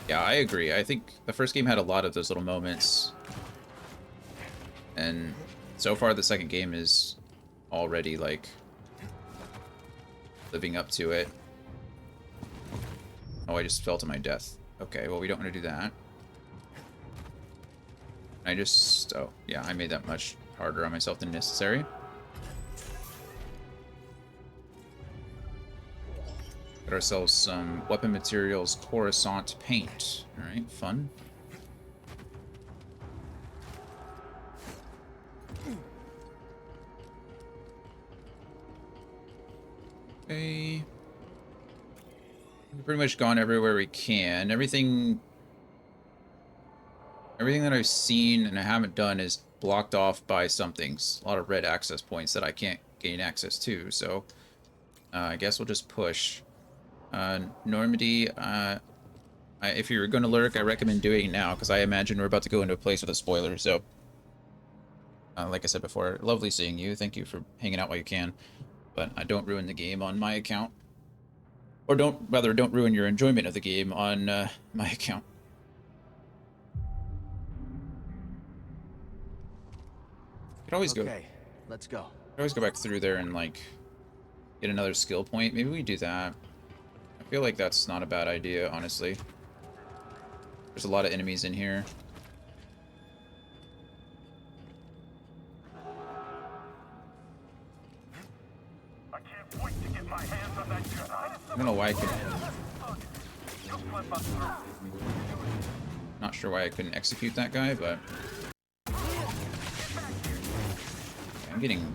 Yeah, I agree. I think the first game had a lot of those little moments. And so far the second game is already, like, living up to it. Oh, I just fell to my death. Okay, well, we don't want to do that. Oh, yeah, I made that much harder on myself than necessary. Got ourselves some weapon materials, Coruscant paint. Alright, fun. Okay. We've pretty much gone everywhere we can. Everything that I've seen and I haven't done is blocked off by something. A lot of red access points that I can't gain access to, so I guess we'll just push. Normandy, if you're going to lurk, I recommend doing it now, because I imagine we're about to go into a place with a spoiler, so... like I said before, lovely seeing you. Thank you for hanging out while you can. But don't ruin the game on my account. Or don't ruin your enjoyment of the game on my account. Could always go. Okay, let's go. Could always go back through there and like get another skill point. Maybe we do that. I feel like that's not a bad idea, honestly. There's a lot of enemies in here. I can't wait to get my hands on that Jedi. I don't know why I couldn't. Not sure why I couldn't execute that guy, but I'm getting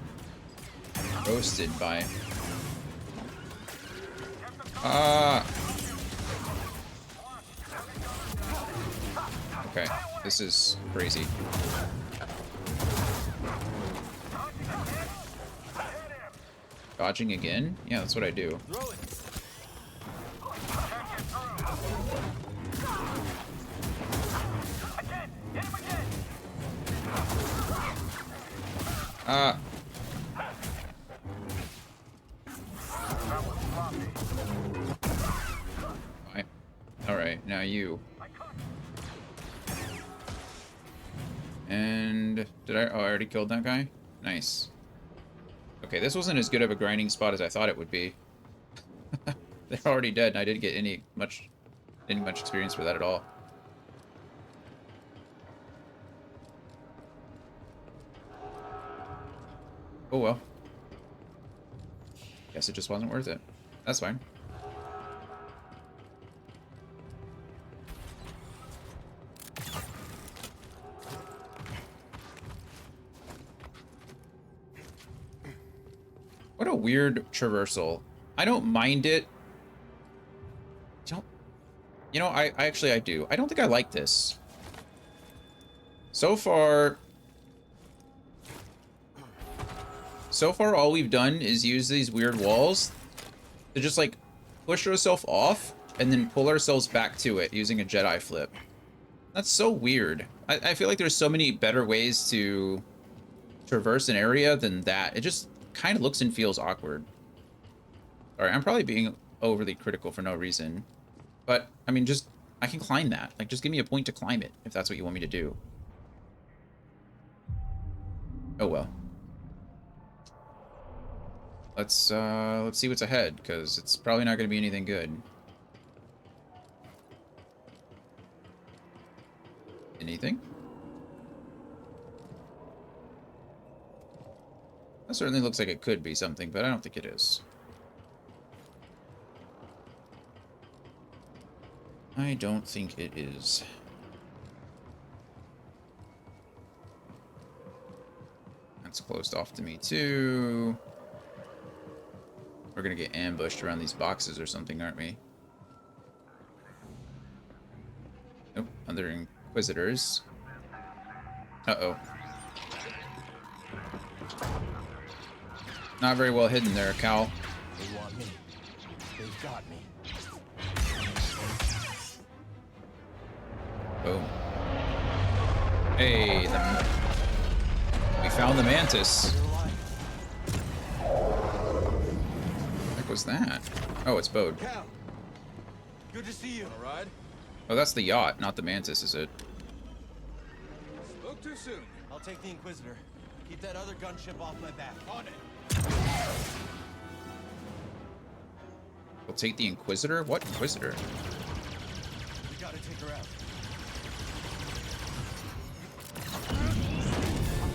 roasted by. Okay, this is crazy. Dodging again? Yeah, that's what I do. Alright, now you. And did I? Oh, I already killed that guy? Nice. Okay, this wasn't as good of a grinding spot as I thought it would be. They're already dead, and I didn't get any much experience for that at all. Oh well. Guess it just wasn't worth it. That's fine. What a weird traversal. I don't mind it. You know, I actually I do. I don't think I like this. So far, all we've done is use these weird walls to just, like, push ourselves off and then pull ourselves back to it using a Jedi flip. That's so weird. I feel like there's so many better ways to traverse an area than that. It just kind of looks and feels awkward. Alright, I'm probably being overly critical for no reason. But, I mean, just, I can climb that. Like, just give me a point to climb it, if that's what you want me to do. Oh well. Let's see what's ahead, because it's probably not going to be anything good. Anything? That certainly looks like it could be something, but I don't think it is. I don't think it is. That's closed off to me too. We're gonna get ambushed around these boxes or something, aren't we? Nope, other Inquisitors. Uh-oh. Not very well hidden there, Cal. They want me. They've got me. Boom. Hey, we found the Mantis. What the heck was that? Oh, it's Bode. Cal, good to see you. All right. Oh, that's the yacht, not the Mantis, is it? Spoke too soon. I'll take the Inquisitor. Keep that other gunship off my back. On it. We'll take the Inquisitor? What Inquisitor? We gotta take her out.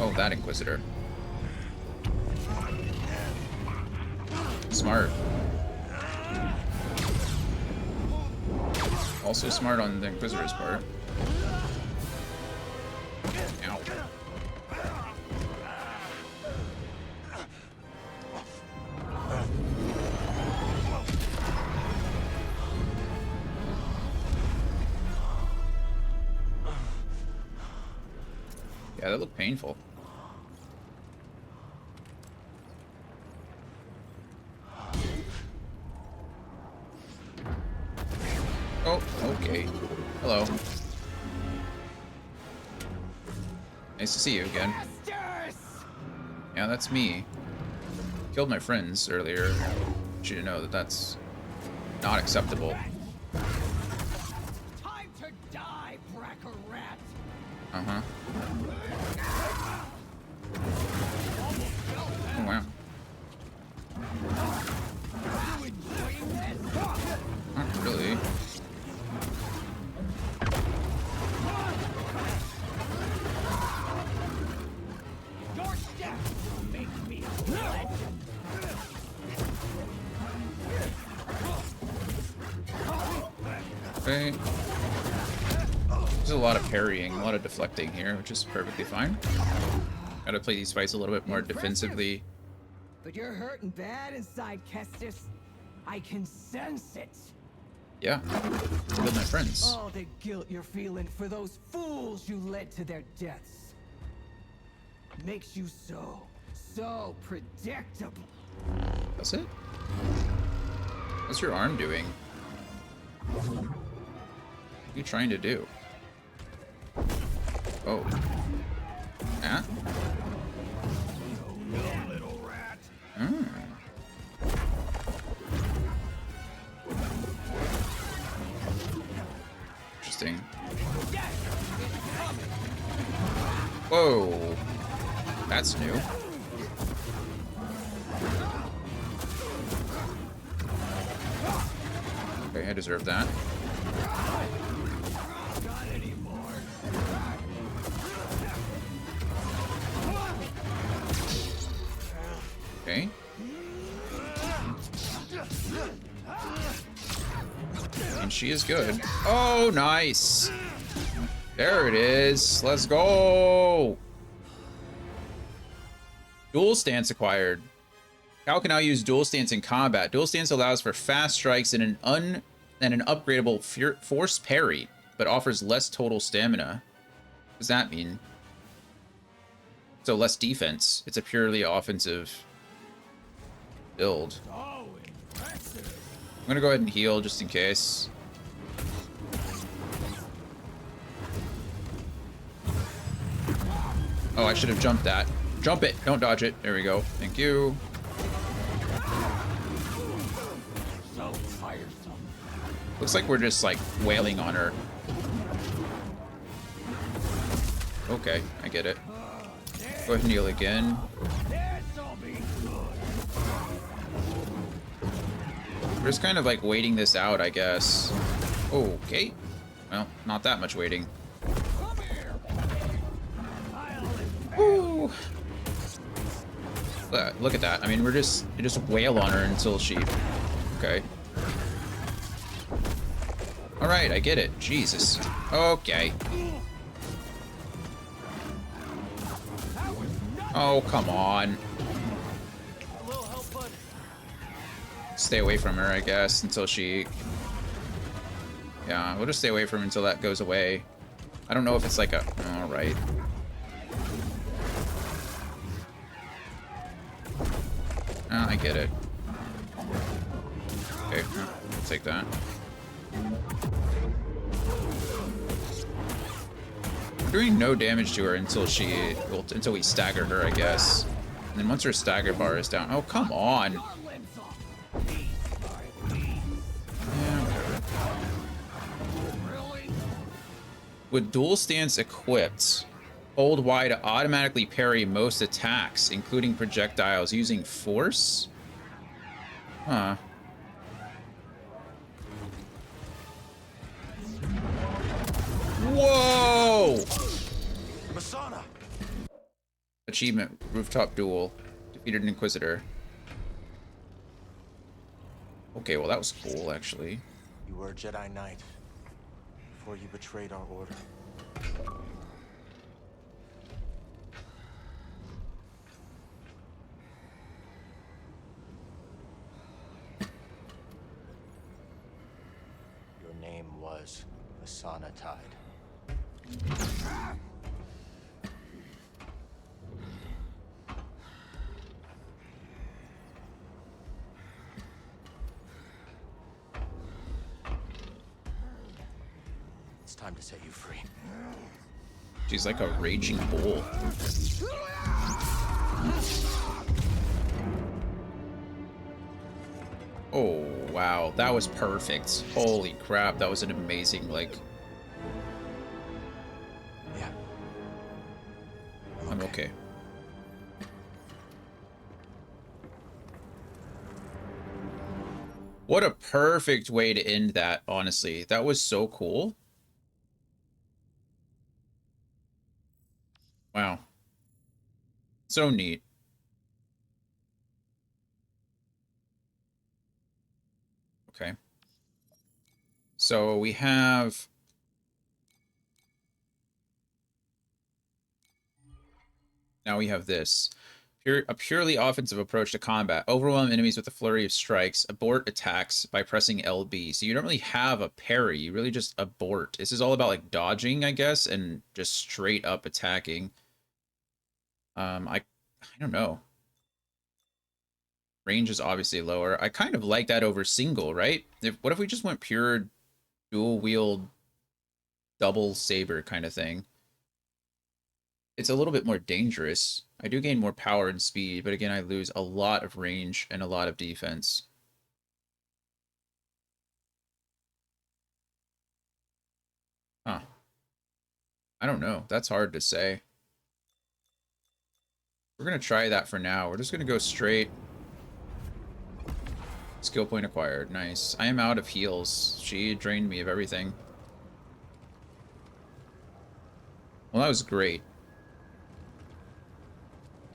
Oh, that Inquisitor. Smart. Also smart on the Inquisitor's part. Ow. Yeah, that looked painful. Oh, okay. Hello. Nice to see you again. Yeah, that's me. Killed my friends earlier. I want you to know that that's not acceptable. Time to die, Bracker Rat! Uh-huh. Oh, wow. Not really. Your death will make me a legend. Okay. There's a lot of parrying, a lot of deflecting here, which is perfectly fine. Gotta play these fights a little bit more defensively. But you're hurting bad inside, Kestis. I can sense it. Yeah. Killed my friends. All the guilt you're feeling for those fools you led to their deaths makes you so predictable. That's it? What's your arm doing? What are you trying to do? Oh. Ah? No, little rat. Hmm. Interesting. Whoa. That's new. Okay, I deserve that. Okay. And she is good. Oh, nice. There it is. Let's go. Dual stance acquired. Cal can now use dual stance in combat. Dual stance allows for fast strikes and an upgradable force parry, but offers less total stamina. What does that mean? So less defense. It's a purely offensive build. I'm gonna go ahead and heal just in case. Oh, I should have jumped that. Jump it, don't dodge it. There we go. Thank you. So tiresome. Looks like we're just like wailing on her. Okay, I get it. Go ahead and heal again. We're just kind of like waiting this out, I guess. Okay. Well, not that much waiting. Woo. Look at that. I mean, you just wail on her until she... Okay. Alright, I get it. Jesus. Okay. Oh, come on. Stay away from her, I guess, until she... Yeah, we'll just stay away from her until that goes away. I don't know if it's like a... Alright. Oh, I get it. Okay, I'll take that. We're doing no damage to her until she... Well, until we stagger her, I guess. And then once her stagger bar is down... Oh, come on! Yeah, whatever. With dual stance equipped, hold Y to automatically parry most attacks, including projectiles, using force? Huh. Whoa! Masana! Achievement, rooftop duel. Defeated an Inquisitor. Okay, well that was cool, actually. You were a Jedi Knight before you betrayed our order. Your name was Masana Tide. It's time to set you free. She's like a raging bull. Oh, wow. That was perfect. Holy crap. That was an amazing, like... Yeah. I'm okay. What a perfect way to end that, honestly. That was so cool. Wow. So neat. Okay. So we have... Now we have this. A purely offensive approach to combat. Overwhelm enemies with a flurry of strikes. Abort attacks by pressing LB. So you don't really have a parry. You really just abort. This is all about like dodging, I guess, and just straight up attacking. I don't know. Range is obviously lower. I kind of like that over single, right? What if we just went pure dual wield double saber kind of thing? It's a little bit more dangerous. I do gain more power and speed, but again, I lose a lot of range and a lot of defense. Huh. I don't know. That's hard to say. We're going to try that for now. We're just going to go straight. Skill point acquired. Nice. I am out of heals. She drained me of everything. Well, that was great.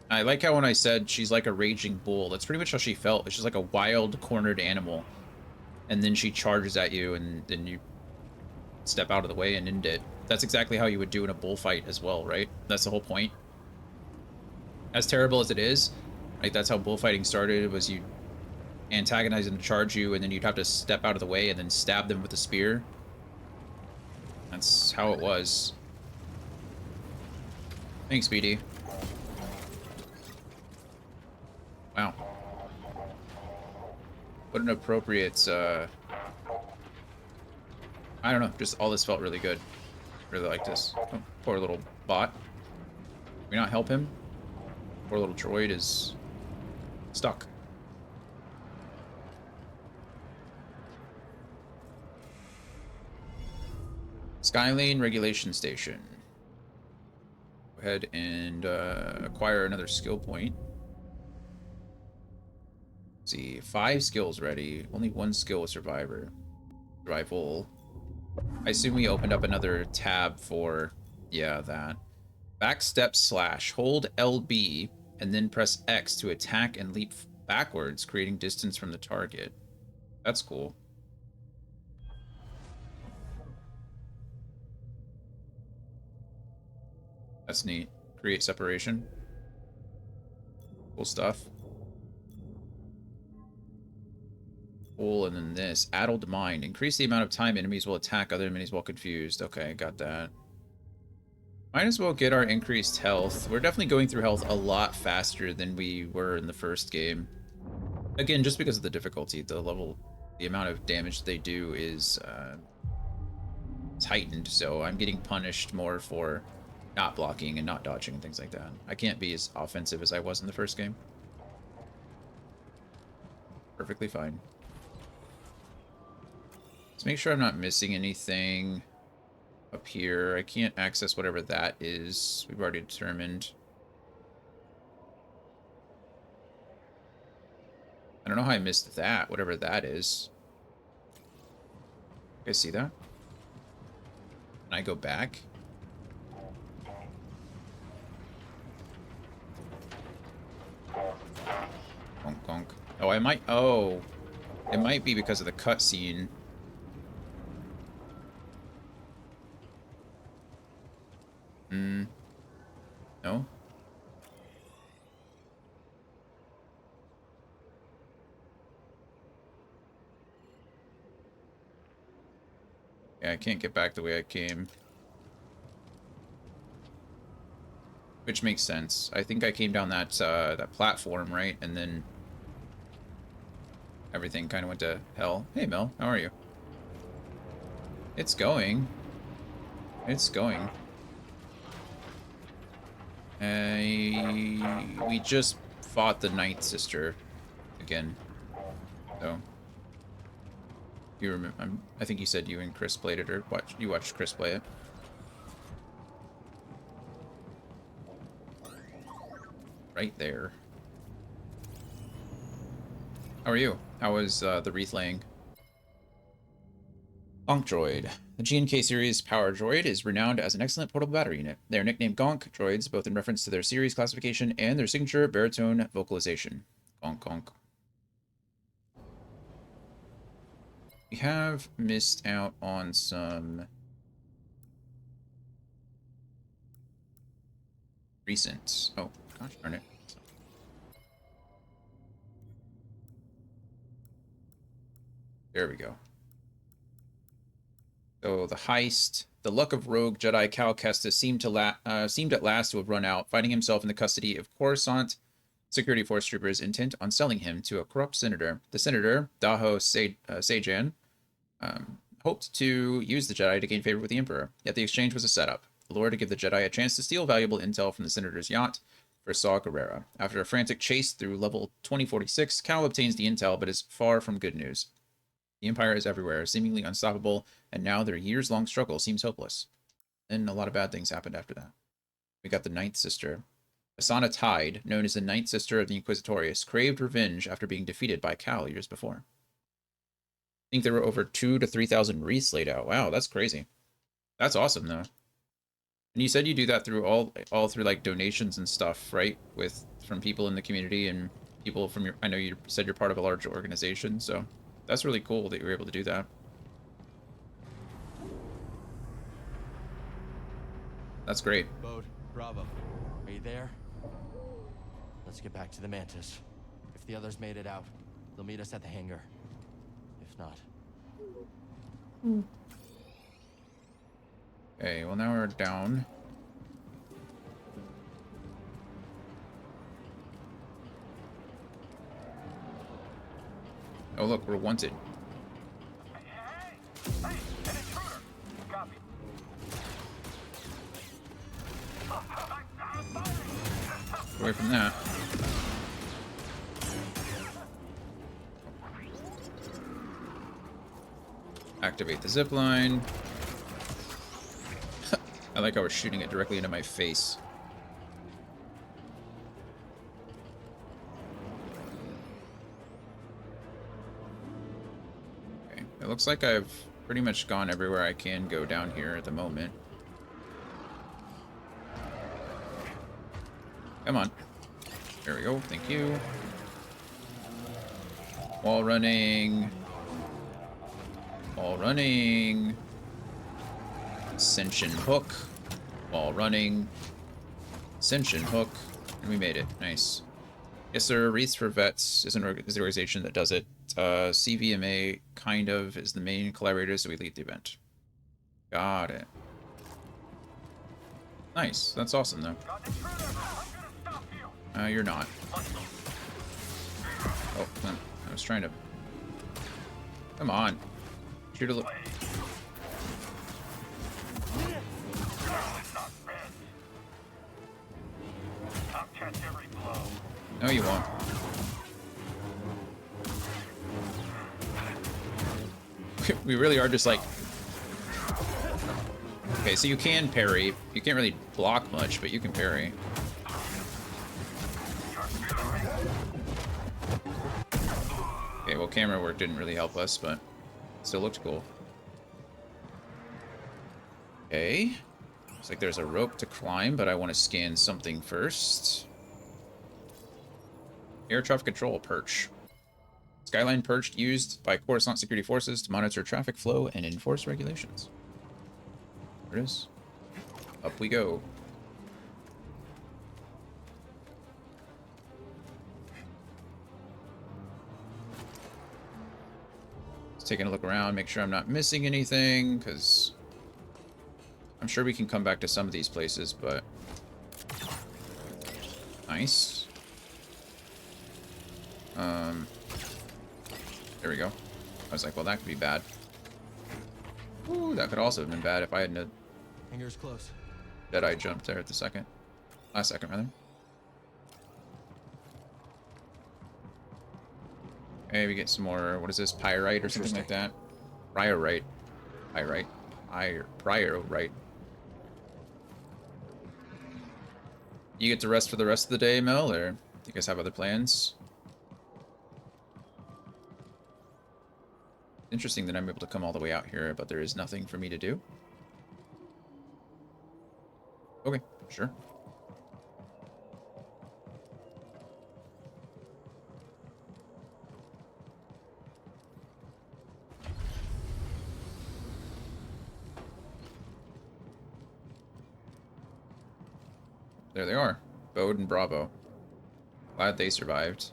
I like how when I said she's like a raging bull, that's pretty much how she felt. It's just like a wild, cornered animal. And then she charges at you, and then you step out of the way and end it. That's exactly how you would do in a bullfight as well, right? That's the whole point. As terrible as it is, like that's how bullfighting started, was you antagonize them to charge you, and then you'd have to step out of the way and then stab them with a spear. That's how it was. Thanks, BD. Wow. What an appropriate, I don't know, just all this felt really good. Really like this. Oh, poor little bot. Can we not help him? Poor little droid is stuck. Skylane Regulation Station. Go ahead and acquire another skill point. Let's see, 5 skills ready. Only 1 skill with Survivor. Survival. I assume we opened up another tab for, yeah, that. Backstep slash. Hold LB and then press X to attack and leap backwards, creating distance from the target. That's cool. That's neat. Create separation. Cool stuff. Cool, and then this. Addled Mind. Increase the amount of time enemies will attack other enemies while confused. Okay, got that. Might as well get our increased health. We're definitely going through health a lot faster than we were in the first game. Again, just because of the difficulty, the amount of damage they do is heightened, so I'm getting punished more for not blocking and not dodging and things like that. I can't be as offensive as I was in the first game. Perfectly fine. Let's make sure I'm not missing anything up here. I can't access whatever that is. We've already determined. I don't know how I missed that, whatever that is. You guys see that? Can I go back? Gonk, gonk. Oh, I might... Oh. It might be because of the cutscene. No? Yeah, I can't get back the way I came. Which makes sense. I think I came down that that platform, right? And then everything kind of went to hell. Hey, Mel, how are you? It's going. It's going. We just fought the Ninth Sister again. So you remember? I think you said you and Chris played it, or you watched Chris play it. Right there. How are you? How was the wreath laying? Gonk Droid. The G&K series Power Droid is renowned as an excellent portable battery unit. They are nicknamed Gonk Droids, both in reference to their series classification and their signature baritone vocalization. Gonk Gonk. We have missed out on some recent. Oh, gosh darn it. There we go. So the heist, the luck of rogue Jedi Cal Kestis seemed at last to have run out, finding himself in the custody of Coruscant security force troopers intent on selling him to a corrupt senator. The senator, Daho Sejan, hoped to use the Jedi to gain favor with the Emperor, yet the exchange was a setup, a lure to give the Jedi a chance to steal valuable intel from the senator's yacht for Saw Gerrera. After a frantic chase through level 2046, Cal obtains the intel, but is far from good news. The Empire is everywhere, seemingly unstoppable, and now their years-long struggle seems hopeless. Then a lot of bad things happened after that. We got the Ninth Sister. Asana Tide, known as the Ninth Sister of the Inquisitorius, craved revenge after being defeated by Cal years before. I think there were over 2,000 to 3,000 wreaths laid out. Wow, that's crazy. That's awesome, though. And you said you do that through all through like donations and stuff, right? From people in the community and people from your. I know you said you're part of a large organization, so that's really cool that you were able to do that. That's great. Bode, Bravo, are you there? Let's get back to the Mantis. If the others made it out, they'll meet us at the hangar. If not. Okay, well now we're down. Oh look, we're wanted. Away from that. Activate the zip line. I like how we're shooting it directly into my face. Okay, it looks like I've pretty much gone everywhere I can go down here at the moment. Come on. There we go. Thank you. Wall running. Wall running. Ascension hook. Wall running. Ascension hook. And we made it. Nice. Yes, sir. Wreaths for Vets is the organization that does it. CVMA kind of is the main collaborators, so we lead the event. Got it. Nice. That's awesome, though. You're not. Oh, I was trying to... Come on. Shoot a little... No, you won't. We really are just like... Okay, so you can parry. You can't really block much, but you can parry. Okay, well, camera work didn't really help us, but still looked cool. Okay. Looks like there's a rope to climb, but I want to scan something first. Air traffic control perch. Skyline perch used by Coruscant security forces to monitor traffic flow and enforce regulations. There it is. Up we go. Just taking a look around, make sure I'm not missing anything, because I'm sure we can come back to some of these places, but... Nice. There we go. I was like, well, that could be bad. Ooh, that could also have been bad if I hadn't... Fingers close. Jedi jumped there at the second. Last second, rather. Okay, we get some more... What is this? Pyrite or something like that? Priorite. Pyrite. Priorite. You get to rest for the rest of the day, Mel, or do you guys have other plans? Interesting that I'm able to come all the way out here, but there is nothing for me to do. Okay, sure. There they are. Bode and Bravo. Glad they survived.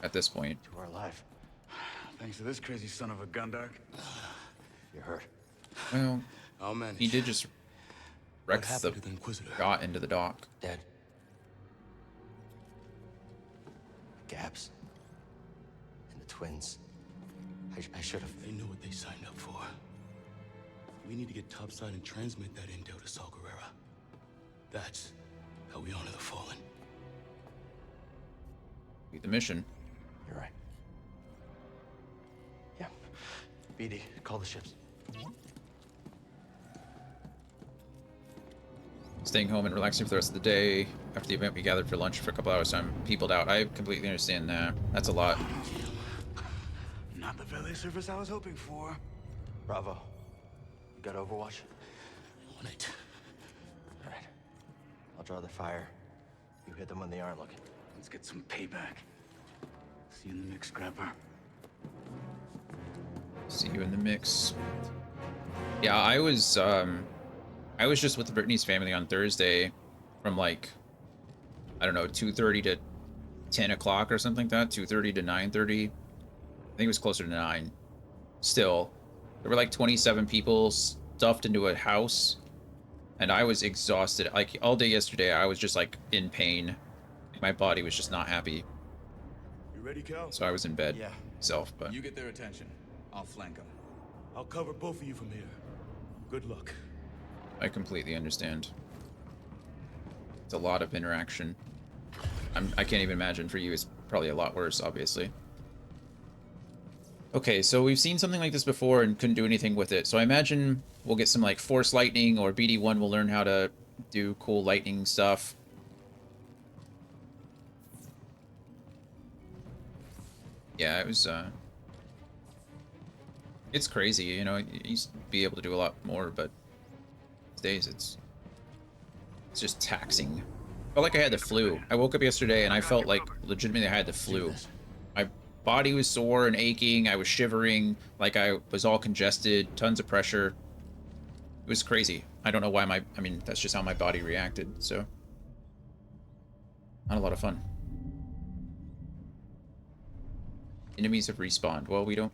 At this point. We're alive. Thanks to this crazy son of a Gundark. You're hurt. Well, I'll manage. he did just wreck the got into the dock. Dead. Gaps. And the twins. I should have. They know what they signed up for. We need to get topside and transmit that intel to Saw Gerrera. That's how we honor the fallen. Be the mission. You're right. Yeah. BD, call the ships. Staying home and relaxing for the rest of the day. After the event, we gathered for lunch for a couple hours. So I'm peopled out. I completely understand that. That's a lot. Not the valet service I was hoping for. Bravo. You got Overwatch? On it. All right. I'll draw the fire. You hit them when they aren't looking. Let's get some payback. See you in the mix, Scrapper. See you in the mix. Yeah, I was just with Brittany's family on Thursday from like, I don't know, 2:30 to 10 o'clock or something like that. 2:30 to 9:30. I think it was closer to 9. Still, there were like 27 people stuffed into a house, and I was exhausted. Like all day yesterday, I was just like in pain. My body was just not happy. You ready, Cal? So I was in bed. Yeah. Self, but You get their attention. I'll flank them. I'll cover both of you from here. Good luck. I completely understand. It's a lot of interaction. I can't even imagine for you. It's probably a lot worse, obviously. Okay, so we've seen something like this before and couldn't do anything with it. So I imagine we'll get some like Force Lightning, or BD1 will learn how to do cool lightning stuff. Yeah, it was, it's crazy, you know, you used to be able to do a lot more, but these days it's just taxing. Felt like I had the flu. I woke up yesterday and I felt like legitimately I had the flu. My body was sore and aching, I was shivering, like I was all congested, tons of pressure. It was crazy. I don't know why I mean, that's just how my body reacted, so. Not a lot of fun. Enemies have respawned. Well, we don't...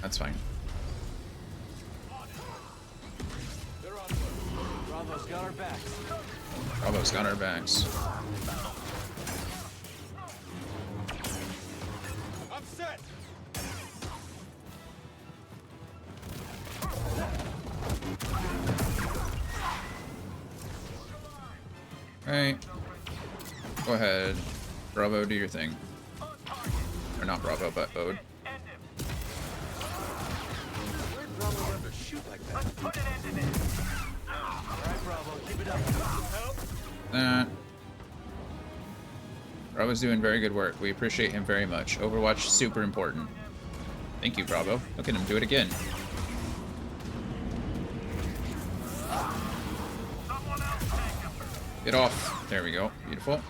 That's fine. Bravo's got our backs. Bravo's got our backs. I'm set. Alright. Go ahead. Bravo, do your thing. Or not Bravo, but Bode. Where'd Bravo learn to shoot like that? Put an end to this. Alright, Bravo, keep it up. Help. Bravo's doing very good work. We appreciate him very much. Overwatch, super important. Thank you, Bravo. Look at him do it again. Get off. There we go. Beautiful.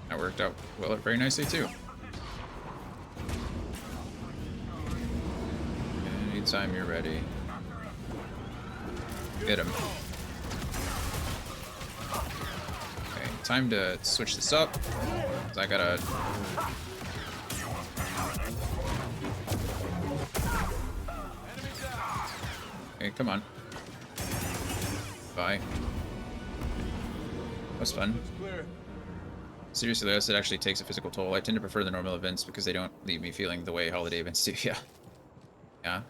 That worked out well, very nicely too. Anytime you're ready. Get him. Okay, time to switch this up. 'Cause I gotta... Okay, come on. Bye. That was fun. Seriously, though, it actually takes a physical toll. I tend to prefer the normal events because they don't leave me feeling the way holiday events do. Yeah. Yeah.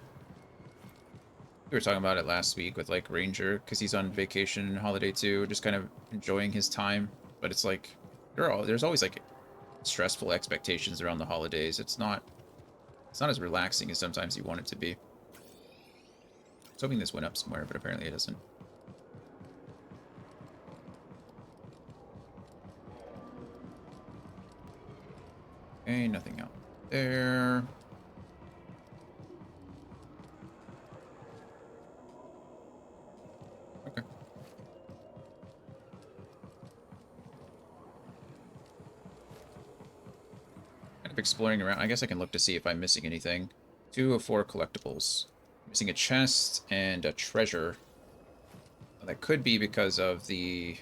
We were talking about it last week with, like, Ranger, because he's on vacation in Holiday 2, just kind of enjoying his time. But it's like, there's always, like, stressful expectations around the holidays. It's not as relaxing as sometimes you want it to be. I was hoping this went up somewhere, but apparently it doesn't. Okay, nothing out there. Okay. Kind of exploring around. I guess I can look to see if I'm missing anything. 2 of 4 collectibles. Missing a chest and a treasure. Well, that could be because of that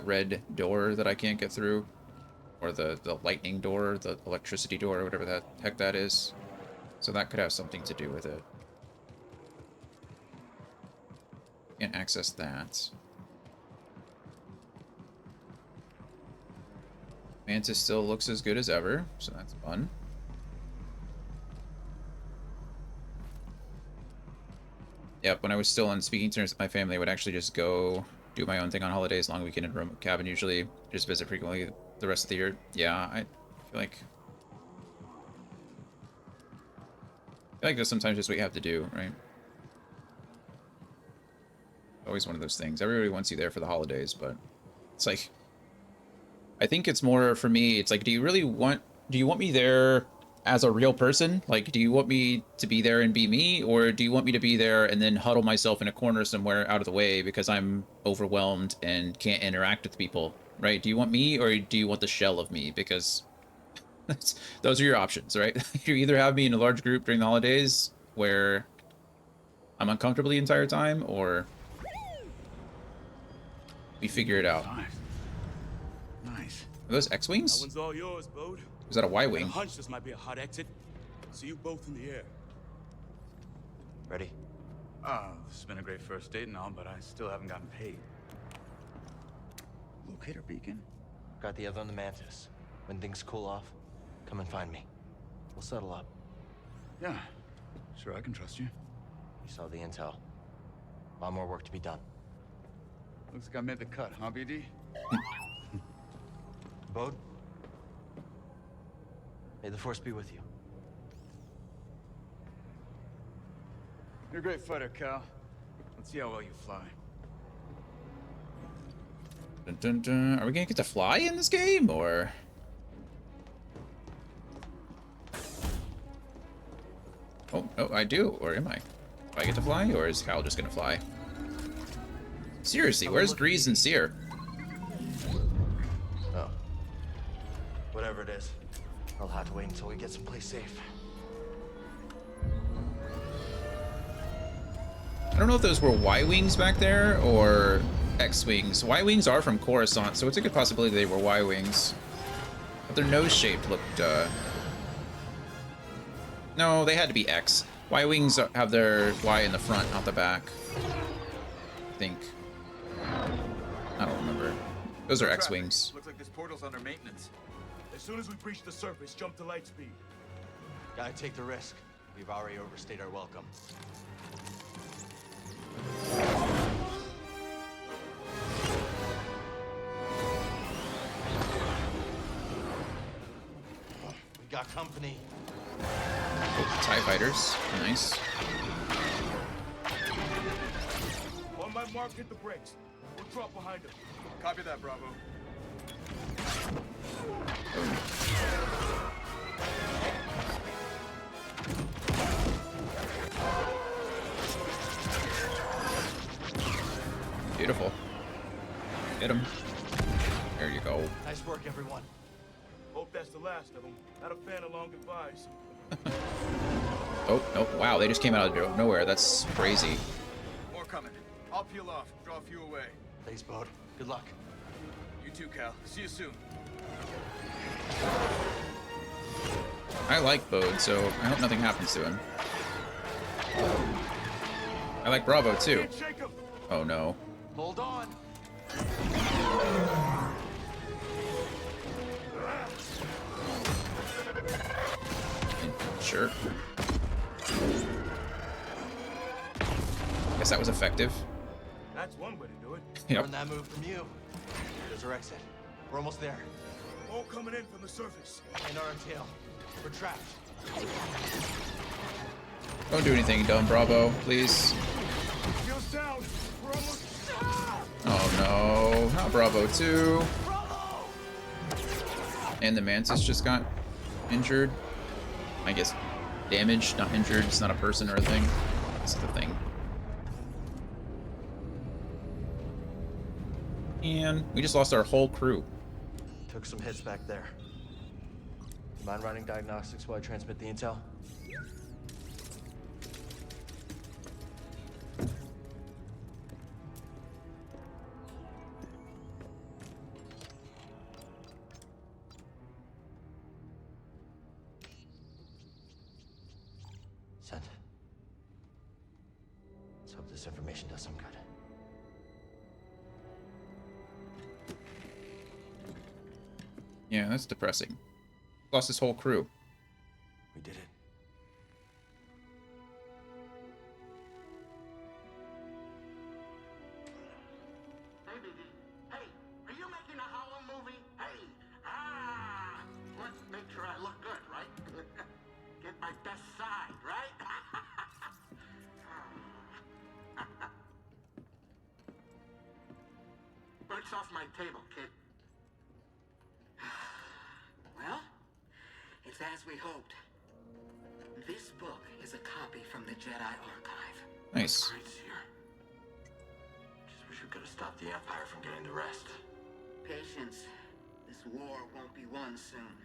red door that I can't get through. Or the lightning door, the electricity door, or whatever the heck that is. So that could have something to do with it. Can't access that. Mantis still looks as good as ever, so that's fun. Yep, when I was still on speaking terms with my family, I would actually just go do my own thing on holidays, long weekend in a remote cabin usually, just visit frequently the rest of the year. Yeah, I feel like that's sometimes just what you have to do, right? Always one of those things. Everybody wants you there for the holidays, but it's like, I think it's more for me, it's like, do you want me there as a real person? Like, do you want me to be there and be me, or do you want me to be there and then huddle myself in a corner somewhere out of the way because I'm overwhelmed and can't interact with people, right? Do you want me, or do you want the shell of me? Because those are your options, right? You either have me in a large group during the holidays where I'm uncomfortable the entire time, or we figure it out. Nice. Are those X-Wings? That one's all yours, Bode. Is that a Y-Wing? I hunch this might be a hot exit. See you both in the air. Ready? This has been a great first date and all, but I still haven't gotten paid. Locator beacon? Got the other on the Mantis. When things cool off, come and find me. We'll settle up. Yeah, sure, I can trust you. You saw the intel. A lot more work to be done. Looks like I made the cut, huh, BD? Bode? May the Force be with you. You're a great fighter, Cal. Let's see how well you fly. Dun, dun, dun. Are we gonna get to fly in this game, or? Oh, I do, or am I? Do I get to fly, or is Cal just gonna fly? Seriously, where's Grease and Seer? Oh. Whatever it is, I'll have to wait until we get someplace safe. I don't know if those were Y-Wings back there, or X-Wings. Y-Wings are from Coruscant, so it's a good possibility they were Y-Wings. But their nose shape looked, no, they had to be X. Y-Wings have their Y in the front, not the back. I think. I don't remember. Those are X-Wings. Looks like this portal's under maintenance. As soon as we breach the surface, jump to light speed. Gotta take the risk. We've already overstayed our welcome. We got company. Oh, TIE fighters. Nice. On my mark, hit the brakes. We'll drop behind him. Copy that, Bravo. Beautiful. Hit him. There you go. Nice work, everyone. Hope that's the last of them. Not a fan of long goodbyes. Oh, no. Wow, they just came out of nowhere. That's crazy. More coming. I'll peel off. Draw a few away. Thanks, Bode. Good luck. You too, Cal. See you soon. I like Bode, so I hope nothing happens to him. I like Bravo, too. Oh, no. Hold on. Sure. Guess that was effective. That's one way to do it. Yep. Learn that move from you. There's our exit. We're almost there. All coming in from the surface. In our tail. We're trapped. Don't do anything dumb, Bravo, please. Shields down. We're almost. Oh no, not Bravo 2. And the Mantis just got injured. I guess damaged, not injured. It's not a person or a thing. It's the thing. And we just lost our whole crew. Took some hits back there. Mind running diagnostics while I transmit the intel? Sent. Let's hope this information does some good. Yeah, that's depressing. Lost his whole crew. We did it. Hey, BD. Hey, are you making a Hollow movie? Hey, let's make sure I look good, right? Get my best side, right? Books off my table, kid. Well, it's as we hoped. This book is a copy from the Jedi Archive. Nice. Great, Seer. Just wish we could have stopped the Empire from getting the rest. Patience. This war won't be won soon.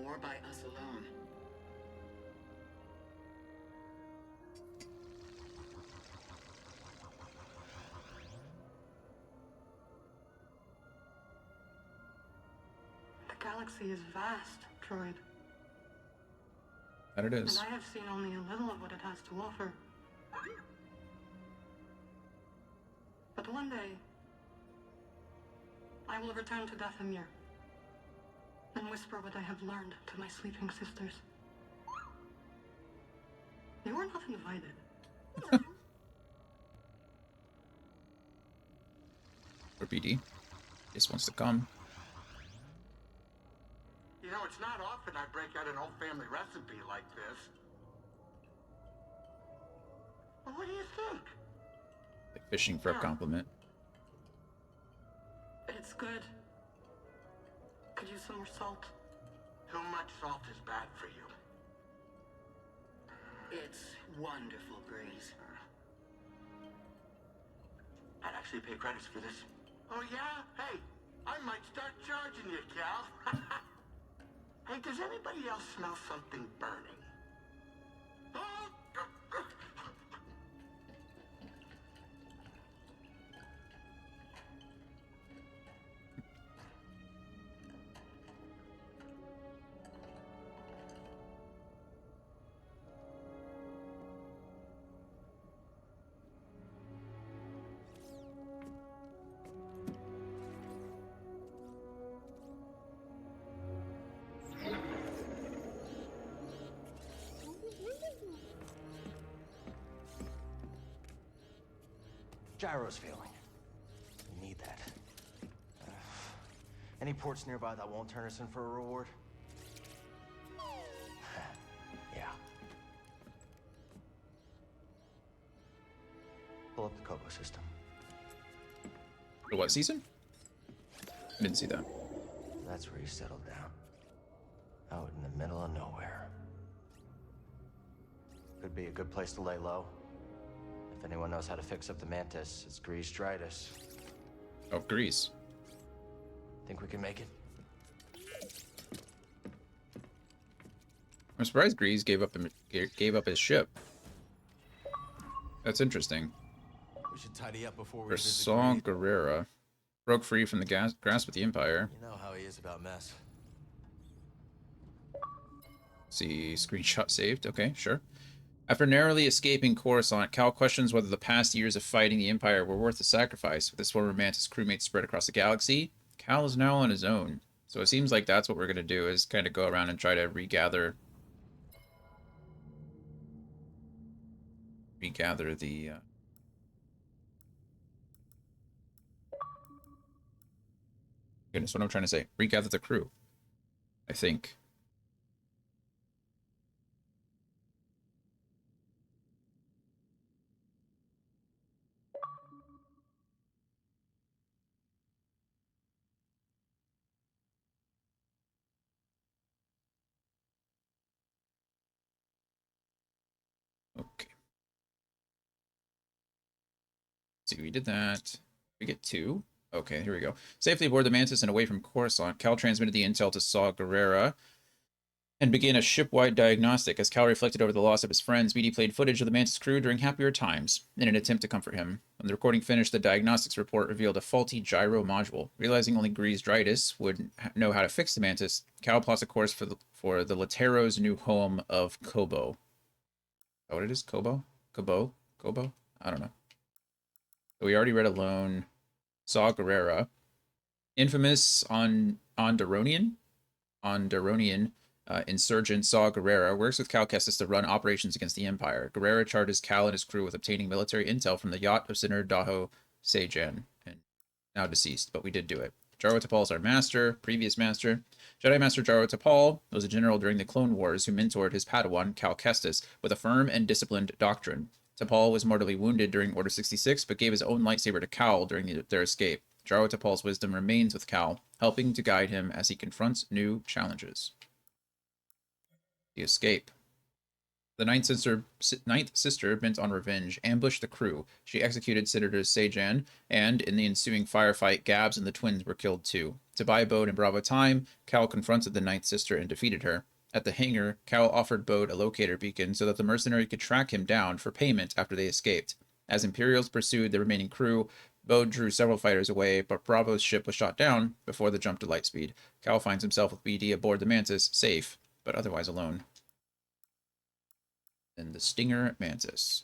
Or by us alone. The galaxy is vast, droid. That it is. And I have seen only a little of what it has to offer. But one day, I will return to Dathomir and whisper what I have learned to my sleeping sisters. You are not invited. Or BD. Just wants to come. You know, it's not often I break out an old family recipe like this. Well, what do you think? Like fishing for a compliment. It's good. Could use some more salt. Too much salt is bad for you. It's wonderful, Breeze. I'd actually pay credits for this. Oh, yeah? Hey, I might start charging you, Cal. Hey, does anybody else smell something burning? gyros failing. We need that. Any ports nearby that won't turn us in for a reward? Yeah. Pull up the Kobo system. What season? I didn't see that. That's where you settled down. Out in the middle of nowhere. Could be a good place to lay low. If anyone knows how to fix up the Mantis, it's Grease Dritus. Oh, Grease. Think we can make it? I'm surprised Grease gave up his ship. That's interesting. We should tidy up before we For visit Saw Grease. Gerrera. Broke free from the grasp of the Empire. You know how he is about mess. See, screenshot saved. Okay, sure. After narrowly escaping Coruscant, Cal questions whether the past years of fighting the Empire were worth the sacrifice. With his former Mantis crewmates spread across the galaxy, Cal is now on his own. So it seems like that's what we're going to do, is kind of go around and try to regather the... Goodness, what I'm trying to say. Regather the crew, I think. Okay. See, we did that. We get 2. Okay, here we go. Safely aboard the Mantis and away from Coruscant, Cal transmitted the intel to Saw Gerrera and began a ship-wide diagnostic. As Cal reflected over the loss of his friends, BD played footage of the Mantis crew during happier times in an attempt to comfort him. When the recording finished, the diagnostics report revealed a faulty gyro module. Realizing only Grease Dritus would know how to fix the Mantis, Cal plots a course for the Latero's new home of Kobo. Is that what it is? Kobo? Kobo? Kobo? I don't know. So we already read Alone. Saw Gerrera. Infamous Onderonian insurgent Saw Gerrera works with Cal Kestis to run operations against the Empire. Gerrera charges Cal and his crew with obtaining military intel from the yacht of Senator Daho Sejan, and now deceased, but we did do it. Jaro Tapal is our master, previous master. Jedi Master Jaro Tapal was a general during the Clone Wars who mentored his Padawan, Cal Kestis, with a firm and disciplined doctrine. Tapal was mortally wounded during Order 66, but gave his own lightsaber to Cal during their escape. Jaro Tapal's wisdom remains with Cal, helping to guide him as he confronts new challenges. The escape. The ninth sister, bent on revenge, ambushed the crew. She executed Senator Sejan, and in the ensuing firefight, Gabs and the twins were killed too. To buy Bode and Bravo time, Cal confronted the ninth sister and defeated her. At the hangar, Cal offered Bode a locator beacon so that the mercenary could track him down for payment after they escaped. As Imperials pursued the remaining crew, Bode drew several fighters away, but Bravo's ship was shot down before the jump to lightspeed. Cal finds himself with BD aboard the Mantis, safe, but otherwise alone. Then the Stinger Mantis.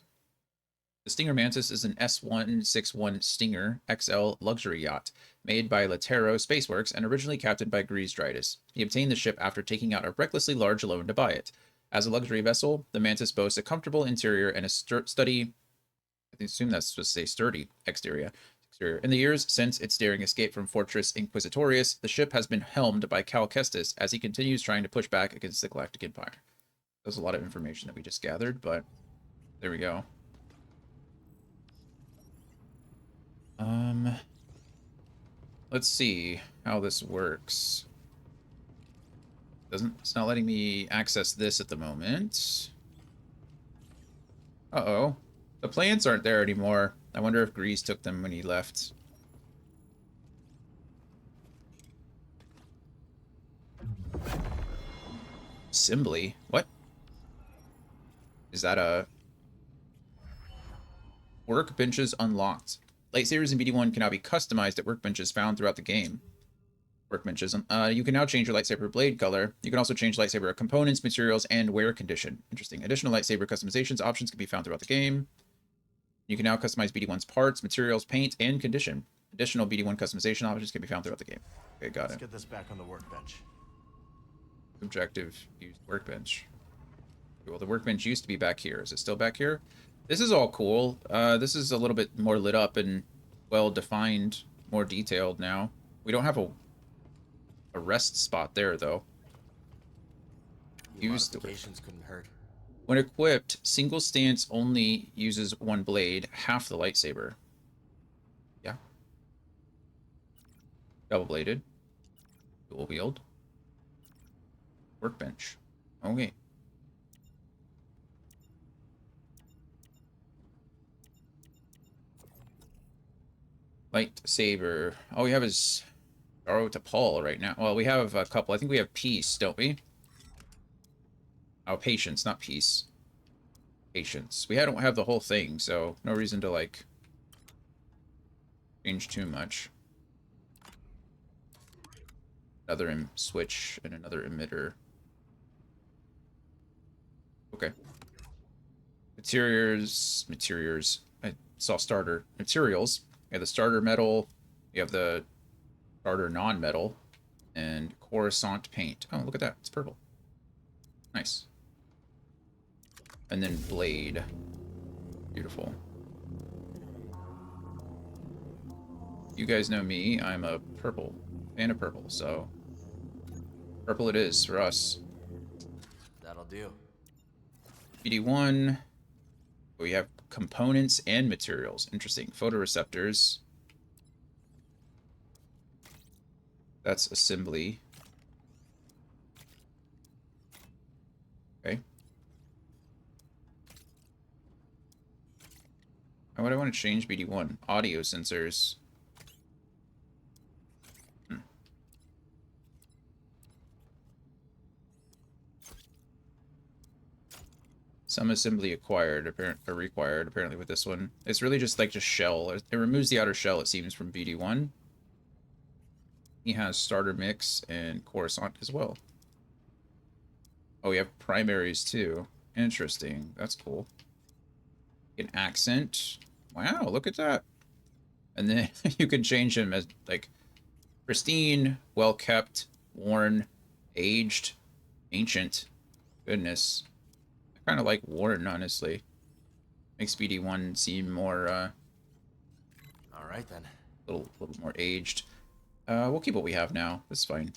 The Stinger Mantis is an S-161 Stinger XL luxury yacht made by Latero Spaceworks and originally captained by Grease Dritus. He obtained the ship after taking out a recklessly large loan to buy it. As a luxury vessel, the Mantis boasts a comfortable interior and a sturdy exterior. In the years since its daring escape from Fortress Inquisitorius, the ship has been helmed by Cal Kestis as he continues trying to push back against the Galactic Empire. There's a lot of information that we just gathered, but there we go. Let's see how this works. It's not letting me access this at the moment. Uh-oh. The plants aren't there anymore. I wonder if Grease took them when he left. Assembly? What? Is that a... Workbenches unlocked. Lightsabers in BD1 can now be customized at workbenches found throughout the game. Workbenches. You can now change your lightsaber blade color. You can also change lightsaber components, materials, and wear condition. Interesting. Additional lightsaber customizations options can be found throughout the game. You can now customize BD1's parts, materials, paint, and condition. Additional BD1 customization options can be found throughout the game. Okay, got it. Let's get this back on the workbench. Objective, use workbench. Well, the workbench used to be back here. Is it still back here? This is all cool. This is a little bit more lit up and well defined, more detailed now. We don't have a rest spot there though. Used modifications couldn't hurt. When equipped, single stance only uses one blade, half the lightsaber. Yeah. Double bladed. Dual wield. Workbench. Okay. Lightsaber. All we have is Arrow to Paul right now. Well, we have a couple. I think we have Peace, don't we? Oh, Patience, not Peace. Patience. We don't have the whole thing, so no reason to, like, change too much. Another switch and another emitter. Okay. Materials. I saw starter. Materials. You have the starter metal. You have the starter non-metal. And Coruscant paint. Oh, look at that. It's purple. Nice. And then blade. Beautiful. You guys know me. I'm a purple. Fan of purple, so purple it is for us. That'll do. BD1. We have components and materials. Interesting. Photoreceptors. That's assembly. Okay. Why would I want to change BD1? Audio sensors. Some assembly required apparently with this one. It's really just like shell. It removes the outer shell, it seems, from BD1. He has starter mix and Coruscant as well. Oh, we have primaries too. Interesting. That's cool. An accent. Wow, look at that. And then you can change him as like pristine, well kept, worn, aged, ancient. Goodness. Kind of like worn, honestly. Makes BD1 seem more all right then. A little more aged. We'll keep what we have now. That's fine.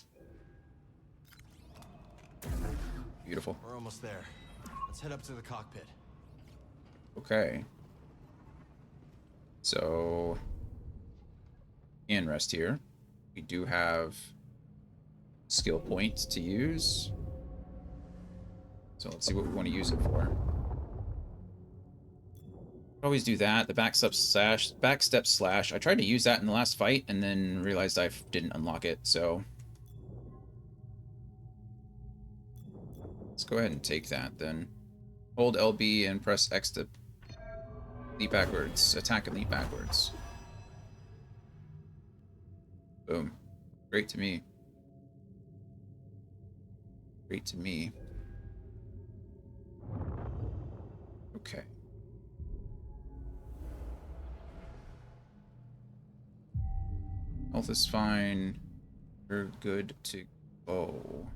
Beautiful. We're almost there. Let's head up to the cockpit. Okay. So and rest here. We do have skill points to use. So let's see what we want to use it for. Always do that. The backstep slash. I tried to use that in the last fight and then realized I didn't unlock it. So let's go ahead and take that then. Hold LB and press X to leap backwards. Attack and leap backwards. Boom. Great to me. Great to me. Okay. Health is fine. We're good to go.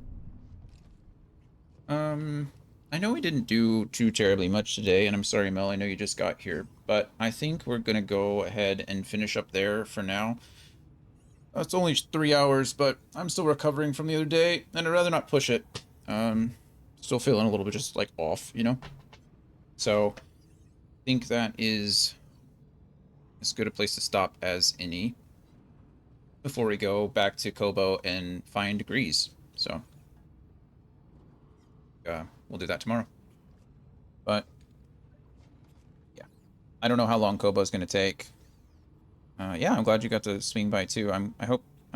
I know we didn't do too terribly much today, and I'm sorry, Mel, I know you just got here, but I think we're gonna go ahead and finish up there for now. It's only 3 hours, but I'm still recovering from the other day, and I'd rather not push it. Still feeling a little bit just, like, off, you know? So, I think that is as good a place to stop as any before we go back to Kobo and find Grease. So, we'll do that tomorrow. But, yeah. I don't know how long Kobo's going to take. Yeah, I'm glad you got to swing by too. I'm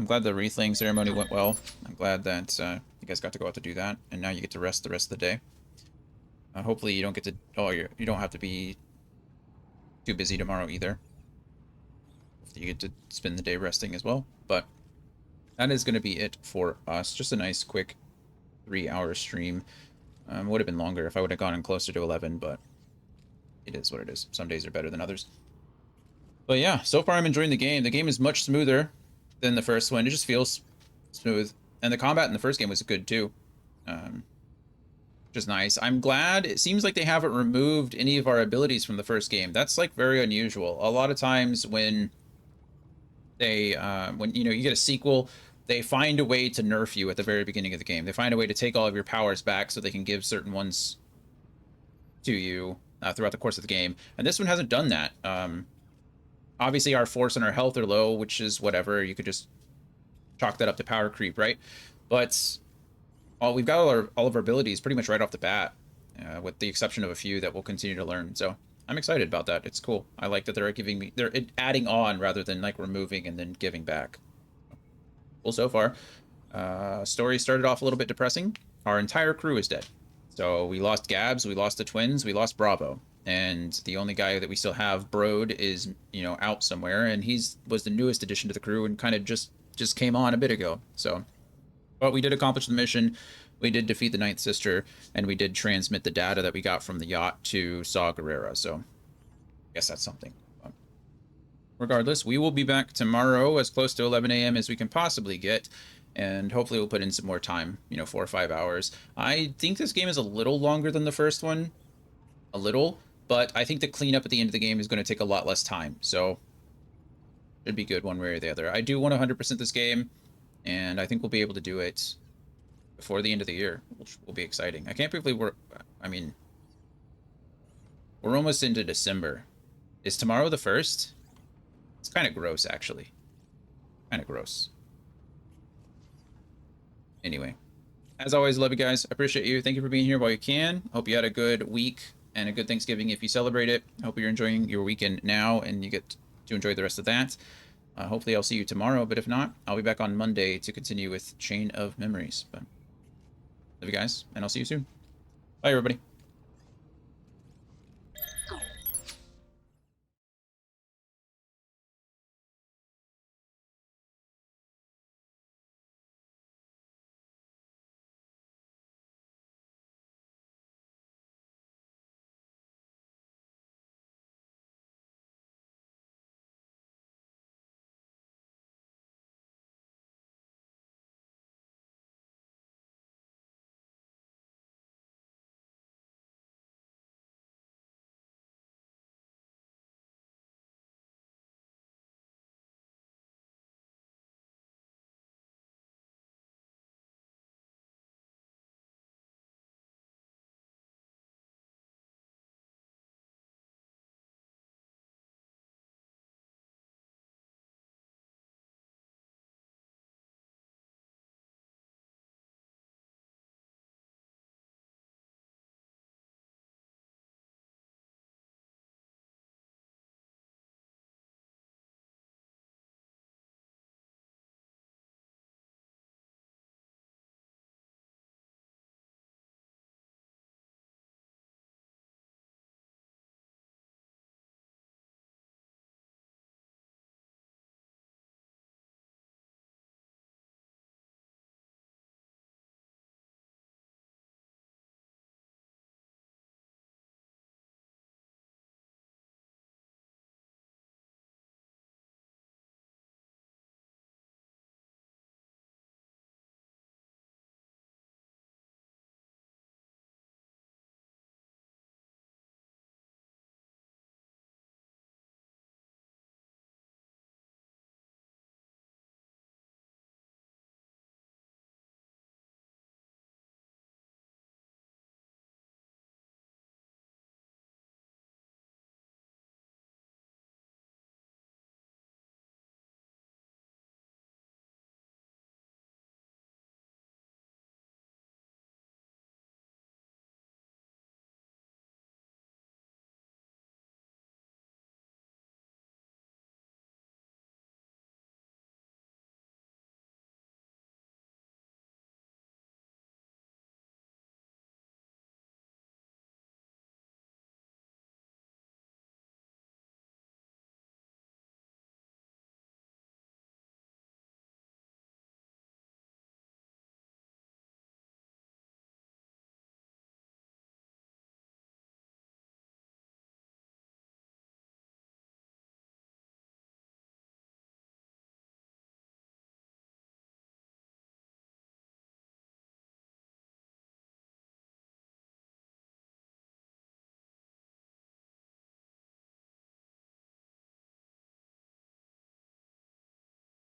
glad the wreathing ceremony went well. I'm glad that you guys got to go out to do that, and now you get to rest the rest of the day. Hopefully you don't get to. Oh, you don't have to be too busy tomorrow either. You get to spend the day resting as well. But that is going to be it for us. Just a nice, quick 3-hour stream. Would have been longer if I would have gone in closer to 11, but it is what it is. Some days are better than others. But yeah, so far I'm enjoying the game. The game is much smoother than the first one. It just feels smooth. And the combat in the first game was good too. which is nice. I'm glad. It seems like they haven't removed any of our abilities from the first game. That's like very unusual. A lot of times when they, when you know you get a sequel, they find a way to nerf you at the very beginning of the game. They find a way to take all of your powers back so they can give certain ones to you throughout the course of the game. And this one hasn't done that. Obviously, our force and our health are low, which is whatever. You could just chalk that up to power creep, right? But we've got all of our abilities pretty much right off the bat, with the exception of a few that we'll continue to learn. So I'm excited about that. It's cool. I like that they're adding on rather than like removing and then giving back. Well, so far, story started off a little bit depressing. Our entire crew is dead. So we lost Gabs, we lost the twins, we lost Bravo. And the only guy that we still have, Brode, is, you know, out somewhere, and was the newest addition to the crew and kind of just came on a bit ago. So, but we did accomplish the mission. We did defeat the Ninth Sister, and we did transmit the data that we got from the yacht to Saw Gerrera. So, I guess that's something. But regardless, we will be back tomorrow as close to 11 a.m. as we can possibly get. And hopefully we'll put in some more time, you know, 4 or 5 hours. I think this game is a little longer than the first one. A little. But I think the cleanup at the end of the game is going to take a lot less time. So, should be good one way or the other. I do want to 100% this game. And I think we'll be able to do it before the end of the year, which will be exciting. I can't believe we're almost into December. Is tomorrow the 1st? It's kind of gross, actually. Kind of gross. Anyway, as always, love you guys. I appreciate you. Thank you for being here while you can. Hope you had a good week and a good Thanksgiving if you celebrate it. I hope you're enjoying your weekend now and you get to enjoy the rest of that. Hopefully I'll see you tomorrow, but if not, I'll be back on Monday to continue with Chain of Memories. But love you guys, and I'll see you soon. Bye, everybody.